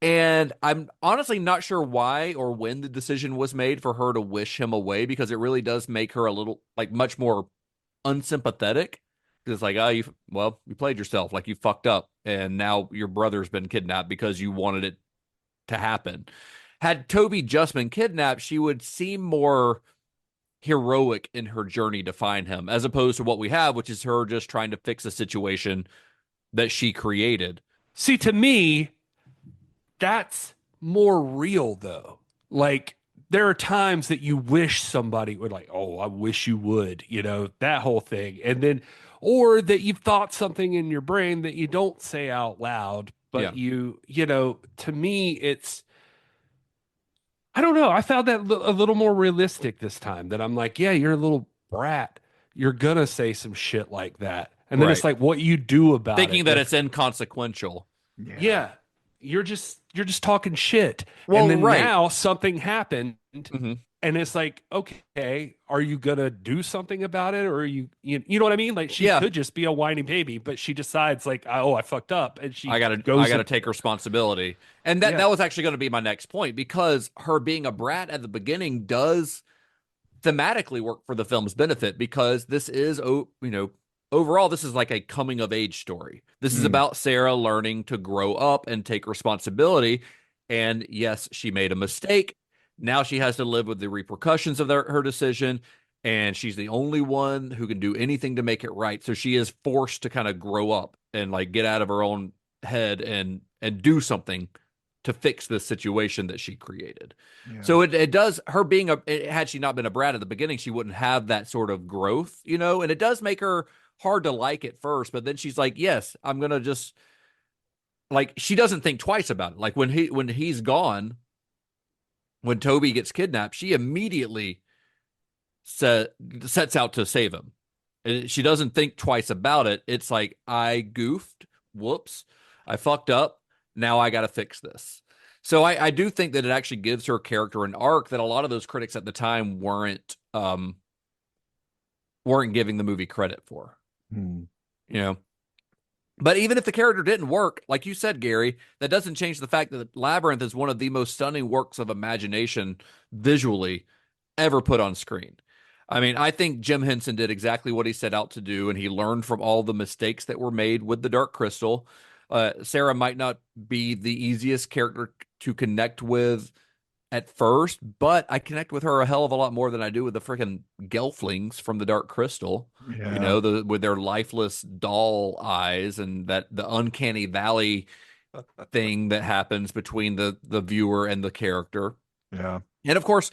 And I'm honestly not sure why or when the decision was made for her to wish him away, because it really does make her a little like much more unsympathetic. It's like, you played yourself, like you fucked up, and now your brother's been kidnapped because you wanted it to happen. Had Toby just been kidnapped, she would seem more heroic in her journey to find him, as opposed to what we have, which is her just trying to fix a situation that she created. See, to me, that's more real though. Like there are times that you wish somebody would like, oh, I wish you would, that whole thing. And then, or that you've thought something in your brain that you don't say out loud, but to me, it's, I don't know. I found that a little more realistic this time, that I'm like, yeah, you're a little brat. You're going to say some shit like that. And then it's like what you do about it. Thinking that it's inconsequential. Yeah. You're just talking shit. Well, and then now something happened. Mm-hmm. And it's like, okay, are you gonna do something about it, or are you know what I mean? Like she could just be a whiny baby, but she decides like, oh, I fucked up, and I gotta take responsibility. And that was actually going to be my next point, because her being a brat at the beginning does thematically work for the film's benefit, because this is overall this is like a coming of age story. This is about Sarah learning to grow up and take responsibility. And yes, she made a mistake. Now she has to live with the repercussions of her decision, and she's the only one who can do anything to make it right. So she is forced to kind of grow up and like get out of her own head and do something to fix this situation that she created. Yeah. So it does, her being had she not been a brat at the beginning, she wouldn't have that sort of growth, and it does make her hard to like at first, but then she's like, yes, I'm going to just, like, she doesn't think twice about it. Like when he's gone, when Toby gets kidnapped, she immediately sets out to save him. And she doesn't think twice about it. It's like, I goofed. Whoops. I fucked up. Now I got to fix this. So I do think that it actually gives her character an arc that a lot of those critics at the time weren't giving the movie credit for. But even if the character didn't work, like you said, Gary, that doesn't change the fact that Labyrinth is one of the most stunning works of imagination visually ever put on screen. I mean, I think Jim Henson did exactly what he set out to do, and he learned from all the mistakes that were made with the Dark Crystal. Sarah might not be the easiest character to connect with at first, but I connect with her a hell of a lot more than I do with the freaking Gelflings from the Dark Crystal. Yeah. You know, with their lifeless doll eyes and that the uncanny valley thing that happens between the viewer and the character. Yeah. And of course,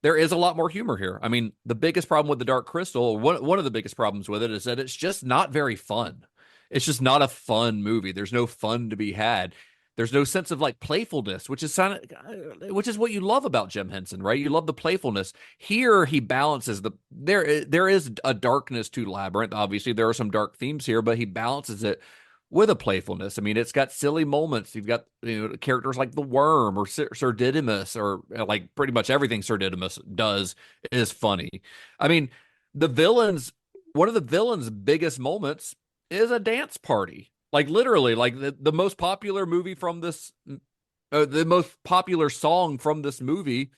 there is a lot more humor here. I mean, the biggest problem with the Dark Crystal, one of the biggest problems with it is that it's just not very fun. It's just not a fun movie. There's no fun to be had. There's no sense of like playfulness, which is what you love about Jim Henson, right? You love the playfulness. Here he balances there is a darkness to Labyrinth. Obviously, there are some dark themes here, but he balances it with a playfulness. I mean, it's got silly moments. You've got characters like the Worm or Sir Didymus, or like pretty much everything Sir Didymus does is funny. I mean, one of the villains' biggest moments is a dance party. Like literally, like the most popular movie from this, the most popular song from this movie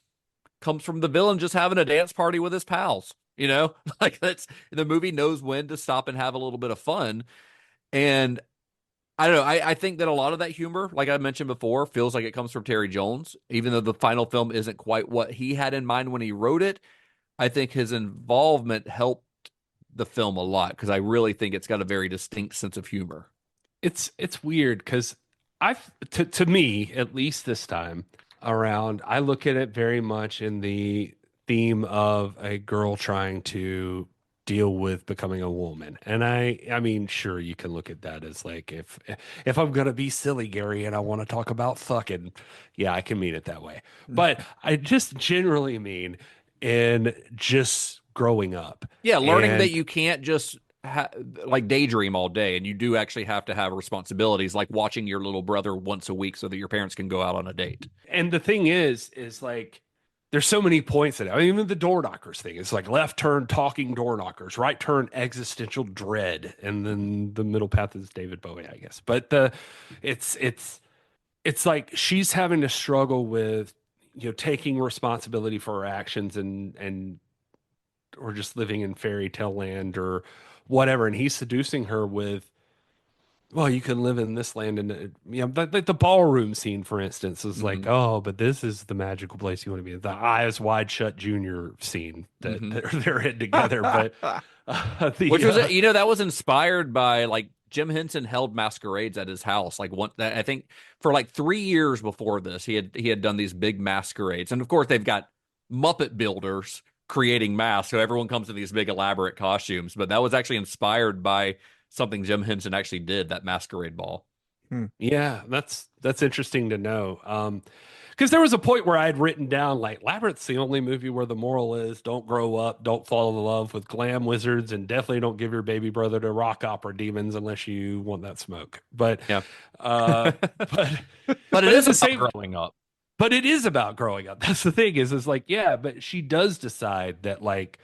comes from the villain just having a dance party with his pals. Like the movie knows when to stop and have a little bit of fun. And I don't know. I think that a lot of that humor, like I mentioned before, feels like it comes from Terry Jones, even though the final film isn't quite what he had in mind when he wrote it. I think his involvement helped the film a lot because I really think it's got a very distinct sense of humor. It's weird because to me, at least this time around, I look at it very much in the theme of a girl trying to deal with becoming a woman. And I mean, sure, you can look at that as like, if I'm gonna be silly, Gary, and I want to talk about fucking, yeah, I can mean it that way. But I just generally mean in just growing up. Yeah, learning that you can't just like daydream all day, and you do actually have to have responsibilities, like watching your little brother once a week so that your parents can go out on a date. And the thing is like, there's so many points in it. I mean, even the door knockers thing, it's like left turn, talking door knockers, right turn, existential dread, and then the middle path is David Bowie, I guess. But it's like she's having to struggle with taking responsibility for her actions and or just living in fairy tale land or whatever. And he's seducing her with, well, you can live in this land. And the ballroom scene, for instance, is like, oh, but this is the magical place you want to be. The Eyes Wide Shut Junior scene that they're in together. But which was that was inspired by, like, Jim Henson held masquerades at his house. Like, I think for like 3 years before this, he had done these big masquerades. And of course, they've got Muppet builders creating masks, so everyone comes in these big elaborate costumes. But that was actually inspired by something Jim Henson actually did, that masquerade ball. Yeah, that's interesting to know. Because there was a point where I had written down, like, Labyrinth's the only movie where the moral is don't grow up, don't fall in love with glam wizards, and definitely don't give your baby brother to rock opera demons unless you want that smoke. But yeah, but it is the same growing up. But it is about growing up. That's the thing is like, yeah, but she does decide that, like,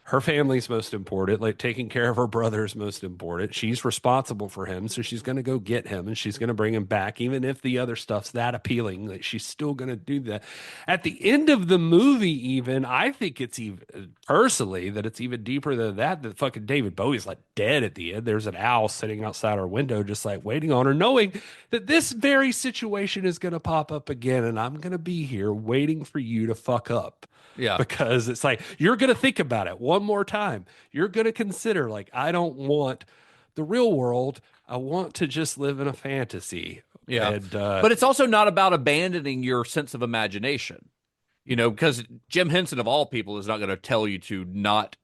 her family's most important, like taking care of her brother is most important. She's responsible for him, so she's going to go get him and she's going to bring him back, even if the other stuff's that appealing. That she's still going to do that. At the end of the movie, even I think it's even personally that it's even deeper than that. That fucking David Bowie's like dead at the end. There's an owl sitting outside our window, just like waiting on her, knowing that this very situation is going to pop up again, and I'm going to be here waiting for you to fuck up. Yeah. Because it's like, you're going to think about it one more time. You're going to consider, like, I don't want the real world. I want to just live in a fantasy. Yeah. And, but it's also not about abandoning your sense of imagination, because Jim Henson, of all people, is not going to tell you to not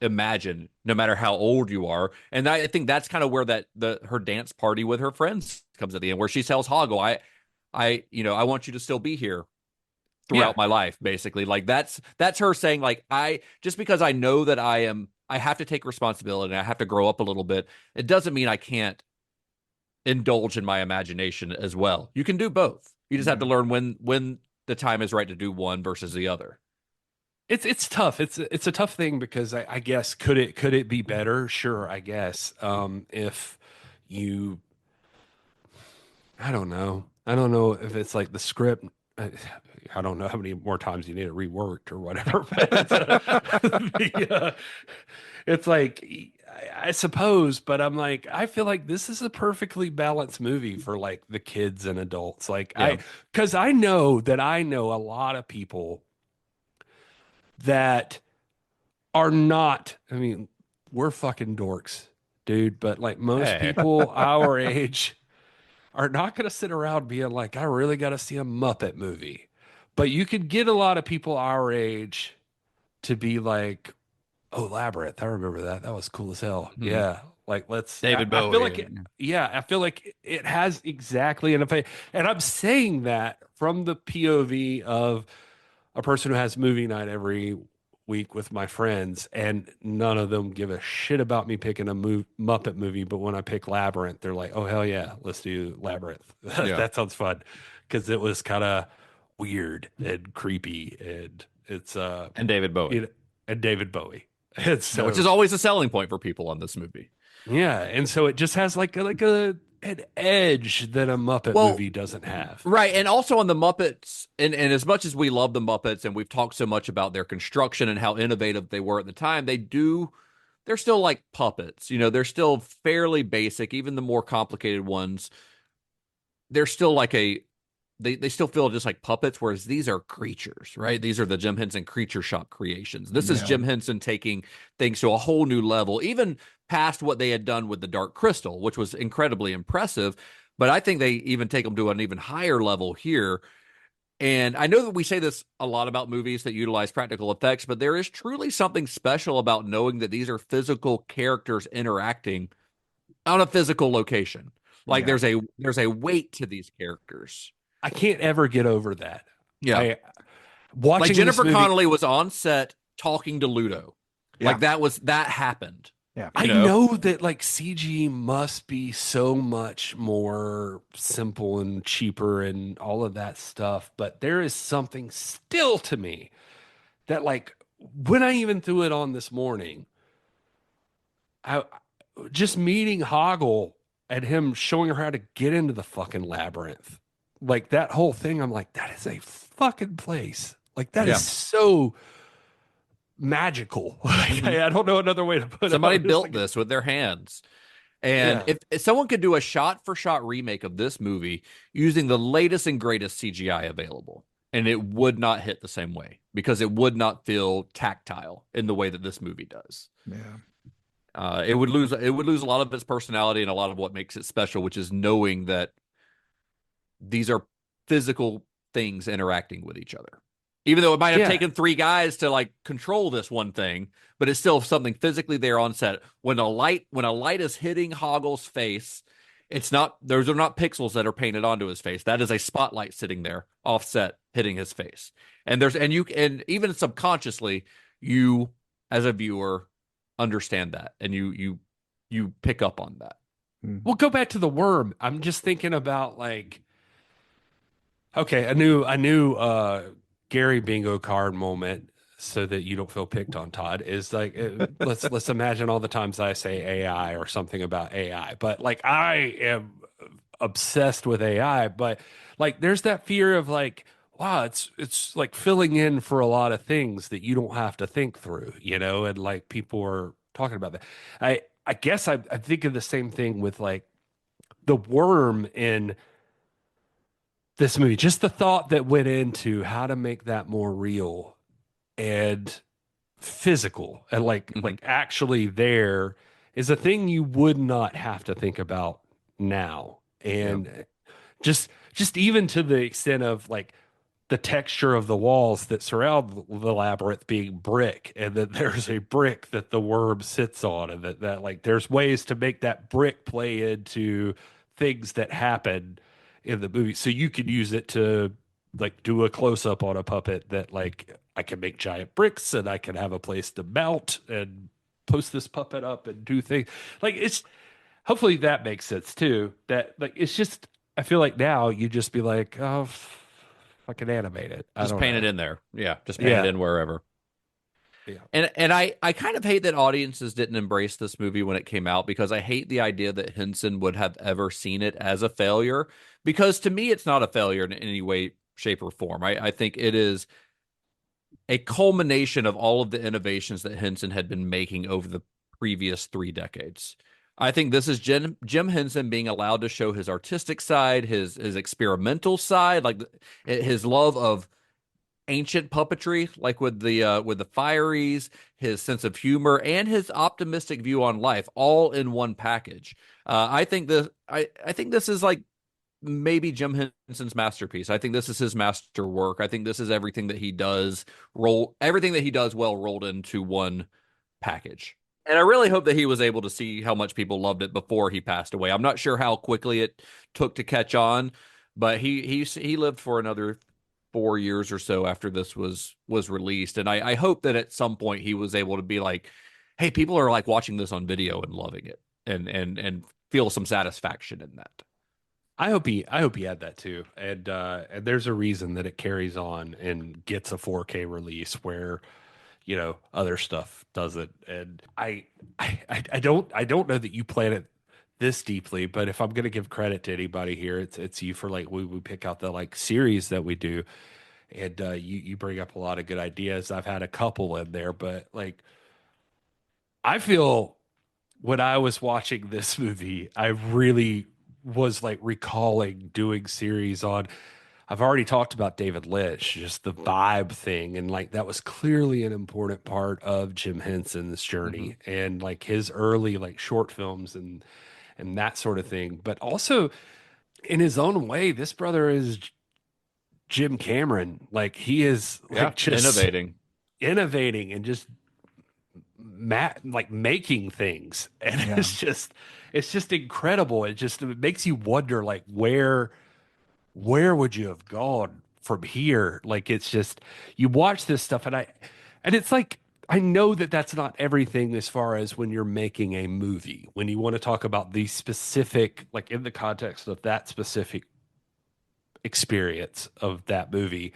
imagine, no matter how old you are. And I think that's kind of where her dance party with her friends comes at the end, where she tells Hoggle, I want you to still be here throughout my life, basically. Like that's her saying, like, just because I know that I have to take responsibility and I have to grow up a little bit, it doesn't mean I can't indulge in my imagination as well. You can do both. You just have to learn when the time is right to do one versus the other. It's tough. It's a tough thing because I guess could it be better? Sure, I guess. If you, I don't know if it's like the script. I don't know how many more times you need it reworked or whatever. But it's like, I suppose, but I'm like, I feel like this is a perfectly balanced movie for like the kids and adults. Like because I know a lot of people that are not, I mean, we're fucking dorks, dude, but like most people our age are not going to sit around being like, I really got to see a Muppet movie. But you could get a lot of people our age to be like, oh, Labyrinth. I remember that. That was cool as hell. Mm-hmm. Yeah. Like, let's. David Bowie. I feel like I feel like it has exactly. And I'm saying that from the POV of a person who has movie night every week with my friends, and none of them give a shit about me picking a Muppet movie. But when I pick Labyrinth, they're like, oh, hell yeah, let's do Labyrinth. That sounds fun. Because it was kind of weird and creepy. And it's and David Bowie. And David Bowie. So, which is always a selling point for people on this movie. Yeah, and so it just has like an edge that a Muppet movie doesn't have. Right, and also on the Muppets, and as much as we love the Muppets and we've talked so much about their construction and how innovative they were at the time, they're still like puppets. You know, they're still fairly basic. Even the more complicated ones, they're still like they still feel just like puppets, whereas these are creatures, right? These are the Jim Henson Creature Shop creations. This is Jim Henson taking things to a whole new level, even past what they had done with the Dark Crystal, which was incredibly impressive. But I think they even take them to an even higher level here. And I know that we say this a lot about movies that utilize practical effects, but there is truly something special about knowing that these are physical characters interacting on a physical location. Like there's a weight to these characters. I can't ever get over that. Yeah. Watching like Jennifer Connelly was on set talking to Ludo. Yeah. Like that happened. Yeah. I know that like CG must be so much more simple and cheaper and all of that stuff, but there is something still to me that like when I even threw it on this morning, I just meeting Hoggle and him showing her how to get into the fucking labyrinth. Like that whole thing, I'm like, that is a fucking place. Like that is so magical. Like, I don't know another way to put it. Somebody built this with their hands. And if someone could do a shot-for-shot remake of this movie using the latest and greatest CGI available, and it would not hit the same way because it would not feel tactile in the way that this movie does. Yeah. It would lose a lot of its personality and a lot of what makes it special, which is knowing that these are physical things interacting with each other. Even though it might have taken 3 guys to like control this one thing, but it's still something physically there on set. When a light is hitting Hoggle's face, those are not pixels that are painted onto his face. That is a spotlight sitting there offset hitting his face. And even subconsciously, you as a viewer understand that and you pick up on that. We'll go back to the worm. I'm just thinking about like, okay, I knew Gary bingo card moment so that you don't feel picked on, Todd, is like let's imagine all the times I say AI or something about AI, but like I am obsessed with AI, but like there's that fear of like, wow, it's like filling in for a lot of things that you don't have to think through, you know, and like people are talking about that. I guess I think of the same thing with like the worm in this movie, just the thought that went into how to make that more real and physical and like actually there is a thing you would not have to think about now. And just even to the extent of like the texture of the walls that surround the labyrinth being brick, and that there's a brick that the worm sits on, and that like there's ways to make that brick play into things that happen in the movie. So you could use it to like do a close up on a puppet that like I can make giant bricks and I can have a place to mount and post this puppet up and do things like hopefully that makes sense too. That like, it's just, I feel like now you just be like, oh, fucking animate it. Just paint it in there. Yeah. Just paint it in wherever. Yeah. And I kind of hate that audiences didn't embrace this movie when it came out, because I hate the idea that Henson would have ever seen it as a failure, because to me, it's not a failure in any way, shape, or form. I think it is a culmination of all of the innovations that Henson had been making over the previous 3 decades. I think this is Jim Henson being allowed to show his artistic side, his experimental side, like his love of ancient puppetry, like with the Fireys, his sense of humor, and his optimistic view on life, all in one package. I think this is like maybe Jim Henson's masterpiece. I think this is his masterwork. I think this is everything that he does well rolled into one package. And I really hope that he was able to see how much people loved it before he passed away. I'm not sure how quickly it took to catch on, but he lived for another 4 years or so after this was released. And I hope that at some point he was able to be like, hey, people are like watching this on video and loving it and feel some satisfaction in that. I hope he had that too. And there's a reason that it carries on and gets a 4K release where, you know, other stuff doesn't. And I don't know that you plan it this deeply, but if I'm going to give credit to anybody here, it's you for like, we pick out the like series that we do, and you bring up a lot of good ideas. I've had a couple in there, but like, I feel when I was watching this movie, I really was like recalling doing series on, I've already talked about David Lynch, just the vibe thing. And like, that was clearly an important part of Jim Henson's journey and like his early like short films and that sort of thing. But also in his own way, this brother is Jim Cameron. Like he is like just innovating and just like making things. And it's just incredible. It makes you wonder like where would you have gone from here? Like, it's just, you watch this stuff and it's like, I know that that's not everything as far as when you're making a movie, when you want to talk about the specific, like in the context of that specific experience of that movie,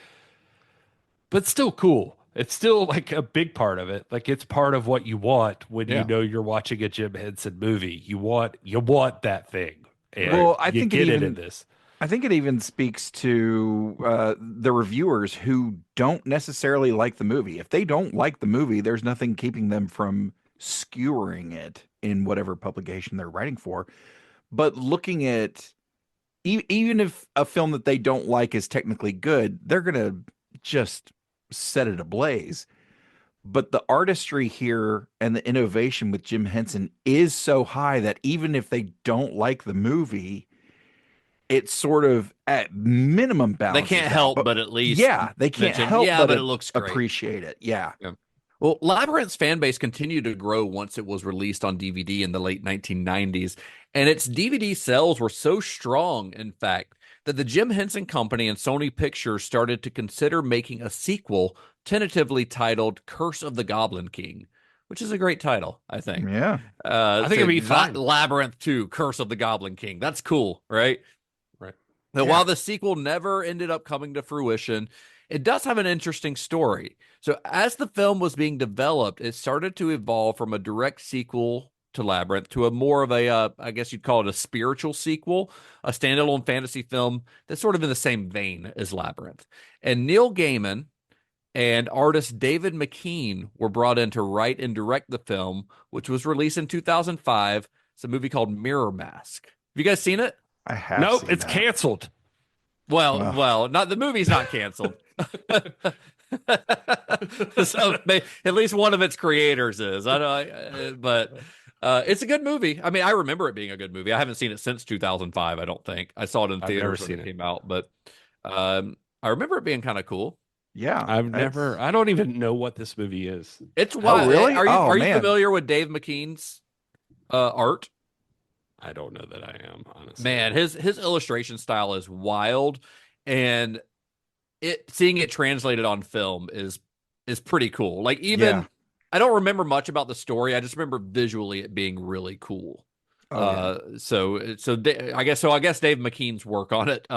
but still cool. It's still like a big part of it. Like it's part of what you want when you know you're watching a Jim Henson movie. You want that thing. And well, I think it in this. I think it even speaks to the reviewers who don't necessarily like the movie. If they don't like the movie, there's nothing keeping them from skewering it in whatever publication they're writing for. But looking at, even if a film that they don't like is technically good, they're going to just set it ablaze. But the artistry here and the innovation with Jim Henson is so high that even if they don't like the movie, it's sort of at minimum balance. They can't help but at least they can't help but it looks great. Appreciate it. Yeah. Well, Labyrinth's fan base continued to grow once it was released on DVD in the late 1990s, and its DVD sales were so strong, in fact, that the Jim Henson Company and Sony Pictures started to consider making a sequel tentatively titled Curse of the Goblin King, which is a great title, I think. Yeah. I think it'd be fun. Labyrinth 2, Curse of the Goblin King. That's cool, right? Now, while the sequel never ended up coming to fruition, it does have an interesting story. So as the film was being developed, it started to evolve from a direct sequel to Labyrinth to a more of a, I guess you'd call it a spiritual sequel, a standalone fantasy film that's sort of in the same vein as Labyrinth. And Neil Gaiman and artist David McKean were brought in to write and direct the film, which was released in 2005. It's a movie called Mirror Mask. Have you guys seen it? I have. Nope, it's canceled. Well, not the movie's not canceled. So at least one of its creators is. I know, but it's a good movie. I mean, I remember it being a good movie. I haven't seen it since 2005. I don't think I saw it in theaters when it came out, but I remember it being kind of cool. Yeah, I don't even know what this movie is. It's wild. Oh, really? Are you familiar with Dave McKean's art? I don't know that I am, honestly. Man, his illustration style is wild, and seeing it translated on film is pretty cool. Like I don't remember much about the story. I just remember visually it being really cool. So I guess Dave McKean's work on it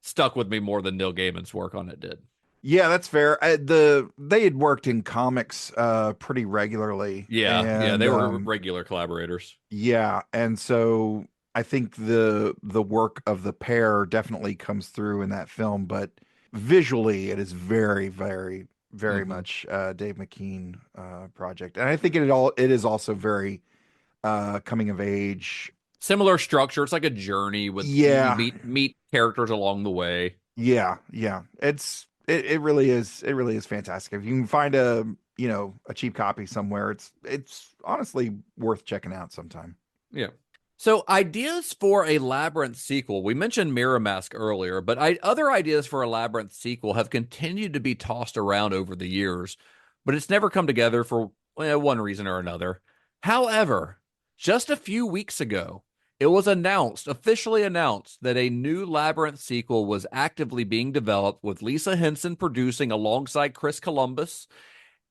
stuck with me more than Neil Gaiman's work on it did. Yeah, that's fair. They had worked in comics pretty regularly. Yeah, they were regular collaborators. Yeah, and so I think the work of the pair definitely comes through in that film, but visually it is very, very, very much Dave McKean project. And I think it is also very coming of age. Similar structure. It's like a journey with you meet characters along the way. Yeah. It really is. It really is fantastic. If you can find a cheap copy somewhere, it's honestly worth checking out sometime. Yeah. So ideas for a Labyrinth sequel. We mentioned Mirror Mask earlier, but other ideas for a Labyrinth sequel have continued to be tossed around over the years, but it's never come together for one reason or another. However, just a few weeks ago, it was officially announced, that a new Labyrinth sequel was actively being developed, with Lisa Henson producing alongside Chris Columbus,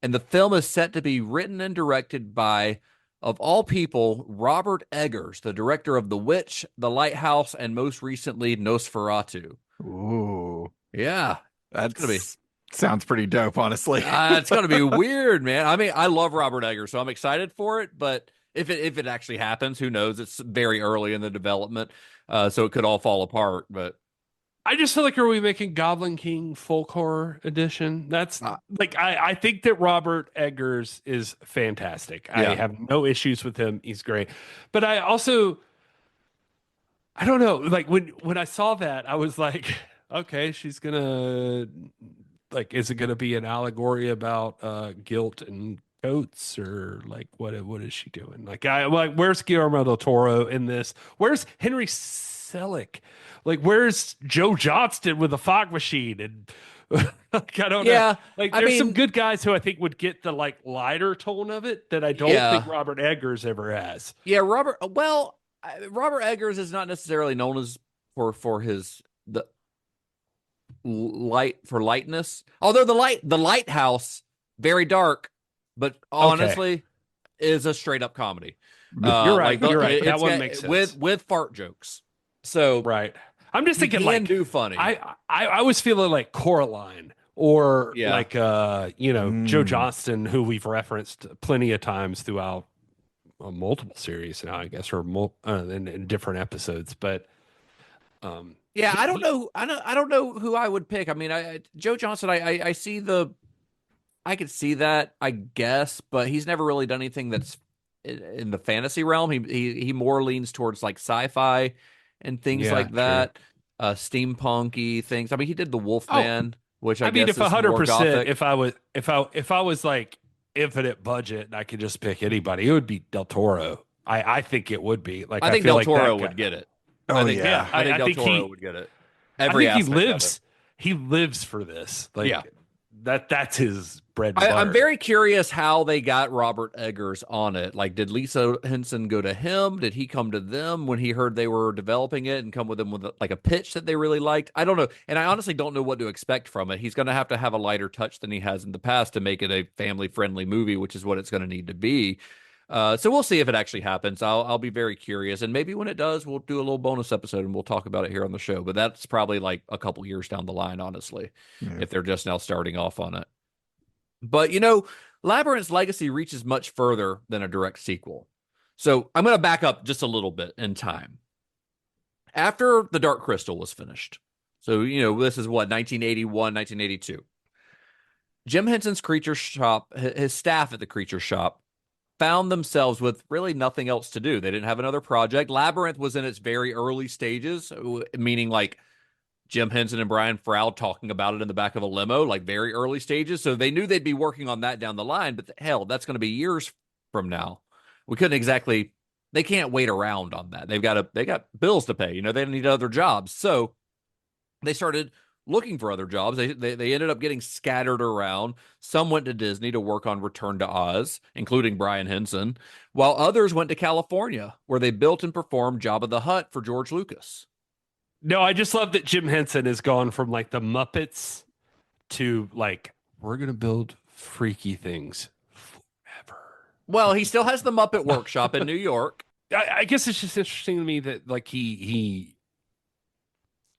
and the film is set to be written and directed by, of all people, Robert Eggers, the director of The Witch, The Lighthouse, and most recently Nosferatu. Ooh. Yeah. That's going to be... Sounds pretty dope, honestly. It's going to be weird, man. I mean, I love Robert Eggers, so I'm excited for it, but if it actually happens, who knows? It's very early in the development, so it could all fall apart, but... I just feel like, are we making Goblin King Folk Horror Edition? That's I think that Robert Eggers is fantastic. Yeah. I have no issues with him. He's great. But I don't know, like when I saw that, I was like, okay, she's gonna, like, is it gonna be an allegory about guilt and goats, or like what is she doing? Like, where's Guillermo del Toro in this? Where's Henry Selick? Like, where's Joe Johnston with a fog machine? And like, I don't know. Like, there's some good guys who I think would get the like lighter tone of it that I don't think Robert Eggers ever has. Yeah, Robert Eggers is not necessarily known as for his lightness. Although the Lighthouse, very dark, but honestly is a straight up comedy. You're right. You're right. That one makes sense. With fart jokes. So right. I'm just thinking, like, do funny. I was feeling like Coraline, or like Joe Johnston, who we've referenced plenty of times throughout multiple series now, I guess, or in different episodes. But I don't know. I don't know who I would pick. I mean, Joe Johnston. I see I could see that, I guess, but he's never really done anything that's in the fantasy realm. He more leans towards like sci-fi and things like that, steampunky things. I mean, he did the Wolfman, which I mean, if 100%, if I was like infinite budget and I could just pick anybody, it would be Del Toro. I think it would be. Like, I think Del Toro would get it. I think Del Toro would get it. Every I think he lives for this. Like, that's his bread and butter. I'm very curious how they got Robert Eggers on it. Like, did Lisa Henson go to him? Did he come to them when he heard they were developing it and come with them with like a pitch that they really liked? I don't know. And I honestly don't know what to expect from it. He's going to have a lighter touch than he has in the past to make it a family-friendly movie, which is what it's going to need to be. So we'll see if it actually happens. I'll be very curious. And maybe when it does, we'll do a little bonus episode and we'll talk about it here on the show. But that's probably like a couple years down the line, honestly, if they're just now starting off on it. But, Labyrinth's legacy reaches much further than a direct sequel. So I'm going to back up just a little bit in time. After The Dark Crystal was finished, so, this is what, 1981, 1982. Jim Henson's Creature Shop, his staff at the Creature Shop, found themselves with really nothing else to do. They didn't have another project. Labyrinth was in its very early stages, meaning like Jim Henson and Brian Froud talking about it in the back of a limo, like very early stages. So they knew they'd be working on that down the line, but hell, that's going to be years from now. They can't wait around on that. They got bills to pay, they need other jobs. So they started looking for other jobs. They ended up getting scattered around. Some went to Disney to work on Return to Oz, including Brian Henson, while others went to California, where they built and performed Jabba the Hutt for George Lucas. No, I just love that Jim Henson has gone from like the Muppets to like, we're going to build freaky things forever. Well, he still has the Muppet Workshop in New York. I guess it's just interesting to me that like he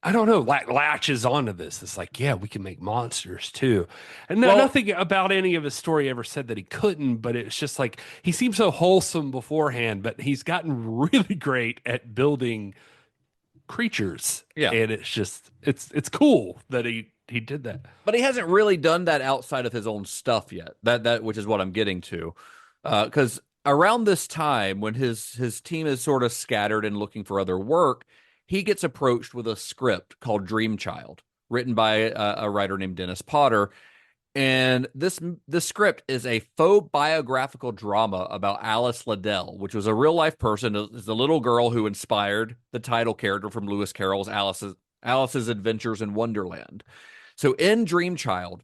I don't know, latches onto this. It's like, yeah, we can make monsters too. And Well- nothing about any of his story ever said that he couldn't, but it's just like he seemed so wholesome beforehand, but he's gotten really great at building creatures. Yeah. And it's just it's cool that he did that. But he hasn't really done that outside of his own stuff yet. That which is what I'm getting to. Because around this time, when his team is sort of scattered and looking for other work, he gets approached with a script called Dream Child, written by a writer named Dennis Potter. And this script is a faux biographical drama about Alice Liddell, which was a real life person. It's the little girl who inspired the title character from Lewis Carroll's Alice's Adventures in Wonderland. So in Dream Child,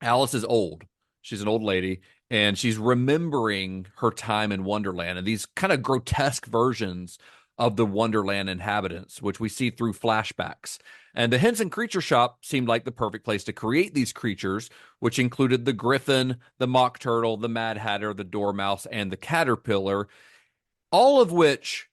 Alice is old. She's an old lady, and she's remembering her time in Wonderland and these kind of grotesque versions of the Wonderland inhabitants, which we see through flashbacks. And the Henson Creature Shop seemed like the perfect place to create these creatures, which included the Griffin, the Mock Turtle, the Mad Hatter, the Dormouse, and the Caterpillar, all of which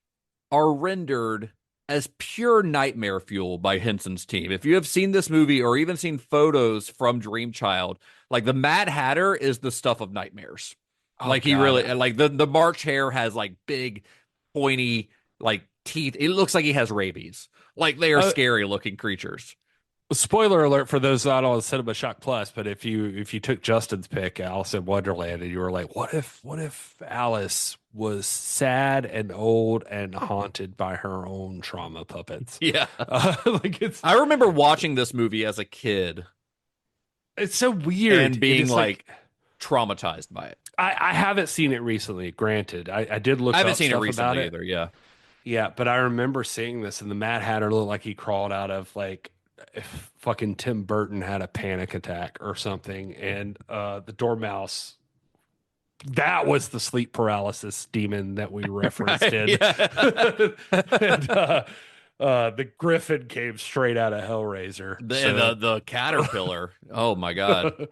are rendered as pure nightmare fuel by Henson's team. If you have seen this movie or even seen photos from Dream Child, like the Mad Hatter is the stuff of nightmares. Oh, like he God. really, like the March Hare has like big, pointy, like teeth. It looks like he has rabies. Like they are scary looking creatures. Spoiler alert for those not on Cinema Shock Plus, but if you took Justin's pick, Alice in Wonderland, and you were like, what if Alice was sad and old and haunted by her own trauma puppets? Yeah. I remember watching this movie as a kid. It's so weird. And being like traumatized by it. I haven't seen it recently, granted. I did look I haven't up seen it stuff recently about it. either, yeah. Yeah, but I remember seeing this, and the Mad Hatter looked like he crawled out of like if fucking Tim Burton had a panic attack or something, and the Dormouse, that was the sleep paralysis demon that we referenced Right, in. yeah. And the Griffin came straight out of Hellraiser. The Caterpillar. Oh my God.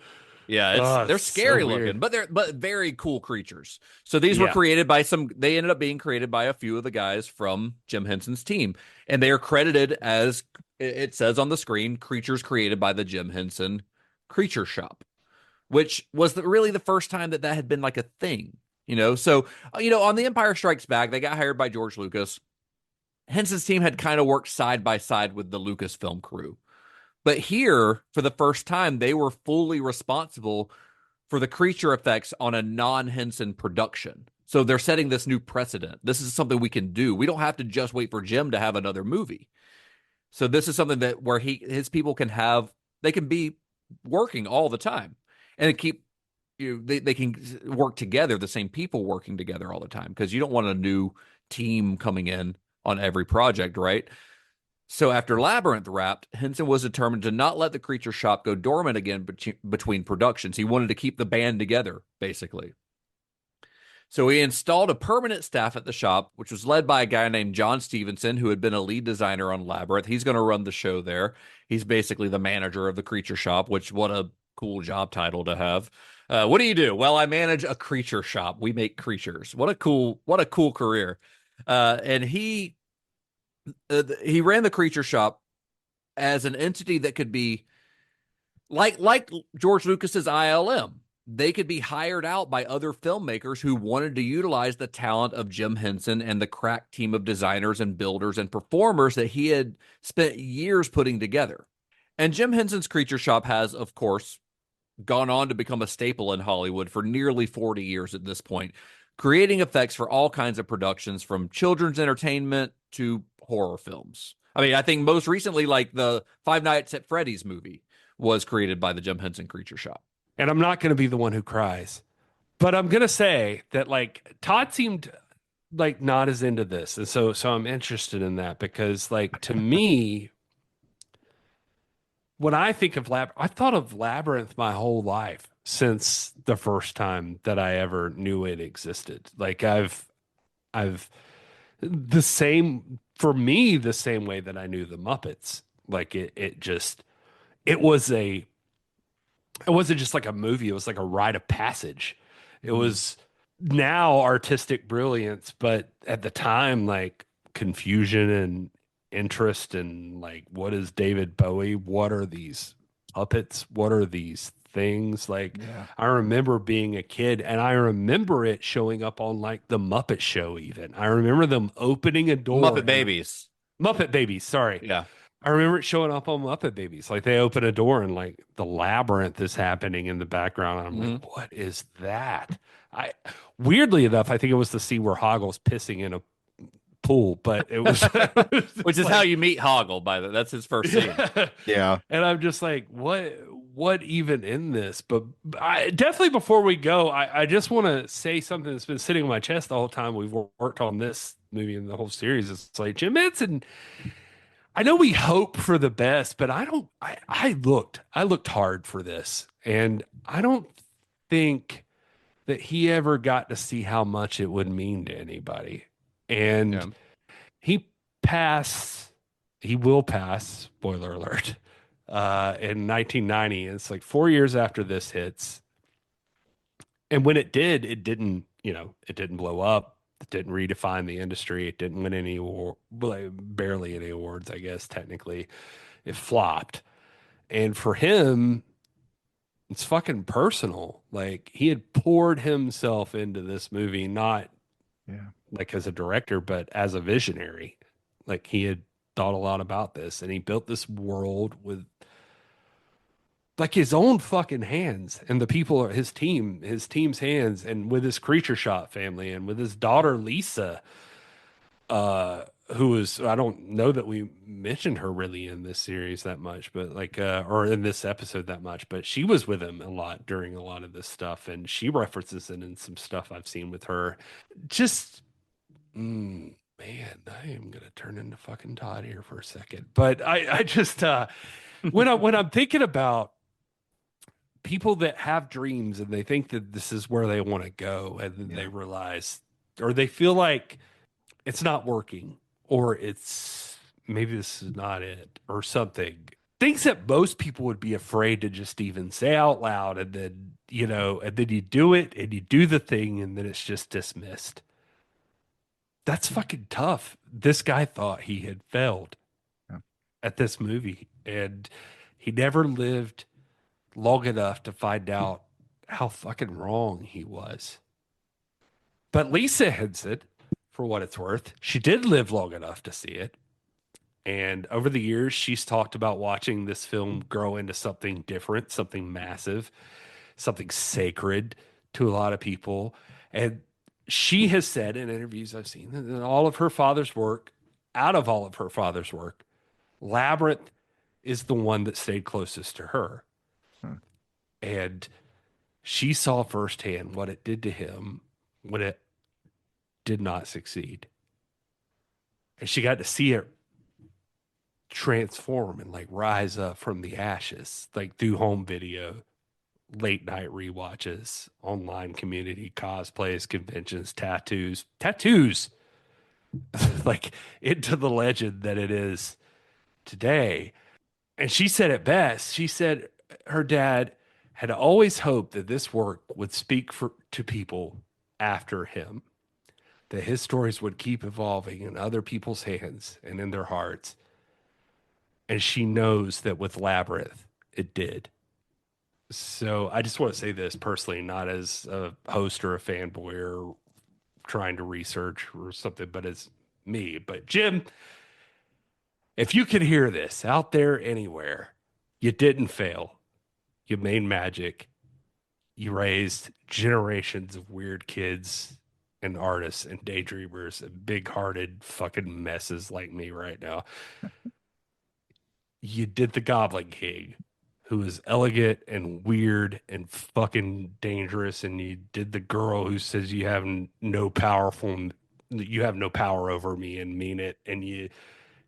Yeah, they're scary looking, but very cool creatures. So these were created by they ended up being created by a few of the guys from Jim Henson's team. And they are credited as, it says on the screen, creatures created by the Jim Henson Creature Shop, which was really the first time that had been like a thing, So, on The Empire Strikes Back, they got hired by George Lucas. Henson's team had kind of worked side by side with the Lucasfilm crew. But here, for the first time, they were fully responsible for the creature effects on a non-Henson production. So they're setting this new precedent. This is something we can do. We don't have to just wait for Jim to have another movie. So this is something that where his people they can be working all the time and keep they can work together, the same people working together all the time, because you don't want a new team coming in on every project, right? So after Labyrinth wrapped, Henson was determined to not let the Creature Shop go dormant again between productions. He wanted to keep the band together, basically. So he installed a permanent staff at the shop, which was led by a guy named John Stevenson, who had been a lead designer on Labyrinth. He's going to run the show there. He's basically the manager of the Creature Shop, which what a cool job title to have. What do you do? Well, I manage a creature shop. We make creatures. What a cool career. And he ran the Creature Shop as an entity that could be like George Lucas's ILM. They could be hired out by other filmmakers who wanted to utilize the talent of Jim Henson and the crack team of designers and builders and performers that he had spent years putting together. And Jim Henson's Creature Shop has, of course, gone on to become a staple in Hollywood for nearly 40 years at this point, creating effects for all kinds of productions, from children's entertainment to horror films. I mean, I think most recently, like the Five Nights at Freddy's movie was created by the Jim Henson Creature Shop. And I'm not going to be the one who cries, but I'm going to say that like Todd seemed like not as into this. And so I'm interested in that because like to me, when I think of I thought of Labyrinth my whole life since the first time that I ever knew it existed. Like I've the same way that I knew the Muppets. Like it wasn't just like a movie. It was like a rite of passage. It was now artistic brilliance, but at the time, like confusion interest in like, what is David Bowie? What are these puppets? What are these things? Like, I remember being a kid and I remember it showing up on like the Muppet Show even. I remember them opening a door. Muppet Babies. Muppet Babies, sorry. Yeah. I remember it showing up on Muppet Babies. Like they open a door and like the labyrinth is happening in the background. And I'm like, what is that? Weirdly enough, I think it was the scene where Hoggle's pissing in a pool, but it was which is like, how you meet Hoggle, by the way. That's his first scene. Yeah. And I'm just like, what even in this? But definitely before we go, I just want to say something that's been sitting on my chest the whole time we've worked on this movie and the whole series. It's like Jim Henson, I know we hope for the best, but I looked hard for this, and I don't think that he ever got to see how much it would mean to anybody. And he will pass, spoiler alert, in 1990. It's like 4 years after this hits. And when it did, it didn't blow up. It didn't redefine the industry. It didn't win any barely any awards, I guess, technically. It flopped. And for him, it's fucking personal. Like, he had poured himself into this movie, not like as a director, but as a visionary. Like, he had thought a lot about this, and he built this world with like his own fucking hands and the people, his team's hands, and with his Creature Shop family and with his daughter, Lisa, who is, I don't know that we mentioned her really in this series that much, but like, or in this episode that much, but she was with him a lot during a lot of this stuff. And she references it in some stuff I've seen with her. Just, man, I am going to turn into fucking Todd here for a second. But I just, when I'm thinking about people that have dreams and they think that this is where they want to go, and then they realize, or they feel like it's not working, or it's maybe this is not it, or something, things that most people would be afraid to just even say out loud. And then, and then you do it and you do the thing and then it's just dismissed. That's fucking tough. This guy thought he had failed at this movie, and he never lived long enough to find out how fucking wrong he was. But Lisa Henson, for what it's worth, she did live long enough to see it. And over the years, she's talked about watching this film grow into something different, something massive, something sacred to a lot of people. And she has said in interviews I've seen that out of all of her father's work, Labyrinth is the one that stayed closest to her. And she saw firsthand what it did to him when it did not succeed. And she got to see it transform and like rise up from the ashes, like through home video, late night rewatches, online community, cosplays, conventions, tattoos, like into the legend that it is today. And she said it best. She said her dad had always hoped that this work would speak to people after him, that his stories would keep evolving in other people's hands and in their hearts. And she knows that with Labyrinth, it did. So I just want to say this personally, not as a host or a fanboy or trying to research or something, but as me. But Jim, if you could hear this out there anywhere, you didn't fail. You made magic. You raised generations of weird kids and artists and daydreamers and big-hearted fucking messes like me right now. You did the Goblin King, who is elegant and weird and fucking dangerous, and you did the girl who says you have no power over me and mean it, and you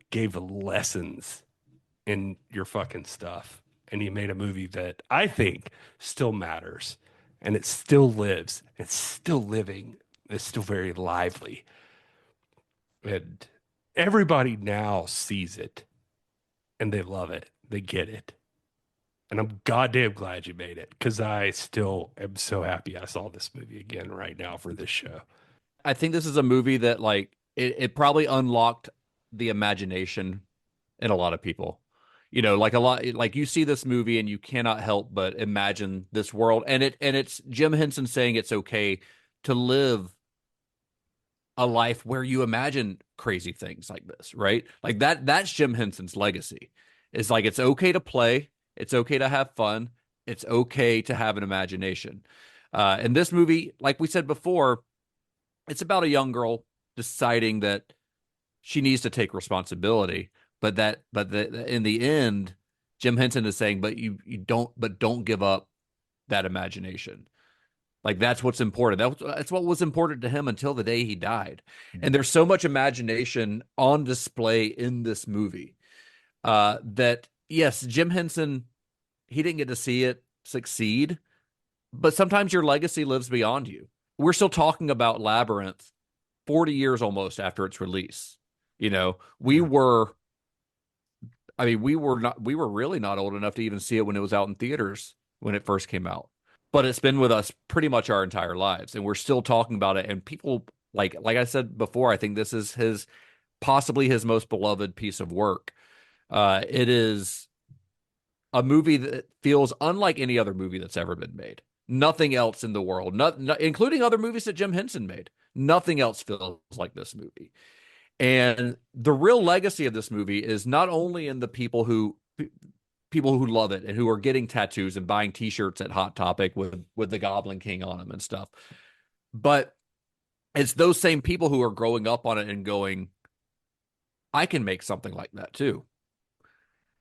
gave lessons in your fucking stuff. And you made a movie that I think still matters, and it still lives. It's still living. It's still very lively. And everybody now sees it, and they love it. They get it. And I'm goddamn glad you made it, because I still am so happy I saw this movie again right now for this show. I think this is a movie that, like, it probably unlocked the imagination in a lot of people. Like a lot, like you see this movie and you cannot help but imagine this world. And it's Jim Henson saying it's okay to live a life where you imagine crazy things like this, right? Like that's Jim Henson's legacy. It's like, it's okay to play. It's okay to have fun. It's okay to have an imagination. And this movie, like we said before, it's about a young girl deciding that she needs to take responsibility, but in the end, Jim Henson is saying, but don't give up that imagination. Like that's what's important. That's what was important to him until the day he died. And there's so much imagination on display in this movie that yes, Jim Henson, he didn't get to see it succeed, but sometimes your legacy lives beyond you. We're still talking about Labyrinth 40 years almost after its release. We were really not old enough to even see it when it was out in theaters when it first came out. But it's been with us pretty much our entire lives, and we're still talking about it. And people, like I said before, I think this is possibly his most beloved piece of work. It is a movie that feels unlike any other movie that's ever been made. Nothing else in the world, including other movies that Jim Henson made, nothing else feels like this movie. And the real legacy of this movie is not only in the people who love it and who are getting tattoos and buying T-shirts at Hot Topic with the Goblin King on them and stuff, but it's those same people who are growing up on it and going, I can make something like that too.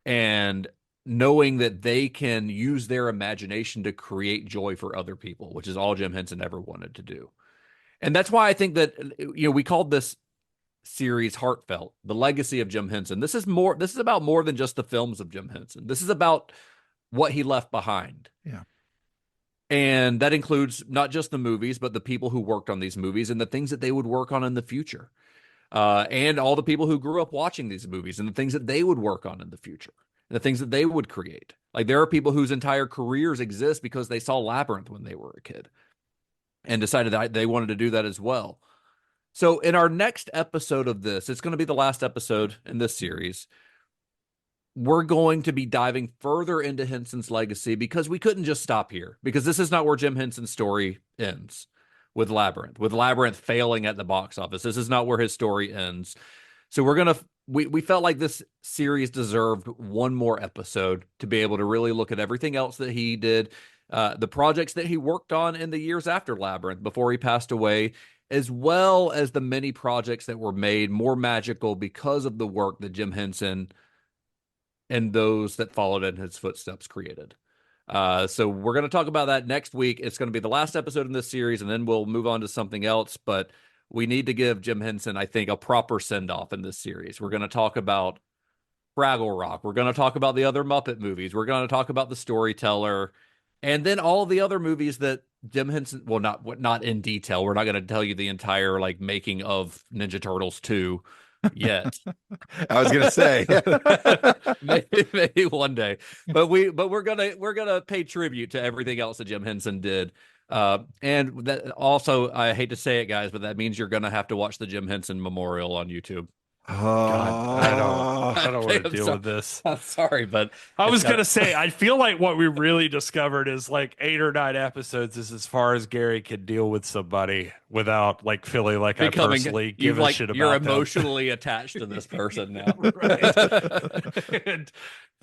And knowing that they can use their imagination to create joy for other people, which is all Jim Henson ever wanted to do. And that's why I think that, we called this series Heartfelt, the legacy of Jim Henson. This is about more than just the films of Jim Henson. This is about what he left behind. Yeah. And that includes not just the movies, but the people who worked on these movies and the things that they would work on in the future. And all the people who grew up watching these movies and the things that they would work on in the future, and the things that they would create. Like there are people whose entire careers exist because they saw Labyrinth when they were a kid and decided that they wanted to do that as well. So in our next episode of this, it's going to be the last episode in this series. We're going to be diving further into Henson's legacy because we couldn't just stop here, because this is not where Jim Henson's story ends with Labyrinth failing at the box office. This is not where his story ends. So we felt like this series deserved one more episode to be able to really look at everything else that he did, the projects that he worked on in the years after Labyrinth before he passed away, as well as the many projects that were made more magical because of the work that Jim Henson and those that followed in his footsteps created. So we're going to talk about that next week. It's going to be the last episode in this series, and then we'll move on to something else. But we need to give Jim Henson, I think, a proper send-off in this series. We're going to talk about Fraggle Rock. We're going to talk about the other Muppet movies. We're going to talk about The Storyteller, and then all the other movies that Jim Henson, well, not in detail. We're not going to tell you the entire making of Ninja Turtles 2 yet. I was going to say maybe one day, but we're gonna pay tribute to everything else that Jim Henson did. And that also, I hate to say it, guys, but that means you're gonna have to watch the Jim Henson Memorial on YouTube. God, I don't want to deal with this. I'm sorry, but I was going to say, I feel like what we really discovered is 8 or 9 episodes is as far as Gary can deal with somebody without feeling like I personally give a shit about you're them. Emotionally attached to this person now. Right. And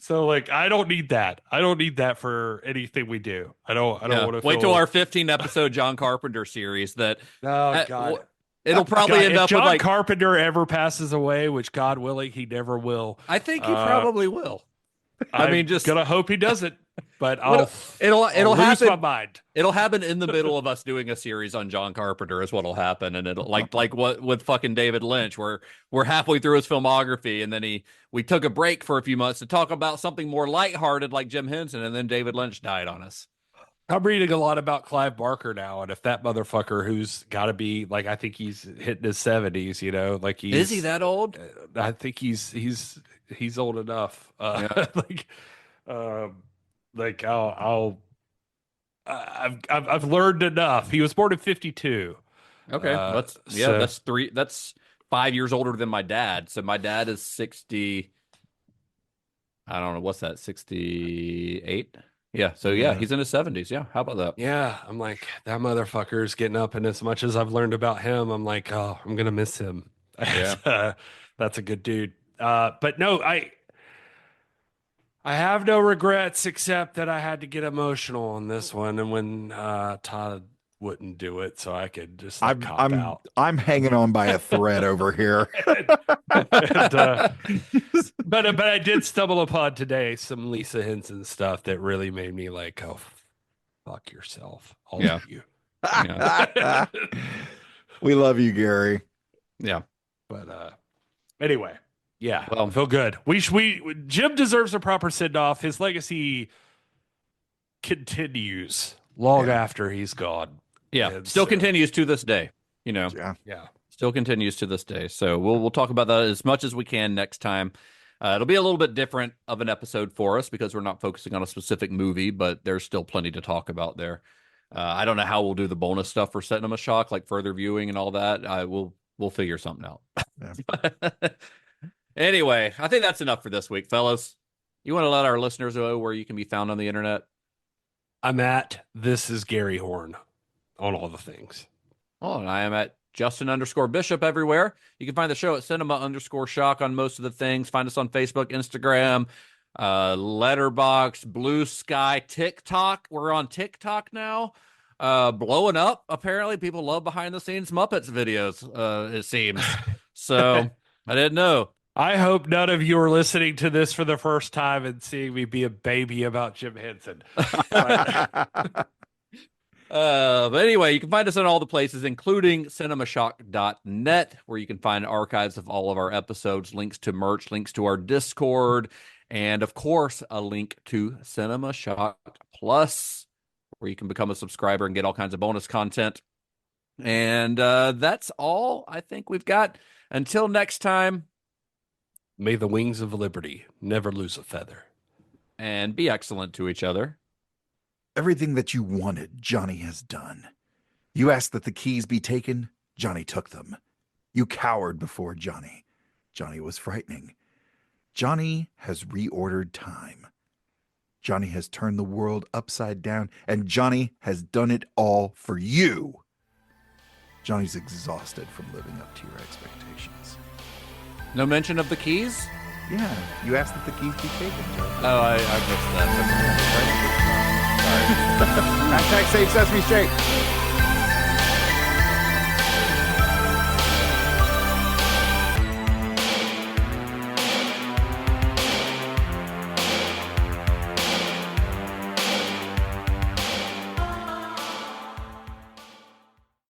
so I don't need that. I don't need that for anything we do. I don't want to wait till our 15 episode John Carpenter series that God. It'll probably end if up John with Carpenter ever passes away, which God willing he never will. I think he probably will. I'm gonna hope he doesn't, but it'll lose happen. my mind. It'll happen in the middle of us doing a series on John Carpenter is what'll happen, and it'll like what with fucking David Lynch, where we're halfway through his filmography, and then we took a break for a few months to talk about something more lighthearted like Jim Henson, and then David Lynch died on us. I'm reading a lot about Clive Barker now, and if that motherfucker who's got to be I think he's hitting his 70s, is he that old? I think he's old enough. Yeah. I've learned enough. He was born in 52. Okay, that's 5 years older than my dad. So my dad is 60. I don't know. What's that? 68? Yeah. So yeah, he's in his 70s. Yeah. How about that? Yeah. I'm like, that motherfucker's getting up. And as much as I've learned about him, I'm like, oh, I'm going to miss him. Yeah. That's a good dude. But no, I have no regrets except that I had to get emotional on this one. And when Todd wouldn't do it, so I could just cop out. I'm hanging on by a thread over here. But I did stumble upon today some Lisa Henson stuff that really made me like, oh, fuck yourself, all of you. Yeah. We love you, Gary. Yeah. But anyway, yeah, well, I feel good. Jim deserves a proper send off. His legacy continues long after he's gone. Yeah, and still continues to this day. You know, yeah, still continues to this day. So we'll talk about that as much as we can next time. It'll be a little bit different of an episode for us because we're not focusing on a specific movie, but there's still plenty to talk about there. I don't know how we'll do the bonus stuff for Cinema Shock, like further viewing and all that. We'll figure something out. Yeah. Anyway, I think that's enough for this week, fellas. You want to let our listeners know where you can be found on the internet? I'm at This Is Gary Horn on all the things. Oh, and I am at Justin_Bishop everywhere. You can find the show at Cinema_Shock on most of the things. Find us on Facebook, Instagram, Letterboxd, Blue Sky, TikTok. We're on TikTok now. Blowing up. Apparently, people love behind the scenes Muppets videos. It seems so. I didn't know. I hope none of you are listening to this for the first time and seeing me be a baby about Jim Henson. But anyway, you can find us in all the places, including cinemashock.net, where you can find archives of all of our episodes, links to merch, links to our Discord, and of course, a link to Cinema Shock Plus, where you can become a subscriber and get all kinds of bonus content. And that's all I think we've got. Until next time, may the wings of liberty never lose a feather. And be excellent to each other. Everything that you wanted, Johnny has done. You asked that the keys be taken, Johnny took them. You cowered before Johnny. Johnny was frightening. Johnny has reordered time. Johnny has turned the world upside down, and Johnny has done it all for you. Johnny's exhausted from living up to your expectations. No mention of the keys? Yeah, you asked that the keys be taken, Joe. Oh, I missed that. Hashtag Save Sesame Street.